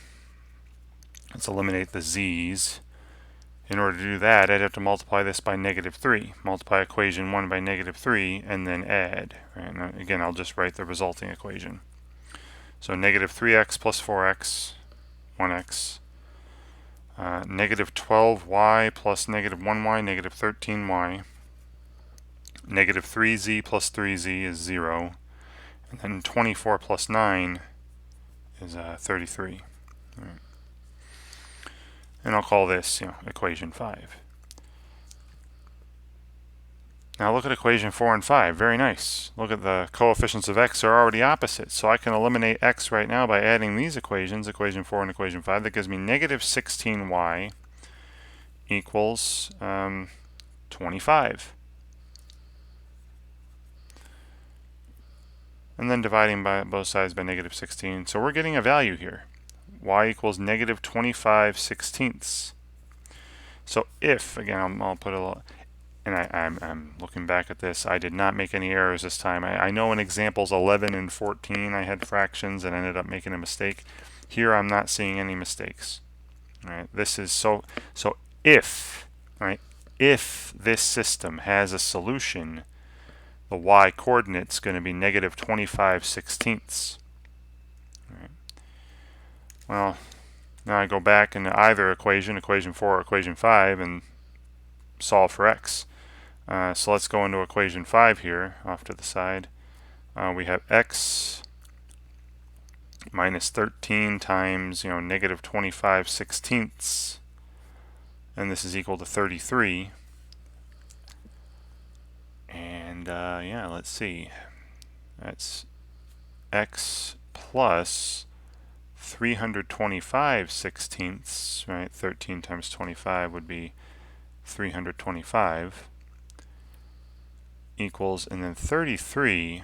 Let's eliminate the z's. In order to do that, I'd have to multiply this by negative 3. Multiply equation 1 by negative 3, and then add. And again, I'll just write the resulting equation. So negative 3x plus 4x, 1x. Negative 12y plus negative 1y, negative 13y. Negative 3z plus 3z is 0. And then 24 plus 9 is 33. All right. And I'll call this, equation 5. Now look at equation 4 and 5. Very nice. Look at the coefficients of x are already opposite. So I can eliminate x right now by adding these equations, equation 4 and equation 5. That gives me negative 16y equals 25. And then dividing by both sides by negative 16. So we're getting a value here. Y equals negative 25/16. So if, again, I'll put a little, and I'm looking back at this, I did not make any errors this time. I know in examples 11 and 14 I had fractions and ended up making a mistake. Here I'm not seeing any mistakes. All right, this is so if, right, if this system has a solution, the y coordinate is going to be negative 25/16. Right. Well, now I go back into either equation, equation 4 or equation 5, and solve for x. So let's go into equation 5 here, off to the side. We have x minus 13 times, negative 25/16, and this is equal to 33. And yeah, let's see. That's x plus 325/16, right? 13 times 25 would be 325 equals, and then 33,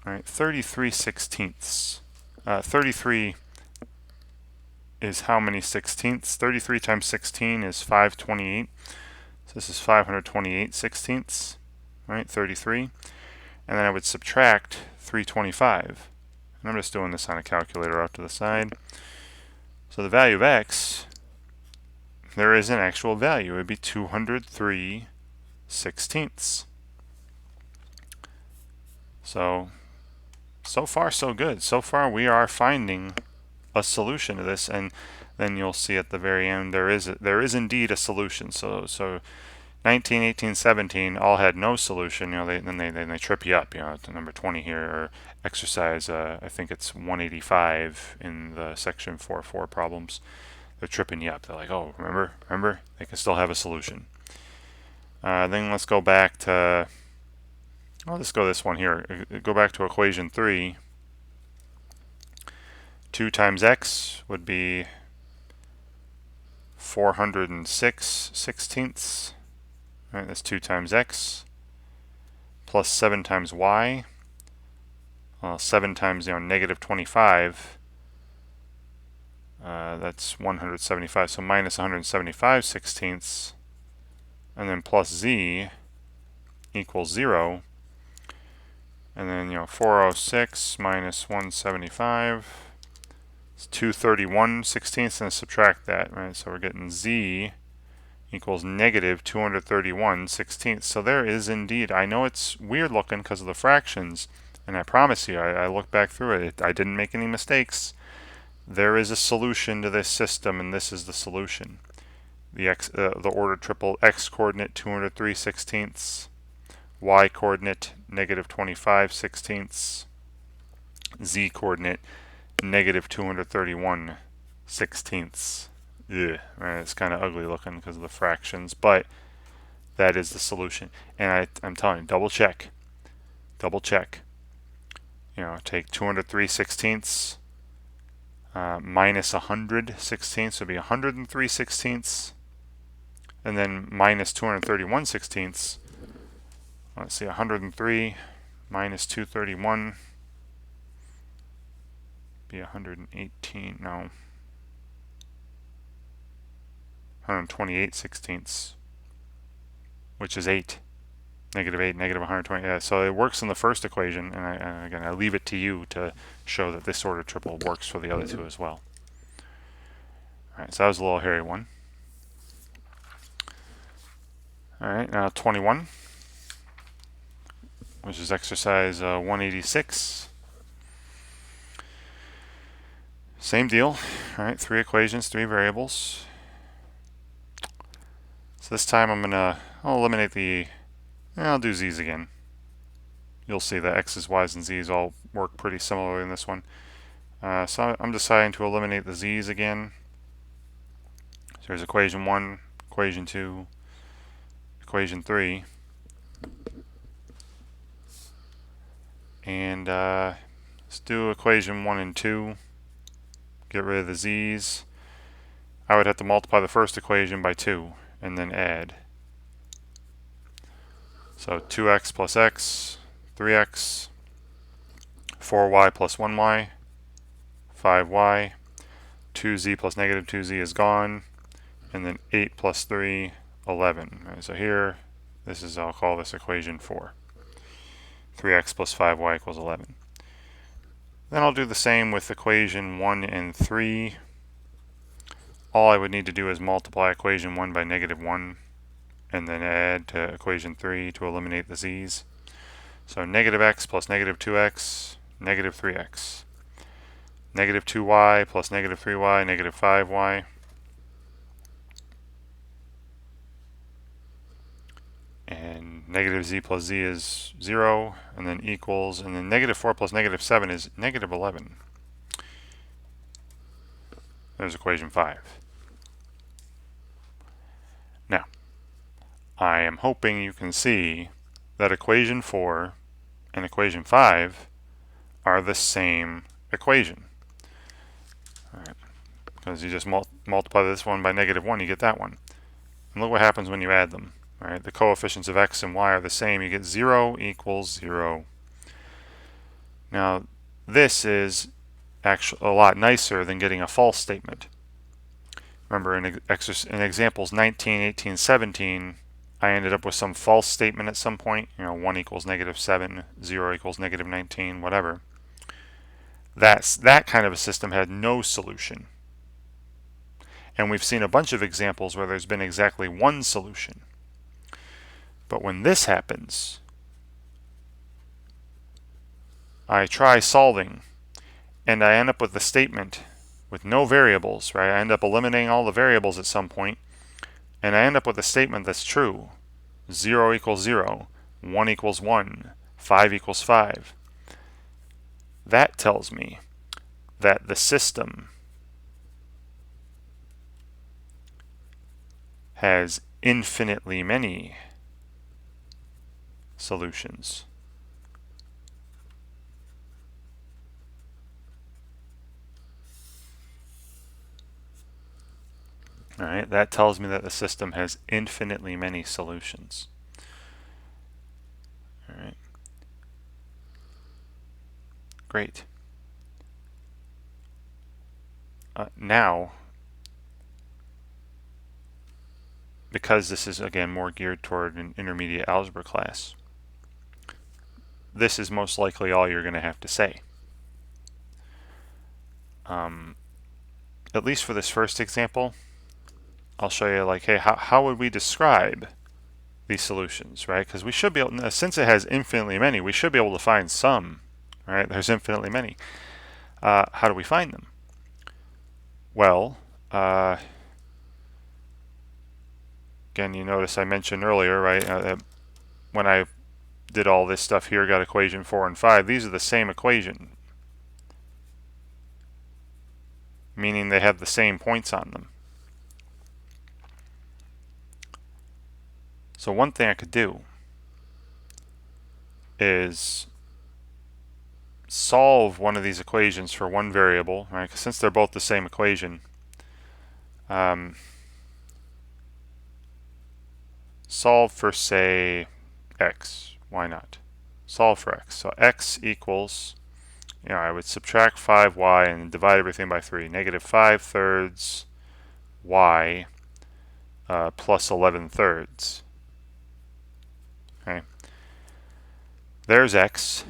right? 33/16. 33 is how many sixteenths? 33 times 16 is 528. So this is 528/16, right? 33. And then I would subtract 325. And I'm just doing this on a calculator off to the side. So the value of x, there is an actual value. It would be 203/16. So far so good. So far we are finding a solution to this, and then you'll see at the very end there is indeed a solution. So 19, 18, 17 all had no solution. They trip you up. To number 20 here, or exercise. I think it's 185 in the section 4.4 problems. They're tripping you up. They're like, oh, remember, they can still have a solution. Then let's go back to. Let's go this one here. Go back to equation 3. 2 times x would be 406/16. Right, that's 2 times x plus 7 times y. 7 times negative 25. That's 175. So minus 175/16, and then plus z equals 0. And then 406 minus 175. 231/16, and subtract that, right? So we're getting z equals negative 231/16. So there is indeed, I know it's weird looking because of the fractions, and I promise you, I looked back through it, I didn't make any mistakes. There is a solution to this system, and this is the solution. The order triple x coordinate 203/16, y coordinate negative 25/16, z coordinate negative 231/16. Right, it's kind of ugly looking because of the fractions, but that is the solution. And I'm telling you, double check. Take 203/16 minus 100/16, so it'd be 103/16, and then minus 231/16. Let's see, 103 minus 231 be 118. No, 128/16. which is 8. Negative 8, negative 120. Yeah, so it works in the first equation, and again, I leave it to you to show that this ordered triple works for the other two as well. All right, so that was a little hairy one. All right, now 21, which is exercise 186. Same deal. All right, 3 equations, 3 variables. So this time I'll eliminate I'll do z's again. You'll see that x's, y's, and z's all work pretty similarly in this one. So I'm deciding to eliminate the z's again. So there's equation 1, equation 2, equation 3. And let's do equation 1 and 2. Get rid of the z's. I would have to multiply the first equation by 2 and then add. So 2x plus x, 3x, 4y plus 1y, 5y, 2z plus negative 2z is gone, and then 8 plus 3, 11. Right, so here, I'll call this equation 4. 3x plus 5y equals 11. Then I'll do the same with equation 1 and 3. All I would need to do is multiply equation 1 by negative 1 and then add to equation 3 to eliminate the z's. So negative x plus negative 2x, negative 3x. Negative 2y plus negative 3y, negative 5y. And negative z plus z is 0, and then equals, and then negative 4 plus negative 7 is negative 11. There's equation 5. Now, I am hoping you can see that equation 4 and equation 5 are the same equation. All right, because you just multiply this one by negative 1, you get that one. And look what happens when you add them. All right, the coefficients of x and y are the same. You get 0 equals 0. Now, this is actually a lot nicer than getting a false statement. Remember, in examples 19, 18, 17, I ended up with some false statement at some point. 1 equals negative 7, 0 equals negative 19, whatever. That kind of a system had no solution. And we've seen a bunch of examples where there's been exactly one solution. But when this happens, I try solving, and I end up with a statement with no variables, right? I end up eliminating all the variables at some point, and I end up with a statement that's true. 0 equals 0, 1 equals 1, 5 equals 5. That tells me that the system has infinitely many solutions. All right, that tells me that the system has infinitely many solutions. All right. Great. Now, because this is, again, more geared toward an intermediate algebra class, this is most likely all you're going to have to say. At least for this first example, I'll show you, like, hey, how would we describe these solutions, right? Because we should be able, since it has infinitely many, we should be able to find some, right? There's infinitely many. How do we find them? Well, again, you notice I mentioned earlier, right, when I did all this stuff here, got equation 4 and 5, these are the same equation, meaning they have the same points on them. So one thing I could do is solve one of these equations for one variable, right? Because since they're both the same equation, solve for, say, x. Why not? Solve for x. So x equals, I would subtract 5y and divide everything by 3. Negative 5 thirds y plus 11 thirds. Okay. There's x.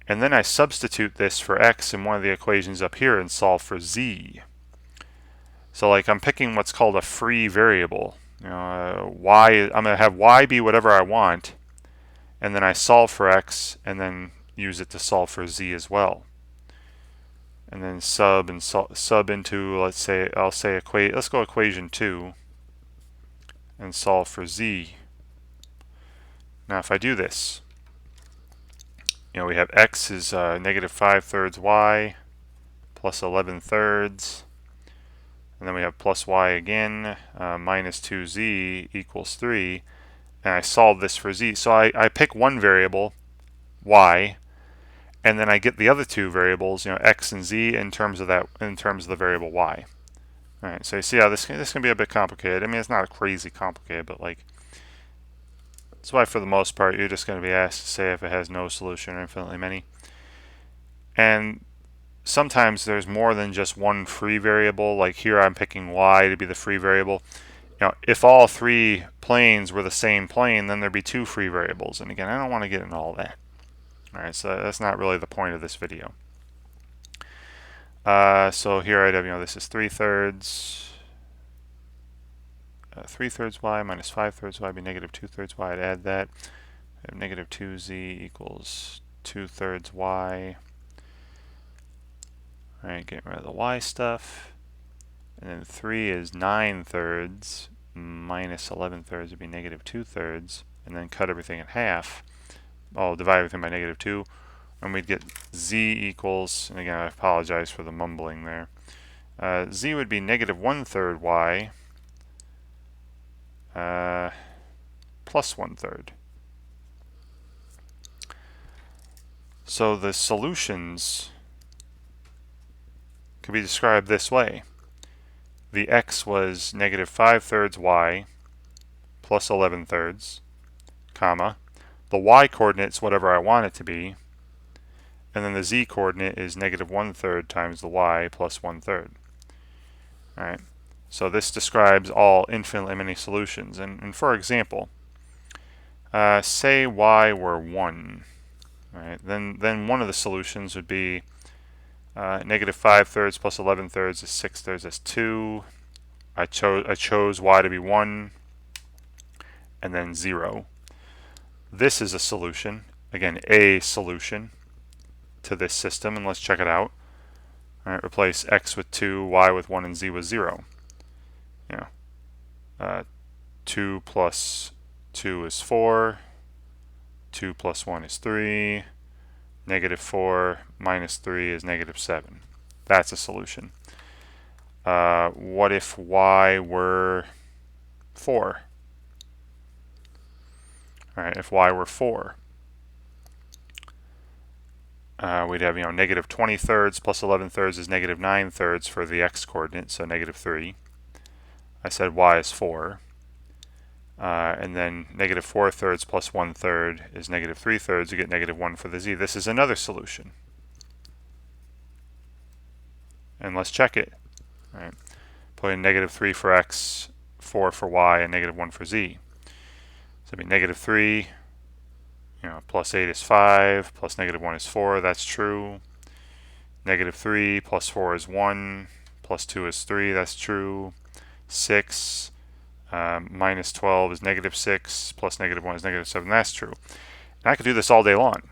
And then I substitute this for x in one of the equations up here and solve for z. So like I'm picking what's called a free variable. Y, I'm going to have y be whatever I want, and then I solve for x and then use it to solve for z as well. And then sub into, let's go equation 2 and solve for z. Now if I do this, we have x is negative 5/3 y plus 11/3, and then we have plus y again, minus 2z equals 3, and I solve this for z. So I pick one variable, y, and then I get the other two variables, x and z, in terms of the variable y. All right, so you see how this can be a bit complicated. I mean, it's not crazy complicated, but like, that's why for the most part you're just going to be asked to say if it has no solution or infinitely many. And sometimes there's more than just one free variable. Like here I'm picking y to be the free variable. If all three planes were the same plane, then there'd be two free variables. And again, I don't want to get into all that. All right, so that's not really the point of this video. So here I have, this is 3/3. 3/3 y minus 5/3 y would be negative 2/3 y. I'd add that. I have negative 2z equals 2/3 y. All right, getting rid of the y stuff. And then 3 is 9/3 minus 11/3 would be negative 2/3. And then cut everything in half. I'll divide everything by negative 2. And we'd get z equals, and again I apologize for the mumbling there. Z would be negative 1/3 y plus 1/3. So the solutions could be described this way. The x was negative 5/3 y plus 11/3, comma. The y coordinate's whatever I want it to be, and then the z coordinate is negative 1/3 times the y plus 1/3. All right. So this describes all infinitely many solutions. And for example, say y were 1. Right? Then one of the solutions would be negative 5/3 plus 11/3 is 6/3. That's 2. I chose y to be 1, and then 0. This is a solution. Again, a solution to this system, and let's check it out. All right, replace x with 2, y with 1, and z with 0. 2 plus 2 is 4. 2 plus 1 is 3. Negative 4 minus 3 is negative 7. That's a solution. What if y were 4? All right, if y were 4, we'd have, negative 20/3 plus 11/3 is negative 9/3 for the x coordinate, so negative 3. I said y is 4. And then negative 4/3 plus 1/3 is negative 3/3. You get negative 1 for the z. This is another solution. And let's check it. All right. Put in negative 3 for x, 4 for y, and negative 1 for z. So it'd be negative 3, plus 8 is 5, plus negative 1 is 4. That's true. Negative 3 plus 4 is 1, plus 2 is 3. That's true. 6 minus 12 is negative 6, plus negative 1 is negative 7. That's true. And I could do this all day long.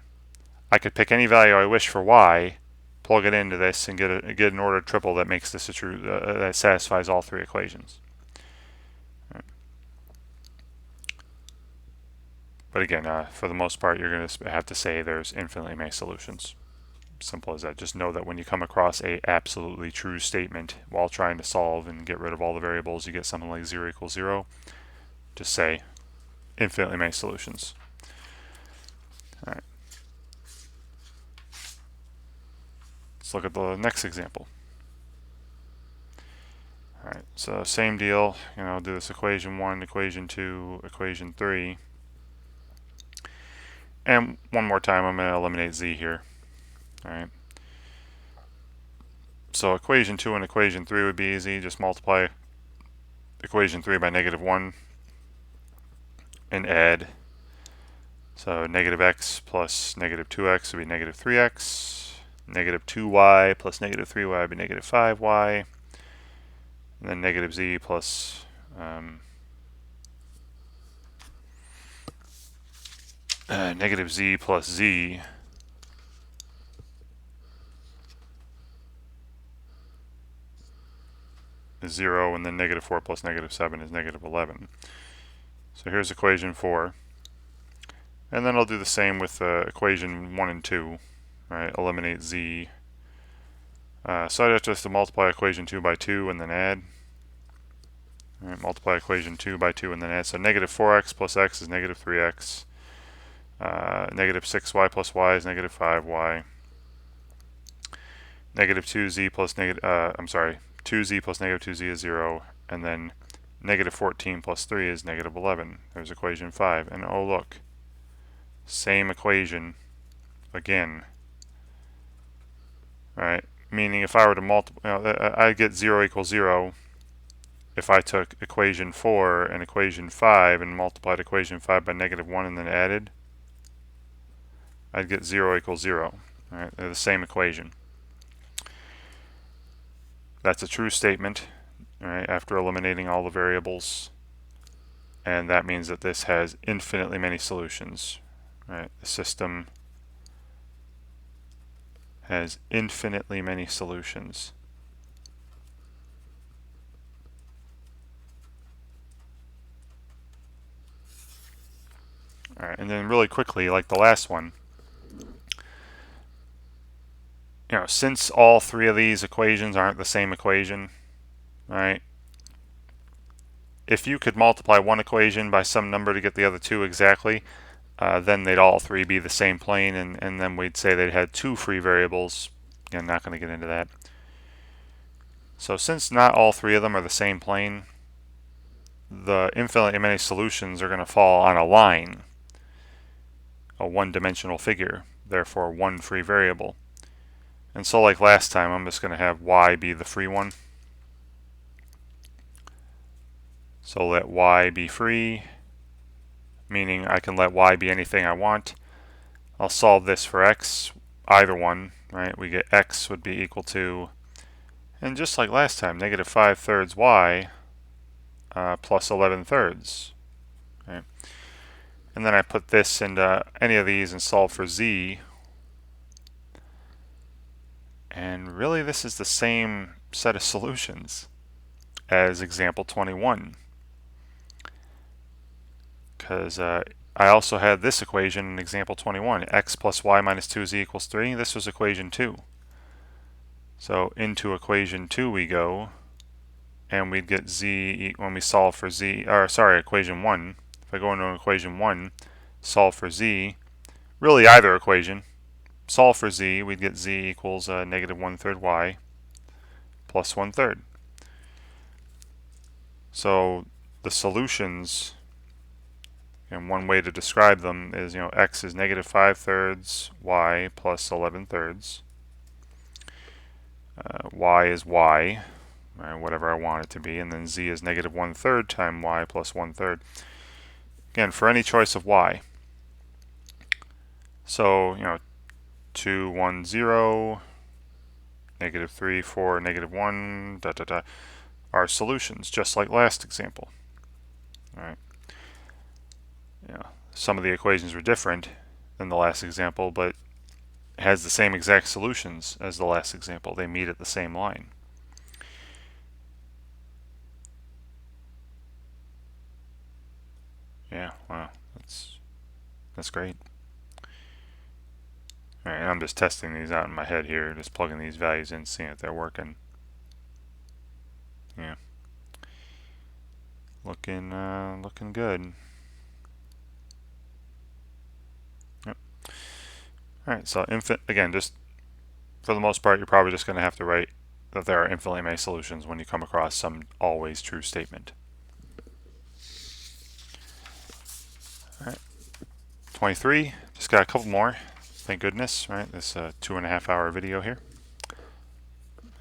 I could pick any value I wish for y, plug it into this, and get an ordered triple that makes this a true, that satisfies all three equations. Right. But again, for the most part, you're going to have to say there's infinitely many solutions. Simple as that. Just know that when you come across a absolutely true statement while trying to solve and get rid of all the variables, you get something like 0 equals 0. Just say infinitely many solutions. All right. Let's look at the next example. All right, so same deal. Do this equation 1, equation 2, equation 3. And one more time, I'm going to eliminate z here. All right. So equation 2 and equation 3 would be easy. Just multiply equation 3 by negative 1. and add. So negative x plus negative 2x would be negative 3x. Negative 2y plus negative 3y would be negative 5y. And then negative z plus negative z plus z is 0, and then negative 4 plus negative 7 is negative 11. So here's equation 4. And then I'll do the same with equation 1 and 2. Right? Eliminate z. So I'd have just to multiply equation 2 by 2 and then add. Right, multiply equation 2 by 2 and then add. So negative 4x plus x is negative 3x. Negative 6y plus y is negative 5y. Negative 2z plus negative, 2z plus negative 2z is 0. And then negative 14 plus 3 is negative 11. There's equation 5. And oh look, same equation again. Right? Meaning if I were to multiply, I'd get 0 equals 0 if I took equation 4 and equation 5 and multiplied equation 5 by negative 1 and then added. I'd get 0 equals 0. Right? They're the same equation. That's a true statement, right, after eliminating all the variables. And that means that this has infinitely many solutions. Right? The system has infinitely many solutions. All right, and then really quickly, like the last one, since all three of these equations aren't the same equation, right? If you could multiply one equation by some number to get the other two exactly, then they'd all three be the same plane, and then we'd say they had two free variables. Again, not going to get into that. So since not all three of them are the same plane, the infinitely many solutions are going to fall on a line, a one-dimensional figure, therefore one free variable. And so like last time, I'm just going to have y be the free one. So let y be free, meaning I can let y be anything I want. I'll solve this for x, either one, right? We get x would be equal to, and just like last time, negative 5/3 y plus 11/3. Right? And then I put this into any of these and solve for z. And really this is the same set of solutions as example 21. Because I also had this equation in example 21, x plus y minus 2z equals 3. This was equation 2. So into equation 2 we go, and we'd get z when we solve for z, or sorry, equation 1. If I go into equation 1, solve for z, really either equation, solve for z, we'd get z equals negative 1/3 y plus 1/3. So the solutions, and one way to describe them is, x is negative 5/3 y plus 11/3. Y is y, whatever I want it to be, and then z is negative 1/3 times y plus 1/3. Again, for any choice of y. So, 2, 1, 0, negative 3, 4, negative 1, are solutions, just like last example. All right. Some of the equations were different than the last example, but it has the same exact solutions as the last example. They meet at the same line. Yeah, wow, that's great. All right, I'm just testing these out in my head here, just plugging these values in, seeing if they're working. Yeah, looking good. Yep. All right, so again, just for the most part, you're probably just going to have to write that there are infinitely many solutions when you come across some always true statement. All right, 23. Just got a couple more. Thank goodness, right? This 2.5-hour video here.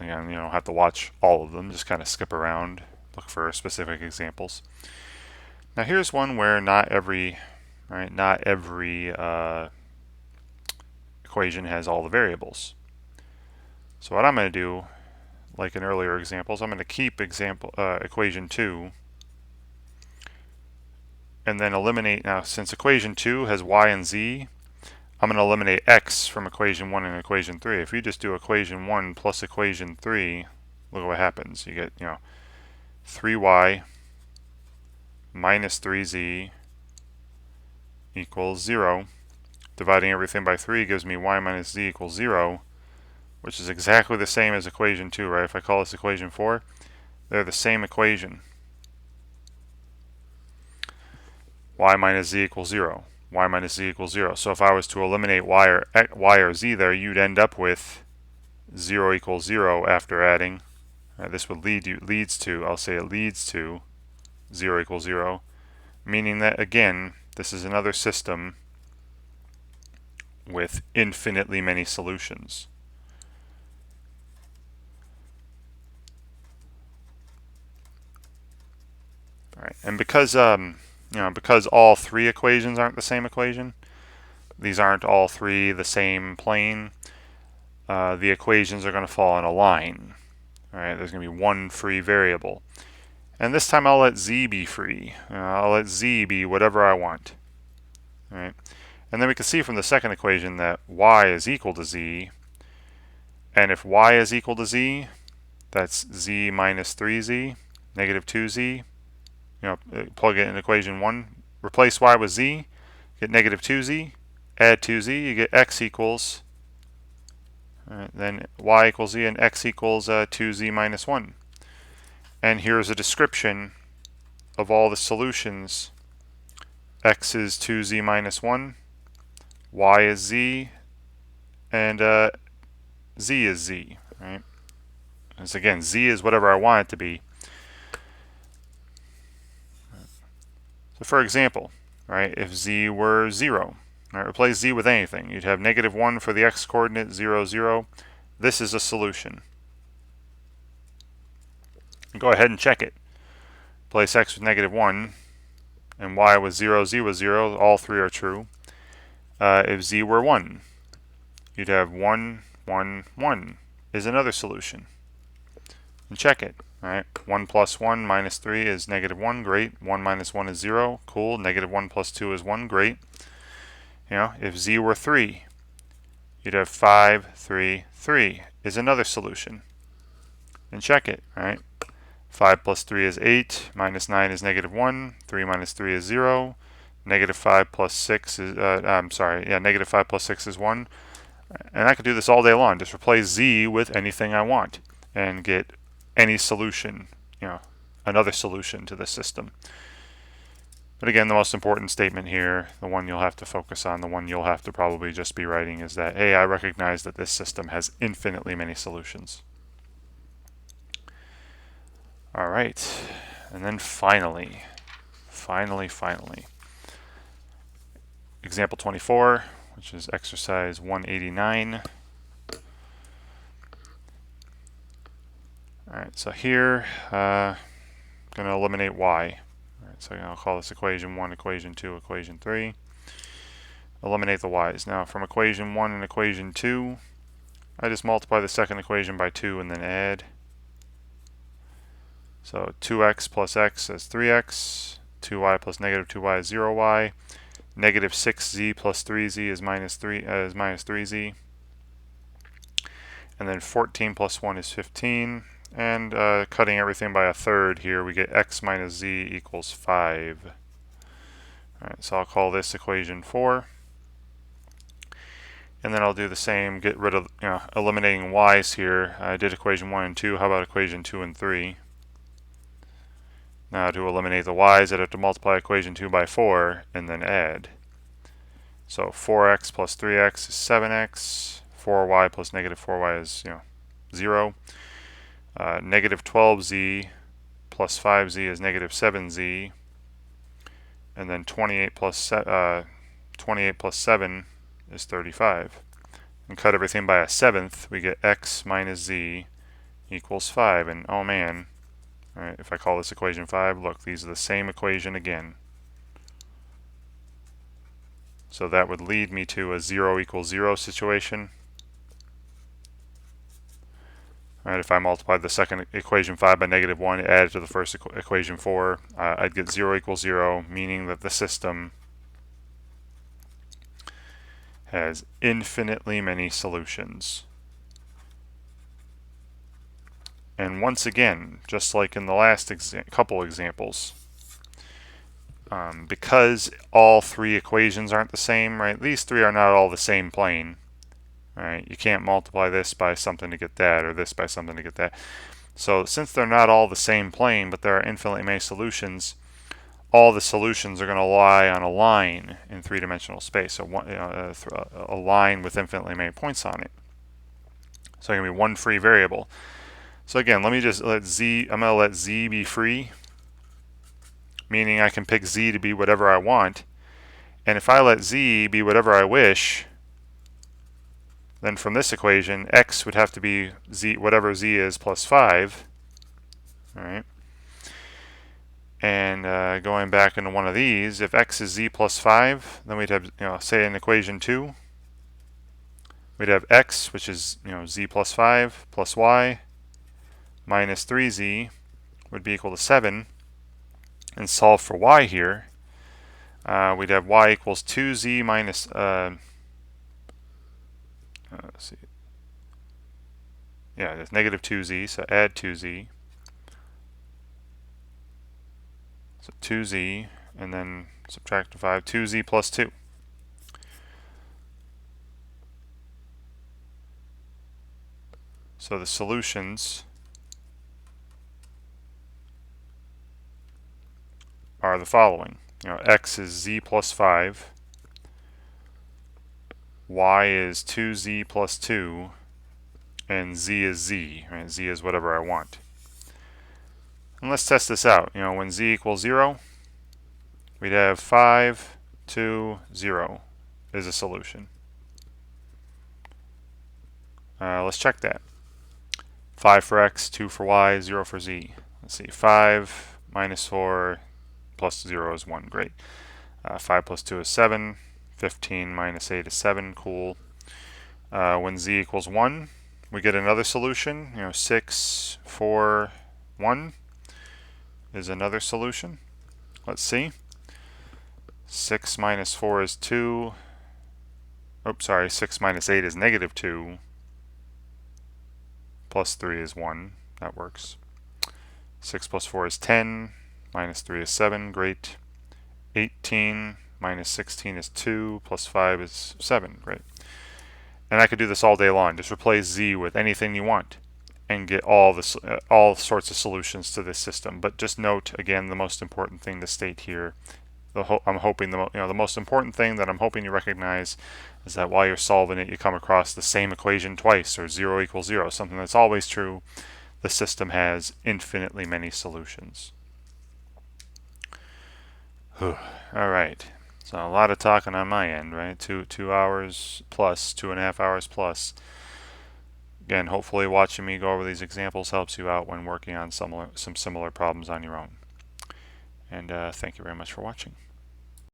Again, you don't have to watch all of them. Just kind of skip around, look for specific examples. Now here's one where not every equation has all the variables. So what I'm going to do, like in earlier examples, I'm going to keep equation 2 and then eliminate. Now since equation 2 has y and z, I'm going to eliminate x from equation 1 and equation 3. If you just do equation 1 plus equation 3, look what happens. You get, 3y minus 3z equals 0. Dividing everything by 3 gives me y minus z equals 0, which is exactly the same as equation 2, right? If I call this equation 4, they're the same equation. Y minus z equals 0. Y minus z equals 0. So if I was to eliminate y or z there, you'd end up with 0 equals 0 after adding. This would leads to 0 equals 0, meaning that, again, this is another system with infinitely many solutions. All right, and because because all three equations aren't the same equation, these aren't all three the same plane, the equations are going to fall in a line. All right, there's going to be one free variable. And this time I'll let z be free. I'll let z be whatever I want. All right, and then we can see from the second equation that y is equal to z. And if y is equal to z, that's z minus 3z, negative 2z. Plug it in equation 1, replace y with z, get negative 2z, add 2z, you get x equals, then y equals z, and x equals 2z minus 1. And here's a description of all the solutions. X is 2z minus 1, y is z, and z is z, right? As again, z is whatever I want it to be. So for example, right, if z were 0, right, replace z with anything. You'd have negative 1 for the x coordinate, 0, 0. This is a solution. Go ahead and check it. Place x with negative 1 and y with 0, z with 0. All three are true. If z were 1, you'd have 1, 1, 1 is another solution. And check it. All right, 1 plus 1 minus 3 is negative 1, great. 1 minus 1 is 0, cool. Negative 1 plus 2 is 1, great. If z were 3, you'd have 5, 3, 3 is another solution. And check it, all right? 5 plus 3 is 8, minus 9 is negative 1, 3 minus 3 is 0, negative 5 plus 6 is, negative 5 plus 6 is 1. And I could do this all day long. Just replace z with anything I want and get any solution, another solution to the system. But again, the most important statement here, the one you'll have to focus on, the one you'll have to probably just be writing is that, hey, I recognize that this system has infinitely many solutions. All right, and then finally, example 24, which is exercise 189. All right, so here, going to eliminate y. All right, so I'll call this equation 1, equation 2, equation 3. Eliminate the y's. Now, from equation 1 and equation 2, I just multiply the second equation by 2 and then add. So 2x plus x is 3x, 2y plus negative 2y is 0y, negative 6z plus 3z is minus 3z, and then 14 plus 1 is 15. And cutting everything by a third here, we get x minus z equals 5. All right, so I'll call this equation 4. And then I'll do the same, get rid of, eliminating y's here. I did equation 1 and 2. How about equation 2 and 3? Now to eliminate the y's, I'd have to multiply equation 2 by 4 and then add. So 4x plus 3x is 7x. 4y plus negative 4y is 0. Negative 12z plus 5z is negative 7z. And then 28 plus 7 is 35. And cut everything by a seventh, we get x minus z equals 5. And oh man, all right, if I call this equation 5, look, these are the same equation again. So that would lead me to a 0 equals 0 situation. All right, if I multiply the second equation 5 by negative 1, add it to the first equation 4, I'd get 0 equals 0, meaning that the system has infinitely many solutions. And once again, just like in the last couple examples, because all three equations aren't the same, right? These three are not all the same plane. Right? You can't multiply this by something to get that, or this by something to get that. So since they're not all the same plane, but there are infinitely many solutions, all the solutions are going to lie on a line in three-dimensional space, so a line with infinitely many points on it. So it's going to be one free variable. So again, let me just let z, I'm going to let z be free, meaning I can pick z to be whatever I want. And if I let z be whatever I wish, then from this equation, x would have to be z, whatever z is, plus 5. All right. And going back into one of these, if x is z plus 5, then we'd have, say in equation 2, we'd have x, which is, z plus 5, plus y, minus 3z would be equal to 7. And solve for y here, we'd have y equals 2z minus, let's see. Yeah, there's negative 2z, so add 2z. So 2z, and then subtract 5, 2z plus 2. So the solutions are the following. X is z plus 5, y is 2z plus 2, and z is z. Right? Z is whatever I want. And let's test this out. When z equals 0, we'd have 5, 2, 0 is a solution. Let's check that. 5 for x, 2 for y, 0 for z. Let's see, 5 minus 4 plus 0 is 1. Great. 5 plus 2 is 7. 15 minus 8 is 7. Cool. When z equals 1, we get another solution. 6, 4, 1 is another solution. Let's see. 6 minus 4 is 2. Oops, sorry. 6 minus 8 is negative 2. Plus 3 is 1. That works. 6 plus 4 is 10. Minus 3 is 7. Great. 18 minus 16 is 2. Plus 5 is 7. Great. And I could do this all day long. Just replace z with anything you want and get all sorts of solutions to this system. But just note, again, the most important thing to state here. I'm hoping the most important thing that I'm hoping you recognize is that while you're solving it, you come across the same equation twice, or 0 equals 0, something that's always true. The system has infinitely many solutions. All right. So a lot of talking on my end, right? 2 hours plus, 2.5 hours plus. Again, hopefully watching me go over these examples helps you out when working on some similar problems on your own. And thank you very much for watching.